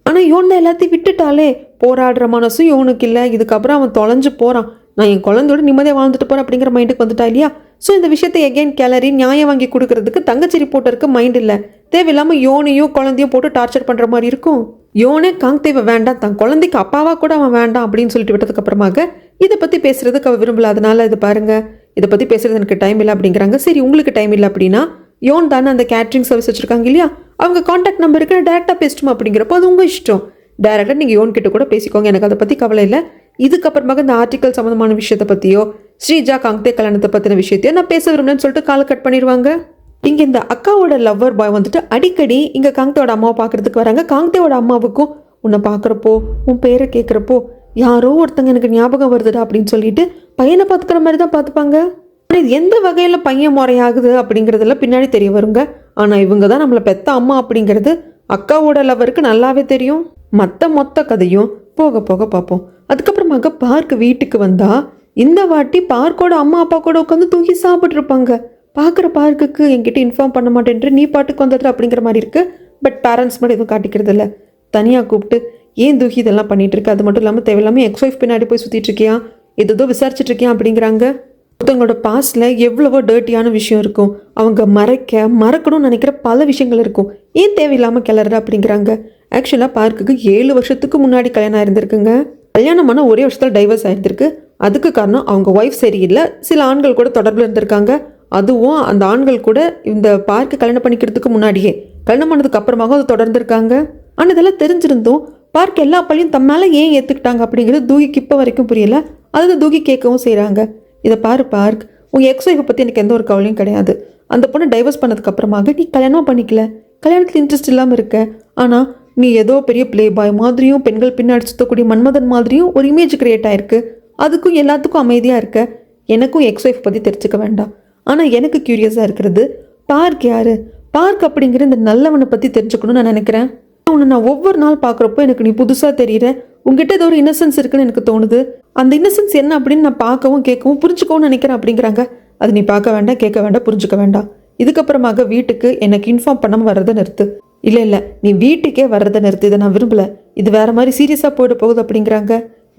ஆனால் யோன் தான் எல்லாத்தையும் விட்டுட்டாலே, போராடுற மனசும் யோனுக்கு இல்லை. இதுக்கப்புறம் அவன் தொலைஞ்சு போகிறான், நான் என் குழந்தையோட நிம்மதியாக வாழ்ந்துட்டு போகிறேன் அப்படிங்கிற மைண்டுக்கு வந்துட்டா இல்லையா. ஸோ இந்த விஷயத்தை எகெயின் கேலரி நியாயம் வாங்கி கொடுக்கறதுக்கு தங்கச்சி ரிப்போர்ட்டருக்கு மைண்ட் இல்லை. தேவையில்லாமல் யோனையும் குழந்தையும் போட்டு டார்ச்சர் பண்ணுற மாதிரி இருக்கும். யோனே காங்தேவை வேண்டாம், தன் குழந்தைக்கு அப்பாவாக கூட அவன் வேண்டாம் அப்படின்னு சொல்லிட்டு விட்டதுக்கு அப்புறமாக இதை பற்றி பேசுறதுக்கு அவள் விரும்பல. அதனால இது பாருங்க, இதை பற்றி பேசுறது எனக்கு டைம் இல்லை அப்படிங்கிறாங்க. சரி உங்களுக்கு டைம் இல்லை அப்படின்னா யோன் தானே அந்த கேட்ரிங் சர்வீஸ் வச்சுருக்காங்க இல்லையா, அவங்க காண்டாக்ட் நம்பருக்கு நான் டேரெக்டாக பேசிட்டுமா அப்படிங்கிறப்போ அது உங்கள் இஷ்டம். டேரெக்டாக நீங்கள் யோன் கிட்ட கூட பேசிக்கோங்க, எனக்கு அதை பற்றி கவலை இல்லை. இதுக்கப்புறமாக இந்த ஆர்டிக்கல் சம்மந்தமான விஷயத்தை பற்றியோ ஸ்ரீஜா காங்தே கல்யாணத்தை பற்றின விஷயத்தையோ நான் பேச விரும்புனேன்னு சொல்லிட்டு காலை கட் பண்ணிடுவாங்க. இங்கே இந்த அக்காவோட லவ்வர் பாய் வந்துட்டு அடிக்கடி இங்கே காங்தேவோட அம்மாவை பார்க்குறதுக்கு வராங்க. காங்தேவோட அம்மாவுக்கும் உன்னை பார்க்குறப்போ உன் பேரை கேட்குறப்போ யாரோ ஒருத்தங்க எனக்கு ஞாபகம் வருதுடா அப்படின்னு சொல்லிட்டு பையனை பார்த்துக்கிற மாதிரி தான் பார்த்துப்பாங்க. ஆனால் இது எந்த வகையில் பையன் முறையாகுது அப்படிங்கிறதுல பின்னாடி தெரிய வருங்க. ஆனால் இவங்க தான் நம்மளை பெத்த அம்மா அப்படிங்கிறது அக்காவோட லவ்வருக்கு நல்லாவே தெரியும். மொத்த கதையும் போக போக பார்ப்போம். அதுக்கப்புறமாக பார்க் வீட்டுக்கு வந்தா இந்த வாட்டி பார்க்கோட அம்மா அப்பா கூட உட்காந்து தூக்கி சாப்பிட்ருப்பாங்க. பார்க்குற பார்க்குக்கு என்கிட்ட இன்ஃபார்ம் பண்ண மாட்டேன்ட்டு நீ பாட்டுக்கு வந்துடுற அப்படிங்கிற மாதிரி இருக்குது. பட் பேரண்ட்ஸ் மட்டும் எதுவும் காட்டிக்கிறது இல்லை. தனியாக கூப்பிட்டு ஏன் தூக்கி இதெல்லாம் பண்ணிகிட்டு இருக்கு, அது மட்டும் இல்லாமல் தேவையில்லாமல் எக்ஸ் ஒய்ஃப் பின்னாடி போய் சுற்றிட்டு இருக்கியா, ஏதோ விசாரிச்சுட்டு இருக்கியா அப்படிங்கிறாங்க. ஒருத்தவங்களோட பாஸ்டில் எவ்வளவோ டர்ட்டியான விஷயம் இருக்கும், அவங்க மறக்கணும்னு நினைக்கிற பல விஷயங்கள் இருக்கும், ஏன் தேவையில்லாமல் கிளற அப்படிங்கிறாங்க. ஆக்சுவலாக பார்க்குக்கு 7 வருஷத்துக்கு முன்னாடி கல்யாணம் ஆயிருந்திருக்குங்க. கல்யாணமான ஒரே வருஷத்தில் டைவர்ஸ் ஆயிருந்திருக்கு. அதுக்கு காரணம் அவங்க ஒய்ஃப் சரியில்லை, சில ஆண்கள் கூட தொடர்பில் இருந்திருக்காங்க. அதுவும் அந்த ஆண்கள் கூட இந்த பார்க்கு கல்யாணம் பண்ணிக்கிறதுக்கு முன்னாடியே கல்யாணம் பண்ணதுக்கு அப்புறமாக அது தொடர்ந்துருக்காங்க. ஆனால் இதெல்லாம் தெரிஞ்சிருந்தும் பார்க் எல்லா பள்ளியும் தம் மேலே ஏன் ஏற்றுக்கிட்டாங்க அப்படிங்கிறது தூகிக்கு இப்போ வரைக்கும் புரியல. அதை தூகி கேட்கவும் செய்கிறாங்க. இதை பார்க், உங்கள் எக்ஸ் ஒய்ஃபை பற்றி எனக்கு எந்த ஒரு கவலையும் கிடையாது. அந்த பொண்ணு டைவர்ஸ் பண்ணதுக்கு அப்புறமாக நீ கல்யாணம் பண்ணிக்கல, கல்யாணத்தில் இன்ட்ரெஸ்ட் இல்லாமல் இருக்க. ஆனால் நீ ஏதோ பெரிய பிளே பாய் மாதிரியும் பெண்கள் பின்னாடி சுற்றக்கூடிய மன்மதன் மாதிரியும் ஒரு இமேஜ் கிரியேட் ஆயிருக்கு. அதுக்கும் எல்லாத்துக்கும் அமைதியாக இருக்க. எனக்கும் எக்ஸ் ஒய்ஃப் பற்றி தெரிஞ்சுக்க வேண்டாம். ஆனால் எனக்கு க்யூரியஸாக இருக்கிறது பார்க் யார், பார்க் அப்படிங்கிற இந்த நல்லவனை பற்றி தெரிஞ்சுக்கணும்னு நான் நினைக்கிறேன். உன்னை நான் ஒவ்வொரு நாள் பார்க்குறப்போ எனக்கு நீ புதுசாக தெரியுற, உங்ககிட்ட ஏதோ ஒரு இன்னசென்ஸ் இருக்குன்னு எனக்கு தோணுது. அந்த இன்னசென்ஸ் என்ன அப்படின்னு நான் பார்க்கவும் கேட்கவும் புரிஞ்சுக்கவும் நினைக்கிறேன் அப்படிங்கிறாங்க. அது நீ பார்க்க வேண்டாம், கேட்க வேண்டாம், புரிஞ்சுக்க வேண்டாம். இதுக்கப்புறமாக வீட்டுக்கு எனக்கு இன்ஃபார்ம் பண்ணாமல் வர்றதை நிறுத்து. இல்லை நீ வீட்டுக்கே வர்றதை நிறுத்து, இதை நான் விரும்பலை. இது வேறு மாதிரி சீரியஸாக போயிட போகுது அப்படிங்கிறாங்க.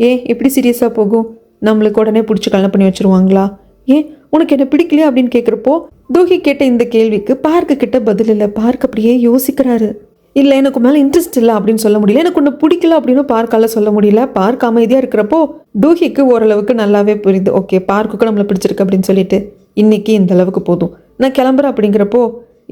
ஏன் எப்படி சீரியஸாக போகும், நம்மளுக்கு உடனே பிடிச்சி கல்யாணம் பண்ணி வச்சுருவாங்களா, ஏன் உனக்கு என்ன பிடிக்கலையா அப்படின்னு கேட்குறப்போ தூகி கேட்ட இந்த கேள்விக்கு பார்க்கு கிட்ட பதில் இல்லை. பார்க் அப்படியே யோசிக்கிறாரு. இல்லை எனக்கு மேலே இன்ட்ரெஸ்ட் இல்லை அப்படின்னு சொல்ல முடியல, எனக்கு ஒன்று பிடிக்கல அப்படின்னு பார்க்கால சொல்ல முடியல. பார்க் அமைதியாக இருக்கிறப்போ தூகிக்கு ஓரளவுக்கு நல்லாவே புரியுது. ஓகே, பார்க்குக்கு நம்மளை பிடிச்சிருக்கு அப்படின்னு சொல்லிட்டு இன்னைக்கு இந்த அளவுக்கு போதும், நான் கிளம்புறேன் அப்படிங்கிறப்போ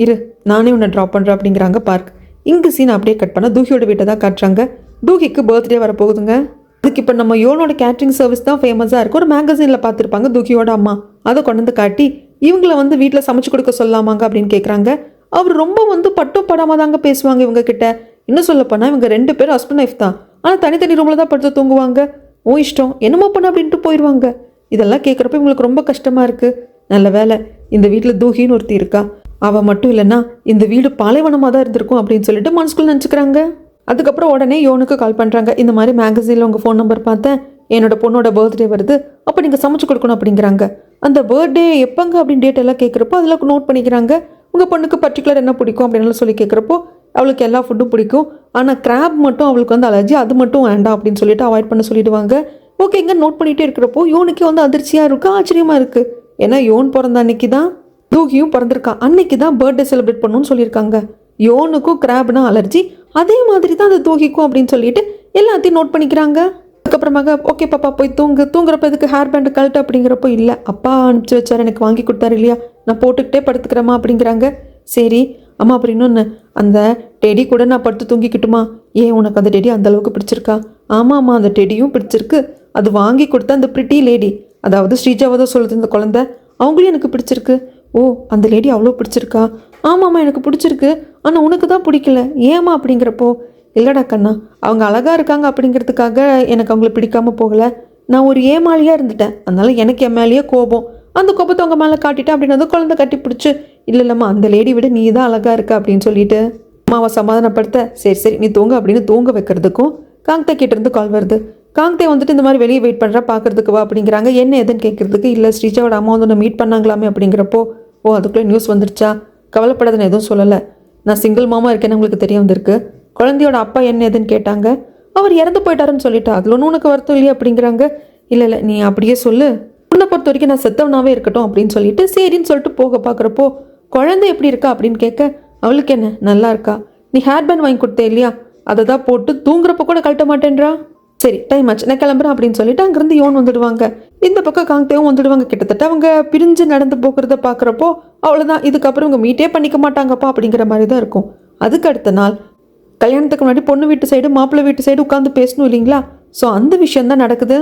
இரு நானே உன்னை ட்ராப் பண்ணுறேன் அப்படிங்கிறாங்க பார்க். இங்கு சீன் அப்படியே கட் பண்ணால் தூகியோட வீட்டை தான் காட்டுறாங்க. தூகிக்கு பர்த்டே வரப்போகுதுங்க. அதுக்கு இப்போ நம்ம யோனோட கேட்ரிங் சர்வீஸ் தான் ஃபேமஸாக இருக்குது. ஒரு மேகசீனில் பார்த்துருப்பாங்க தூகியோட அம்மா, அதை கொண்டு வந்து காட்டி இவங்கள வந்து வீட்டில் சமைச்சு கொடுக்க சொல்லாமாங்க அப்படின்னு கேட்குறாங்க. அவர் ரொம்ப வந்து பட்டும் படாமல் தாங்க பேசுவாங்க இவங்க கிட்ட. இன்னும் சொல்ல போனால் இவங்க 2 பேரும் ஹஸ்பண்ட் ஒய்ஃப் தான், ஆனால் தனித்தனி ரூமில் தான் படுத்து தூங்குவாங்க. ஓ இஷ்டம் என்னமோ பண்ண அப்படின்ட்டு போயிடுவாங்க. இதெல்லாம் கேட்குறப்ப இவங்களுக்கு ரொம்ப கஷ்டமாக இருக்குது. நல்ல வேலை இந்த வீட்டில் தூகின்னு ஒருத்தி இருக்கா, அவள் மட்டும் இல்லைன்னா இந்த வீடு பாலைவனமாக தான் இருந்திருக்கும் அப்படின்னு சொல்லிட்டு மனசுக்குள்ள நினச்சிக்கிறாங்க. அதுக்கப்புறம் உடனே யோனுக்கு கால் பண்ணுறாங்க. இந்த மாதிரி மேகசீனில் உங்கள் ஃபோன் நம்பர் பார்த்தேன், என்னோட பொண்ணோட பர்த்டே வருது, அப்போ நீங்கள் சமைச்சு கொடுக்கணும் அப்படிங்கிறாங்க. அந்த பர்த்டே எப்போங்க அப்படின்னு டேட் எல்லாம் கேட்குறப்போ அதில் நோட் பண்ணிக்கிறாங்க. உங்கள் பொண்ணுக்கு பர்டிகுலர் என்ன பிடிக்கும் அப்படின்னு சொல்லி கேட்குறப்போ அவளுக்கு எல்லா ஃபுட்டும் பிடிக்கும், ஆனால் கிராப் மட்டும் அவளுக்கு வந்து அலர்ஜி, அது மட்டும் வேண்டாம் அப்படின்னு சொல்லிட்டு அவாய்ட் பண்ண சொல்லிடுவாங்க. ஓகேங்க, நோட் பண்ணிகிட்டே இருக்கிறப்போ யோனுக்கே வந்து அதிர்ச்சியாக இருக்குது, ஆச்சரியமாக இருக்குது. ஏன்னா யோன் பிறந்த அன்னைக்கு தான் தூகியும் பிறந்திருக்கா, அன்னைக்கு தான் பர்த்டே செலிப்ரேட் பண்ணணும்னு சொல்லியிருக்காங்க. யோனுக்கும் கிராப்னா அலர்ஜி, அதே மாதிரி தான் அந்த தூகிக்கும் அப்படின்னு சொல்லிட்டு எல்லாத்தையும் நோட் பண்ணிக்கிறாங்க. அதுக்கப்புறமாக ஓகே பாப்பா போய் தூங்குறப்ப இதுக்கு ஹேர் பேண்டு கழட்டு அப்படிங்கிறப்போ இல்லை அப்பா அனுப்பிச்சி வச்சார், எனக்கு வாங்கி கொடுத்தாரு இல்லையா, நான் போட்டுக்கிட்டே படுத்துக்கிறேம்மா அப்படிங்கிறாங்க. சரி அம்மா அப்புறம் இன்னொன்று, அந்த டெடி கூட நான் படுத்து தூங்கிக்கிட்டுமா, ஏன் உனக்கு அந்த டெடி அந்தளவுக்கு பிடிச்சிருக்கா? ஆமாம்மா அந்த டெடியும் பிடிச்சிருக்கு, அது வாங்கி கொடுத்த அந்த பிரிட்டி லேடி, அதாவது ஸ்ரீஜாவை தான் சொல்லுது இந்த குழந்தை, அவங்களையும் எனக்கு பிடிச்சிருக்கு. ஓ அந்த லேடி அவ்வளோ பிடிச்சிருக்கா? ஆமாம்மா எனக்கு பிடிச்சிருக்கு, ஆனால் உனக்கு தான் பிடிக்கல ஏமா அப்படிங்கிறப்போ, இல்லைடா கண்ணா, அவங்க அழகாக இருக்காங்க அப்படிங்கிறதுக்காக எனக்கு அவங்கள பிடிக்காம போகலை. நான் ஒரு ஏமாளியாக இருந்துட்டேன், அதனால எனக்கு என் மேலேயே கோபம். அந்த கோபத்தை அவங்க மேலே காட்டிட்டேன் அப்படின்னு குழந்தை கட்டி பிடிச்சி, இல்லை இல்லைம்மா அந்த லேடி விட நீ தான் அழகாக இருக்க அப்படின்னு சொல்லிட்டு அம்மாவை சமாதானப்படுத்த, சரி சரி நீ தூங்க அப்படின்னு தூங்க வைக்கிறதுக்கும் காங்தே கிட்டேருந்து கால் வருது. காங்தே வந்துட்டு இந்த மாதிரி வெளியே வெயிட் பண்ணுறா, பார்க்கறதுக்கு வா அப்படிங்கிறாங்க. என்ன எதுன்னு கேட்குறதுக்கு, இல்லை ஸ்ரீஜாவோட அம்மா வந்து மீட் பண்ணாங்களாமே அப்படிங்கிறப்போ, ஓ அதுக்குள்ளே நியூஸ் வந்துடுச்சா, கவலைப்படாத நான் எதுவும் சொல்லலை, நான் சிங்கிள் மாமா இருக்கேன்னு உங்களுக்கு தெரிய வந்திருக்கு. குழந்தையோட அப்பா என்ன எதுன்னு கேட்டாங்க, அவர் இறந்து போயிட்டாருன்னு சொல்லிட்டா, அதில் ஒன்றும் உனக்கு வருத்தம் இல்லையா அப்படிங்கிறாங்க. இல்லை இல்லை நீ அப்படியே சொல்லு, உன்னை பொறுத்த வரைக்கும் நான் செத்தவனாவே இருக்கட்டும் அப்படின்னு சொல்லிட்டு சரின்னு சொல்லிட்டு போக பார்க்குறப்போ, குழந்தை எப்படி இருக்கா அப்படின்னு கேட்க, அவளுக்கு என்ன நல்லா இருக்கா, நீ ஹேர் பேண்ட் வாங்கி கொடுத்தே இல்லையா, அதை தான் போட்டு தூங்குறப்ப கூட கழட்ட மாட்டேன்றா, சரி டைம் ஆச்சு நான் கிளம்புறேன் அப்படின்னு சொல்லிட்டு அங்கேருந்து யோன் வந்துடுவாங்க. இந்த பக்கம் காங்தேவும் வந்துடுவாங்க. கிட்டத்தட்ட அவங்க பிரிஞ்சு நடந்து போகிறத பார்க்குறப்போ, அவ்வளோதான் இதுக்கப்புறம் இவங்க மீட்டே பண்ணிக்க மாட்டாங்கப்பா அப்படிங்கிற மாதிரி தான் இருக்கும். அதுக்கு அடுத்த நாள் கல்யாணத்துக்கு முன்னாடி பொண்ணு வீட்டு சைடு மாப்பிள்ளை வீட்டு சைடு உட்காந்து பேசணும் இல்லைங்களா, ஸோ அந்த விஷயந்தான் நடக்குது.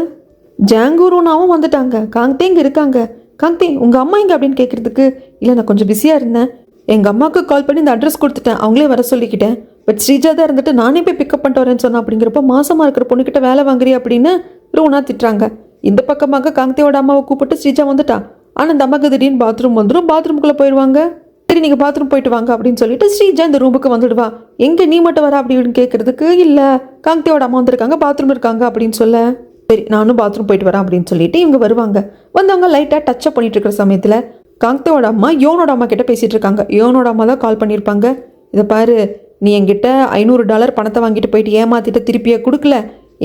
ஜாங்கூருனாவும் வந்துட்டாங்க. காங்தே இங்கே இருக்காங்க. காங்தே உங்கள் அம்மா எங்கே அப்படின்னு கேட்குறதுக்கு, இல்லை நான் கொஞ்சம் பிஸியாக இருந்தேன், எங்கள் அம்மாவுக்கு கால் பண்ணி இந்த அட்ரஸ் கொடுத்துட்டேன், அவங்களே வர சொல்லிக்கிட்டேன், பட் ஸ்ரீஜா தான் இருந்துட்டு நானே போய் பிக்கப் பண்ணிட்டு வரேன்னு சொன்னேன் அப்படிங்கிறப்ப, மாசமாக இருக்கிற பொண்ணுக்கிட்ட வேலை வாங்குறீ அப்படின்னு ரூனா திட்டுறாங்க. இந்த பக்கமாக காங்தேயோட அம்மாவை கூப்பிட்டு ஸ்ரீஜா வந்துட்டா. ஆனால் இந்த அம்மாவுக்கு திடீர்னு பாத்ரூம் வந்துடும், பாத்ரூமுக்குள்ளே போயிடுவாங்க. சரி நீங்கள் பாத்ரூம் போயிட்டு வாங்க அப்படின்னு சொல்லிட்டு ஸ்ரீஜா இந்த ரூமுக்கு வந்துடுவா. எங்கே நீ மட்டும் வர அப்படின்னு கேட்குறதுக்கு, இல்லை காங்தேயோட அம்மா வந்திருக்காங்க, பாத்ரூம் இருக்காங்க அப்படின்னு சொல்ல, சரி நானும் பாத்ரூம் போயிட்டு வரேன் அப்படின்னு சொல்லிட்டு இவங்க வருவாங்க. வந்தவங்க லைட்டாக டச்சப் பண்ணிட்டு இருக்கிற சமயத்தில் காங்தேயோட அம்மா யோனோட அம்மா கிட்ட பேசிகிட்டு இருக்காங்க. யோனோட அம்மா தான் கால் பண்ணியிருப்பாங்க. இதை பாரு, நீ என்கிட்ட $500 பணத்தை வாங்கிட்டு போயிட்டு ஏமாத்திட்டு திருப்பியே கொடுக்கல,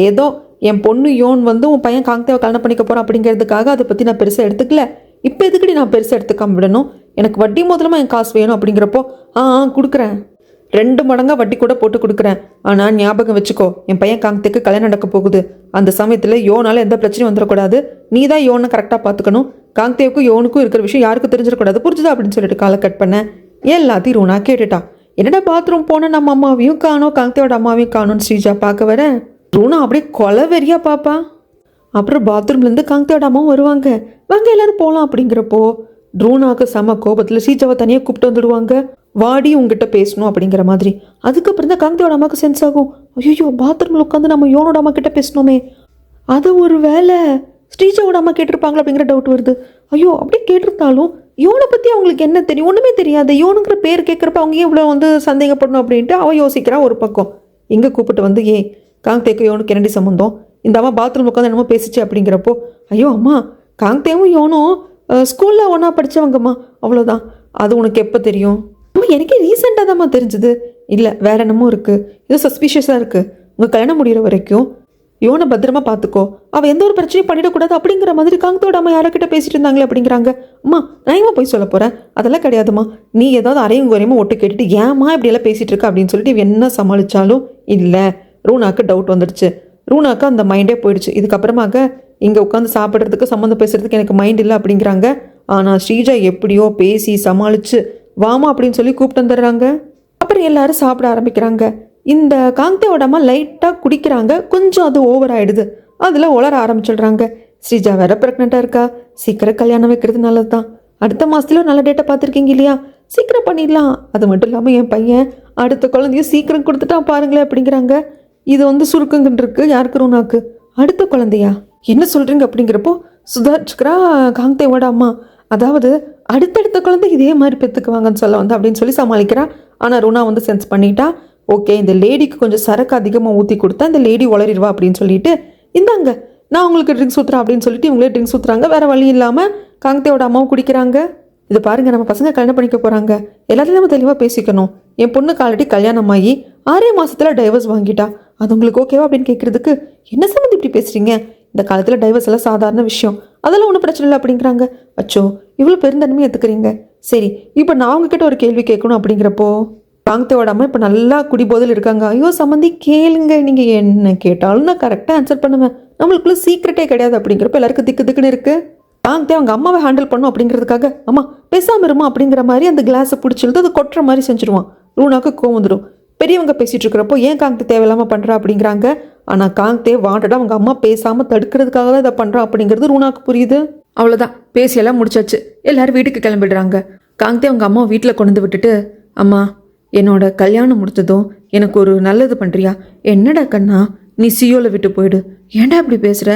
ஏதோ என் பொண்ணு யோன் வந்து உன் பையன் காங்தேவை கல்யாணம் பண்ணிக்க போகிறான் அப்படிங்கிறதுக்காக அதை பற்றி நான் பெருசாக எடுத்துக்கல, இப்போ எதுக்கடி நான் பெருசாக எடுத்துக்காம விடணும், எனக்கு வட்டி முதலமாக என் காசு வேணும் அப்படிங்கிறப்போ, கொடுக்குறேன், 2 மடங்காக வட்டி கூட போட்டு கொடுக்குறேன், ஆனால் ஞாபகம் வச்சுக்கோ என் பையன் காங்தேக்கு கல்யாணம் நடக்க போகுது, அந்த சமயத்தில் யோனால் எந்த பிரச்சனையும் வந்துடக்கூடாது, நீ தான் யோனை கரெக்டாக பார்த்துக்கணும், காங்தேவுக்கும் யோனுக்கும் இருக்கிற விஷயம் யாருக்கும் தெரிஞ்சிடக்கூடாது, புரிஞ்சுதா அப்படின்னு சொல்லிட்டு காலை கட் பண்ணேன். எல்லாத்தையும் ரூனா கேட்டுட்டா. என்னடா பாத்ரூம் போனால் நம்ம அம்மாவையும் காணோம் காங்தேவோட அம்மாவையும் காணும்னு ஸ்ரீஜா பார்க்க வர, ரூனா அப்படியே கொலவெறியா பாப்பா. அப்புறம் பாத்ரூம்லேருந்து காங்தேவோட அம்மாவும் வருவாங்க. வாங்க எல்லாரும் போகலாம் அப்படிங்கிறப்போ, ரூனாவுக்கு செம கோபத்தில் ஸ்ரீஜாவை தனியாக கூப்பிட்டு வந்துடுவாங்க. வாடி உங்ககிட்ட பேசணும் அப்படிங்கிற மாதிரி. அதுக்கப்புறம் தான் காங்தேவோட அம்மாவுக்கு சென்ஸ் ஆகும், ஐயோ பாத்ரூமில் உட்காந்து நம்ம யோனோட அம்மா கிட்ட பேசணுமே, அது ஒரு வேலை ஸ்ரீஜாவோட அம்மா கேட்டிருப்பாங்களா அப்படிங்கிற டவுட் வருது. ஐயோ அப்படி கேட்டிருந்தாலும் யோனை பற்றி அவங்களுக்கு என்ன தெரியும், ஒன்றுமே தெரியாது, யோனுங்கிற பேர் கேட்குறப்ப அவங்க ஏன் இவ்வளோ வந்து சந்தேகப்படணும் அப்படின்ட்டு அவள் யோசிக்கிறா ஒரு பக்கம். இங்கே கூப்பிட்டு வந்து, காங்தேக்கு யோனுக்கு என்னடி சம்மந்தம், இந்த அம்மா பாத்ரூம் உட்காந்து என்னமோ பேசிச்சு அப்படிங்கிறப்போ, ஐயோ அம்மா காங்தேவும் யோனும் ஸ்கூலில் ஒன்றா படித்தவங்கம்மா, அவ்வளோதான், அது உனக்கு எப்போ தெரியும், அம்மா எனக்கே ரீசெண்டாக தான்மா தெரிஞ்சுது, இல்லை வேற என்னமோ இருக்குது, ஏதோ சஸ்பீஷியஸாக இருக்குது, உங்கள் கல்யாணம் முடிகிற வரைக்கும் யோனை பத்திரமா பார்த்துக்கோ, அவள் எந்த ஒரு பிரச்சனையும் பண்ணிடக்கூடாது அப்படிங்கிற மாதிரி காங்தேவோட அம்மா யார்கிட்ட பேசிட்டு இருந்தாங்களே அப்படிங்கிறாங்க. அம்மா நான் ஏமா போய் சொல்ல போகிறேன், அதெல்லாம் கிடையாதுமா, நீ ஏதாவது அரையும் குறையுமா ஒட்டு கேட்டுட்டு ஏமா இப்படியெல்லாம் பேசிகிட்டு இருக்க அப்படின்னு சொல்லிட்டு என்ன சமாளித்தாலும் இல்லை, ரூனாக்கு டவுட் வந்துடுச்சு, ரூனாக்கு அந்த மைண்டே போயிடுச்சு, இதுக்கப்புறமாக இங்கே உட்காந்து சாப்பிட்றதுக்கு சம்மந்தம் பேசுறதுக்கு எனக்கு மைண்ட் இல்லை அப்படிங்கிறாங்க. ஆனால் ஸ்ரீஜா எப்படியோ பேசி சமாளித்து வாமா அப்படின்னு சொல்லி கூப்பிட்டு வந்துடுறாங்க. அப்புறம் எல்லாரும் சாப்பிட ஆரம்பிக்கிறாங்க. இந்த காங்தேவோட அம்மா லைட்டாக குடிக்கிறாங்க, கொஞ்சம் அது ஓவர் ஆகிடுது, அதில் உளர ஆரம்பிச்சிடுறாங்க. ஸ்ரீஜா வேற ப்ரெக்னெண்ட்டாக இருக்கா, சீக்கிரம் கல்யாணம் வைக்கிறது நல்லது தான், அடுத்த மாதத்துல ஒரு நல்ல டேட்டை பார்த்துருக்கீங்க இல்லையா, சீக்கிரம் பண்ணிடலாம், அது மட்டும் இல்லாமல் என் பையன் அடுத்த குழந்தையும் சீக்கிரம் கொடுத்துட்டான் பாருங்களேன் அப்படிங்கிறாங்க. இது வந்து சுருக்குங்கிட்டு இருக்கு யாருக்கு, ரூனாக்கு அடுத்த குழந்தையா என்ன சொல்கிறீங்க அப்படிங்கிறப்போ சுதாரிச்சுக்கிறா காங்தேவோட அம்மா, அதாவது அடுத்தடுத்த குழந்தை இதே மாதிரி பெற்றுக்குவாங்கன்னு சொல்ல வந்து அப்படின்னு சொல்லி சமாளிக்கிறா. ஆனால் ரூனா வந்து சென்ஸ் பண்ணிட்டா, ஓகே இந்த லேடிக்கு கொஞ்சம் சரக்கு அதிகமாக ஊற்றி கொடுத்தா இந்த லேடி உளறிடுவா அப்படின்னு சொல்லிட்டு, இந்தாங்க நான் உங்களுக்கு ட்ரிங்க்ஸ் ஊற்றுறேன் அப்படின்னு சொல்லிட்டு இவங்களே ட்ரிங்க்ஸ் ஊற்றுறாங்க. வேறு வழி இல்லாமல் காங்தேவோட அம்மாவும் குடிக்கிறாங்க. இது பாருங்கள், நம்ம பசங்க கல்யாணம் பண்ணிக்க போகிறாங்க, எல்லாத்தையும் நம்ம தெளிவாக பேசிக்கணும், என் பொண்ணுக்கு ஆல்ரெடி கல்யாணம் ஆகி 6 மாதத்தில் டைவர்ஸ் வாங்கிட்டா, அது உங்களுக்கு ஓகேவா அப்படின்னு கேட்குறதுக்கு, என்ன சம்மந்தி இப்படி பேசுகிறீங்க, இந்த காலத்தில் டைவர்ஸ் எல்லாம் சாதாரண விஷயம், அதெல்லாம் ஒன்றும் பிரச்சனை இல்லை அப்படிங்கிறாங்க. அச்சோ இவ்வளோ பெருந்தன்மையாக எடுத்துக்கிறீங்க, சரி இப்போ நான் உங்ககிட்ட ஒரு கேள்வி கேட்கணும் அப்படிங்கிறப்போ, காங்தேவோட அம்மா இப்போ நல்லா குடிபோதில் இருக்காங்க. ஐயோ சம்மந்தி கேளுங்க, நீங்கள் என்ன கேட்டாலும் நான் கரெக்டாக ஆன்சர் பண்ணுவேன், நம்மளுக்குள்ள சீக்ரெட்டே கிடையாது அப்படிங்கிறப்ப எல்லாருக்கும் திக்கு திக்குன்னு இருக்குது. காங்தே அவங்க அம்மாவை ஹேண்டில் பண்ணும் அப்படிங்கிறதுக்காக, அம்மா பேசாமல் இருமா அப்படிங்கிற மாதிரி அந்த கிளாஸை பிடிச்சிழுது அது கொட்டுற மாதிரி செஞ்சுருவான். ரூனாக்கு கோவம் வந்துடும். பெரியவங்க பேசிகிட்டு இருக்கிறப்போ ஏன் காங்தே தேவையில்லாமல் பண்ணுறா அப்படிங்கிறாங்க. ஆனால் காங்தே வாண்டடாக அவங்க அம்மா பேசாமல் தடுக்கிறதுக்காக தான் இதை பண்ணுறா அப்படிங்கிறது ரூனாக்கு புரியுது. அவ்வளோதான், பேசியெல்லாம் முடிச்சாச்சு, எல்லோரும் வீட்டுக்கு கிளம்பிடுறாங்க. காங்தே அவங்க அம்மா வீட்டில் கொண்டு வந்து விட்டுட்டு, அம்மா என்னோட கல்யாணம் முடிச்சதும் எனக்கு ஒரு நல்லது பண்ணுறியா? என்னடா கண்ணா, நீ சியோவில் விட்டு போயிடு. ஏன்டா இப்படி பேசுகிற?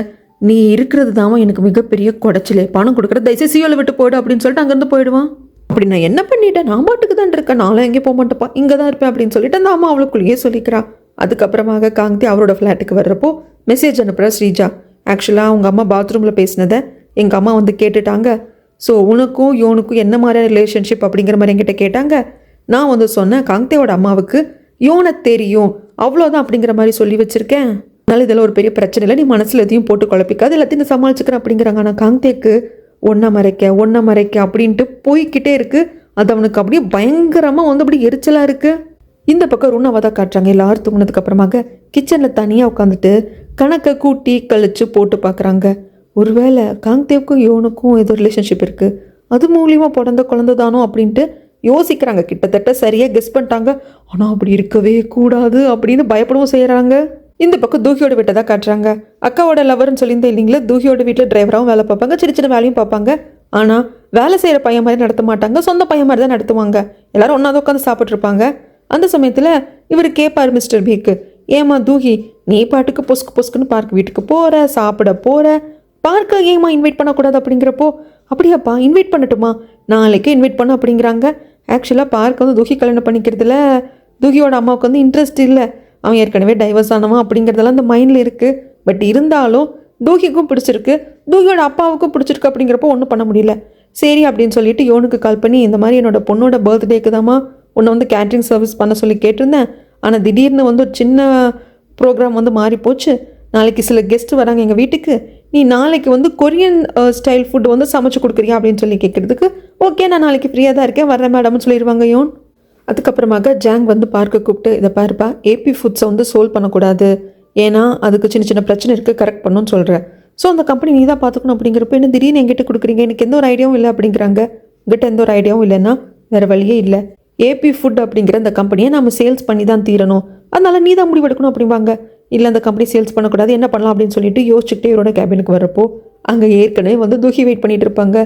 நீ இருக்கிறது தாமா எனக்கு மிகப்பெரிய குடைச்சலே. பணம் கொடுக்குற, தயவுசெய்து சியோவில் விட்டு போயிடு அப்படின்னு சொல்லிட்டு அங்கேருந்து போயிடுவான். அப்படி நான் என்ன பண்ணிட்டேன்? நான் பாட்டுக்கு தான் இருக்கேன், நானும் எங்கேயும் போக மாட்டேப்பா, இங்கே தான் இருப்பேன் அப்படின்னு சொல்லிட்டு அந்த அம்மா அவளுக்குள்ளேயே சொல்லிக்கிறா. அதுக்கப்புறமாக காந்தி அவரோட ஃப்ளாட்டுக்கு வர்றப்போ மெசேஜ் அனுப்புகிறா ஸ்ரீஜா. ஆக்சுவலாக அவங்க அம்மா பாத்ரூமில் பேசினதை எங்கள் அம்மா வந்து கேட்டுட்டாங்க. ஸோ உனக்கும் யோனுக்கும் என்ன மாதிரியான ரிலேஷன்ஷிப் அப்படிங்கிற மாதிரி என்கிட்ட கேட்டாங்க. நான் வந்து சொன்னேன், காங்தேவோட அம்மாவுக்கு யோனை தெரியும், அவ்வளோதான் அப்படிங்கிற மாதிரி சொல்லி வச்சுருக்கேன். அதனால் இதெல்லாம் ஒரு பெரிய பிரச்சனை இல்லை, நீ மனசில் எதையும் போட்டு குழப்பிக்காது, எல்லாத்தையும் நான் சமாளிச்சுக்கிறேன் அப்படிங்கிறாங்க. ஆனால் காங்தேக்கு ஒன்றை மறைக்க அப்படின்ட்டு போய்கிட்டே இருக்குது. அது அவனுக்கு அப்படியே பயங்கரமாக வந்து அப்படி எரிச்சலாக இருக்குது. இந்த பக்கம் ரூனாவை தான் காட்டுறாங்க. எல்லாரும் தூங்கினதுக்கு அப்புறமாக கிச்சனில் தனியாக உட்காந்துட்டு கணக்கை கூட்டி கழிச்சு போட்டு பார்க்குறாங்க. ஒருவேளை காங்தேவுக்கும் யோனுக்கும் ஏதோ ரிலேஷன்ஷிப் இருக்குது, அது மூலியமாக பிறந்த குழந்தைதானோ அப்படின்ட்டு யோசிக்கிறாங்க. கிட்டத்தட்ட சரியாக கெஸ் பண்ணிட்டாங்க. ஆனால் அப்படி இருக்கவே கூடாது அப்படின்னு பயப்படவும் செய்கிறாங்க. இந்த பக்கம் தூகியோட வீட்டை தான் காட்டுறாங்க. அக்காவோட லவர்னு சொல்லியிருந்தேன் இல்லைங்களா, தூகியோட வீட்டில் டிரைவராகவும் வேலை பார்ப்பாங்க, சின்ன சின்ன வேலையும் பார்ப்பாங்க. ஆனால் வேலை செய்கிற பையன் மாதிரி நடத்த மாட்டாங்க, சொந்த பையன் மாதிரி தான் நடத்துவாங்க. எல்லாரும் ஒன்றாவது உட்காந்து சாப்பிட்ருப்பாங்க. அந்த சமயத்தில் இவர் கேட்பார் மிஸ்டர் பீக்கு, ஏமா தூகி நீ பாட்டுக்கு பொசுக்குன்னு பார்க் வீட்டுக்கு போகிற, சாப்பிட போகிற, பார்க்க ஏமா இன்வைட் பண்ணக்கூடாது அப்படிங்கிறப்போ, அப்படியாப்பா இன்வைட் பண்ணட்டுமா, நாளைக்கு இன்வைட் பண்ண அப்படிங்கிறாங்க. ஆக்சுவலாக பார்க் வந்து தூகி கல்யாணம் பண்ணிக்கிறதுல தூகியோட அம்மாவுக்கு வந்து இன்ட்ரெஸ்ட் இல்லை. அவன் ஏற்கனவே டைவர்ஸ் ஆனவன் அப்படிங்கிறதெல்லாம் அந்த மைண்டில் இருக்குது. பட் இருந்தாலும் தூகிக்கும் பிடிச்சிருக்கு, தூகியோட அப்பாவுக்கும் பிடிச்சிருக்கு அப்படிங்கிறப்போ ஒன்றும் பண்ண முடியல. சரி அப்படின்னு சொல்லிட்டு யோனுக்கு கால் பண்ணி, இந்த மாதிரி என்னோட பொண்ணோட பர்த்டேக்கு தாம்மா உன்னை வந்து கேட்ரிங் சர்வீஸ் பண்ண சொல்லி கேட்டிருந்தேன். ஆனால் திடீர்னு வந்து ஒரு சின்ன ப்ரோக்ராம் வந்து மாறி போச்சு. நாளைக்கு சில கெஸ்ட்டு வராங்க எங்கள் வீட்டுக்கு, நீ நாளைக்கு வந்து கொரியன் ஸ்டைல் ஃபுட் வந்து சமைச்சு கொடுக்குறியா அப்படின்னு சொல்லி கேட்குறதுக்கு, ஓகே நான் நாளைக்கு ஃப்ரீயாக தான் இருக்கேன், வர்றேன் மேடம்னு சொல்லிடுவாங்க யோன். அதுக்கப்புறமாக ஜாங் வந்து பார்க்க கூப்பிட்டு, இதை பாருப்பா, ஏபி ஃபுட்ஸை வந்து சோல்வ் பண்ணக்கூடாது, ஏன்னா அதுக்கு சின்ன சின்ன பிரச்சனை இருக்குது, கரெக்ட் பண்ணணும்னு சொல்கிறேன். ஸோ அந்த கம்பெனி நீ தான் பார்த்துக்கணும் அப்படிங்கிறப்ப என்ன திடீர்னு என்கிட்ட கொடுக்குறீங்க, எனக்கு எந்த ஒரு ஐடியாவும் இல்லை அப்படிங்கிறாங்க. கிட்ட எந்த ஒரு ஐடியாவும் இல்லைன்னா வேறு வழியே இல்லை, ஏபி ஃபுட் அப்படிங்கிற அந்த கம்பெனியை நம்ம சேல்ஸ் பண்ணி தான் தீரணும், அதனால நீ தான் முடிவெடுக்கணும் அப்படிம்பாங்க. இல்லை அந்த கம்பெனி சேல்ஸ் பண்ணக்கூடாது, என்ன பண்ணலாம் அப்படின்னு சொல்லிட்டு யோசிச்சுக்கிட்டே இவரோட கேபினுக்கு வரப்போ அங்கே ஏற்கனவே வந்து தூகி வெயிட் பண்ணிட்டு இருப்பாங்க.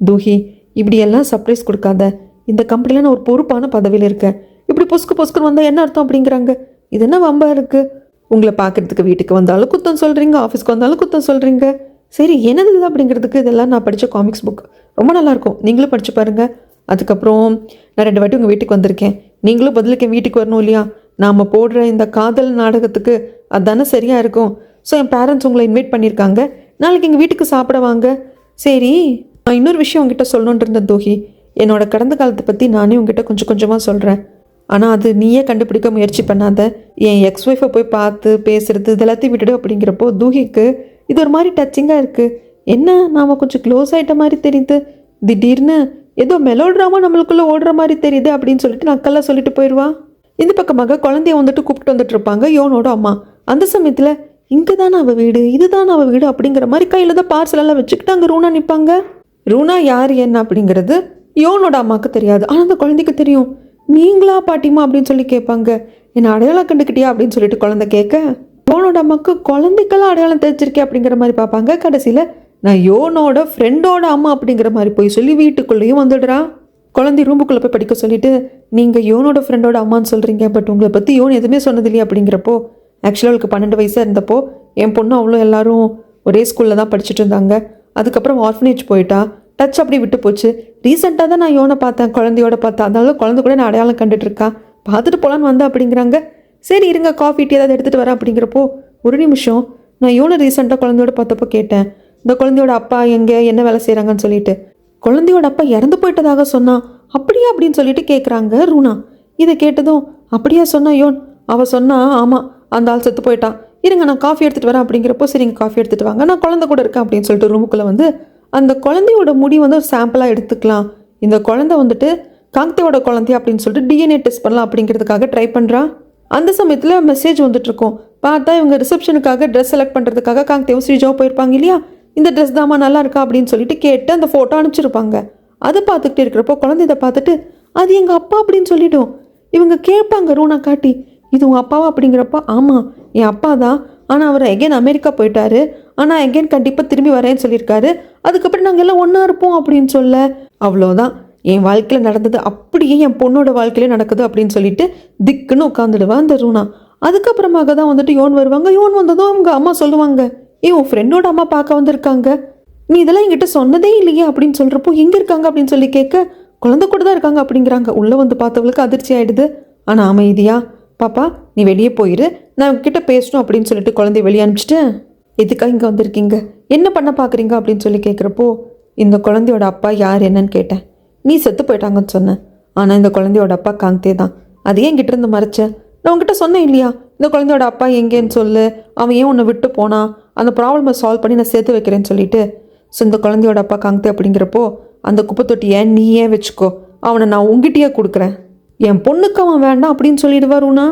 தூகி இப்படியெல்லாம் சர்ப்ரைஸ் கொடுக்காத, இந்த கம்பெனியில் நான் ஒரு பொறுப்பான பதவியில் இருக்கேன், இப்படி பொசுக்குன்னு வந்தால் என்ன அர்த்தம் அப்படிங்கிறாங்க. இது என்ன வம்பா இருக்குது, உங்களை பார்க்குறதுக்கு வீட்டுக்கு வந்தாலும் குத்தம் சொல்கிறீங்க, ஆஃபீஸ்க்கு வந்தாலும் குத்தம் சொல்கிறீங்க. சரி என்னது இது அப்படிங்கிறதுக்கு, இதெல்லாம் நான் படித்த காமிக்ஸ் புக், ரொம்ப நல்லாயிருக்கும், நீங்களும் படித்து பாருங்கள். அதுக்கப்புறம் நான் 2 வாட்டி உங்கள் வீட்டுக்கு வந்திருக்கேன், நீங்களும் பதிலுக்கு என் வீட்டுக்கு வரணும் இல்லையா, நாம் போடுற இந்த காதல் நாடகத்துக்கு அதுதானே சரியாக இருக்கும். ஸோ என் பேரண்ட்ஸ் உங்களை இன்வைட் பண்ணியிருக்காங்க, நாளைக்கு எங்கள் வீட்டுக்கு சாப்பிட வாங்க. சரி நான் இன்னொரு விஷயம் உங்ககிட்ட சொல்லணுன்ட்டு இருந்த தோஹி, என்னோட கடந்த காலத்தை பற்றி நானே உங்ககிட்ட கொஞ்சம் கொஞ்சமாக சொல்கிறேன், ஆனால் அது நீயே கண்டுபிடிக்க முயற்சி பண்ணாத. என் எக்ஸ் ஒய்ஃபை போய் பார்த்து பேசுகிறது இதெல்லாத்தையும் விட்டுடு அப்படிங்கிறப்போ தூஹிக்கு இது ஒரு மாதிரி டச்சிங்காக இருக்குது. என்ன நாம் கொஞ்சம் க்ளோஸ் ஆகிட்ட மாதிரி தெரியுது, திடீர்னு ஏதோ மெலோட்ராமா நம்மளுக்குள்ளே ஓடுற மாதிரி தெரியுது அப்படின்னு சொல்லிட்டு நக்கெல்லாம் சொல்லிட்டு போயிடுவா. இந்த பக்கமாக குழந்தைய வந்துட்டு கூப்பிட்டு வந்துட்டு இருப்பாங்க யோனோட அம்மா. அந்த சமயத்தில் இங்கே தானே அவள் வீடு, இதுதானே அவள் வீடு அப்படிங்கிற மாதிரி கையில் தான் பார்சலெல்லாம் வச்சுக்கிட்டு அங்கே ரூனா நிற்பாங்க. ரூனா யார் என்ன அப்படிங்கிறது யோனோட அம்மாவுக்கு தெரியாது, ஆனால் அந்த குழந்தைக்கு தெரியும். நீங்களா பாட்டிமா அப்படின்னு சொல்லி கேட்பாங்க. என்னை அடையாளம் கண்டுக்கிட்டியா அப்படின்னு சொல்லிட்டு குழந்தை கேட்க, யோனோட அம்மாவுக்கு குழந்தைக்கெல்லாம் அடையாளம் தெரிஞ்சிருக்கேன் அப்படிங்கிற மாதிரி பார்ப்பாங்க. கடைசியில் நான் யோனோட ஃப்ரெண்டோட அம்மா அப்படிங்கிற மாதிரி போய் சொல்லி வீட்டுக்குள்ளேயும் வந்துடுறா. குழந்தை ரூமுக்குள்ளே போய் படிக்க சொல்லிட்டு, நீங்கள் யோனோட ஃப்ரெண்டோட அம்மான்னு சொல்கிறீங்க, பட் உங்களை பற்றி யோன் எதுவுமே சொன்னது இல்லையா அப்படிங்கிறப்போ, ஆக்சுவலாக அவளுக்கு 12 வயசாக இருந்தப்போ என் பொண்ணு அவ்வளோ எல்லாரும் ஒரே ஸ்கூலில் தான் படிச்சுட்டு இருந்தாங்க. அதுக்கப்புறம் ஆர்ஃபனேஜ் போயிட்டா, டச் அப்படி விட்டு போச்சு. ரீசெண்டாக தான் நான் யோனை பார்த்தேன், குழந்தையோட பார்த்தேன், அதனால குழந்தை கூட நான் அடையாளம் கண்டுட்டுருக்கா, பார்த்துட்டு போகலான்னு வந்தேன் அப்படிங்கிறாங்க. சரி இருங்க காஃபி டீ ஏதாவது எடுத்துகிட்டு வரேன் அப்படிங்கிறப்போ, ஒரு நிமிஷம், நான் யோனை ரீசெண்டாக குழந்தையோட பார்த்தப்போ கேட்டேன், இந்த குழந்தையோட அப்பா எங்கே என்ன வேலை செய்கிறாங்கன்னு சொல்லிட்டு. குழந்தையோட அப்பா இறந்து போயிட்டதாக சொன்னான், அப்படியா அப்படின்னு சொல்லிட்டு கேட்குறாங்க ரூனா. இதை கேட்டதும் அப்படியா சொன்னா யோன், அவள் சொன்னா ஆமாம் அந்த ஆள் செத்து போயிட்டான், இருங்க நான் காஃபி எடுத்துகிட்டு வரேன் அப்படிங்கிறப்போ, சரிங்க காஃபி எடுத்துகிட்டு வாங்க, நான் குழந்தை கூட இருக்கேன் அப்படின்னு சொல்லிட்டு ரூமுக்குள்ளே வந்து அந்த குழந்தையோட முடி வந்து ஒரு சாம்பிளாக எடுத்துக்கலாம், இந்த குழந்தை வந்துட்டு காங்தேவோட குழந்தையா அப்படின்னு சொல்லிட்டு டிஎன்ஏ டெஸ்ட் பண்ணலாம் அப்படிங்கிறதுக்காக ட்ரை பண்ணுறான். அந்த சமயத்தில் மெசேஜ் வந்துட்டுருக்கோம். பார்த்தா இவங்க ரிசப்ஷனுக்காக ட்ரெஸ் செலக்ட் பண்ணுறதுக்காக காங்தேவும் ஸ்ரீஜாவும் போயிருப்பாங்க இல்லையா, இந்த ட்ரெஸ் தாமா நல்லா இருக்கா அப்படின்னு சொல்லிட்டு கேட்டு அந்த ஃபோட்டோ அனுப்பிச்சிருப்பாங்க. அதை பார்த்துக்கிட்டே இருக்கிறப்போ குழந்தைய பார்த்துட்டு அது எங்கள் அப்பா அப்படின்னு சொல்லிட்டோம். இவங்க கேட்பாங்க ரூனா காட்டி, இது உங்கள் அப்பாவா அப்படிங்கிறப்ப, ஆமாம் என் அப்பா தான், ஆனால் அவர் எகெயின் அமெரிக்கா போயிட்டாரு, ஆனால் எகெயின் கண்டிப்பாக திரும்பி வரேன்னு சொல்லியிருக்காரு, அதுக்கப்புறம் நாங்கள் எல்லாம் ஒன்றா இருப்போம் அப்படின்னு சொல்ல, அவ்வளோதான் என் வாழ்க்கையில் நடந்தது அப்படியே என் பொண்ணோட வாழ்க்கையிலே நடக்குது அப்படின்னு சொல்லிட்டு திக்குன்னு உட்காந்துடுவா அந்த ரூனா. அதுக்கப்புறமாக தான் வந்துட்டு யோன் வருவாங்க. யோன் வந்ததும் அவங்க அம்மா சொல்லுவாங்க, உன் ஃப்ரெண்டோட அம்மா பார்க்க வந்திருக்காங்க, நீ இதெல்லாம் என்கிட்ட சொன்னதே இல்லையே அப்படின்னு சொல்கிறப்போ எங்கே இருக்காங்க அப்படின்னு சொல்லி கேட்க, குழந்தை கூட தான் இருக்காங்க அப்படிங்கிறாங்க. உள்ளே வந்து பார்த்தவளுக்கு அதிர்ச்சி ஆகிடுது. ஆனால் அமைதியா, பாப்பா நீ வெளியே போயிரு, நான் உங்ககிட்ட பேசணும் அப்படின்னு சொல்லிட்டு குழந்தைய வெளியே அனுப்பிச்சிட்டு, எதுக்காக இங்கே வந்திருக்கீங்க, என்ன பண்ண பார்க்குறீங்க அப்படின்னு சொல்லி கேட்குறப்போ, இந்த குழந்தையோட அப்பா யார் என்னன்னு கேட்டேன், நீ செத்து போயிட்டாங்கன்னு சொன்னேன். ஆனால் இந்த குழந்தையோட அப்பா காங்தே தான். அதையே என்கிட்ட இருந்து மறைச்ச, நான் உங்ககிட்ட சொன்னேன் இல்லையா, இந்த குழந்தையோட அப்பா எங்கேன்னு சொல்லு, அவன் ஏன் உன்னை விட்டு போனா, அந்த ப்ராப்ளமை சால்வ் பண்ணி நான் சேர்த்து வைக்கிறேன்னு சொல்லிட்டு. ஸோ இந்த குழந்தையோட அப்பா காங்தே அப்படிங்கிறப்போ, அந்த குப்பை தொட்டியை நீ ஏன் வச்சுக்கோ, அவனை நான் உங்ககிட்டயே கொடுக்குறேன், என் பொண்ணுக்கு அவன் வேண்டாம் அப்படின்னு சொல்லிடுவாருண்ணா.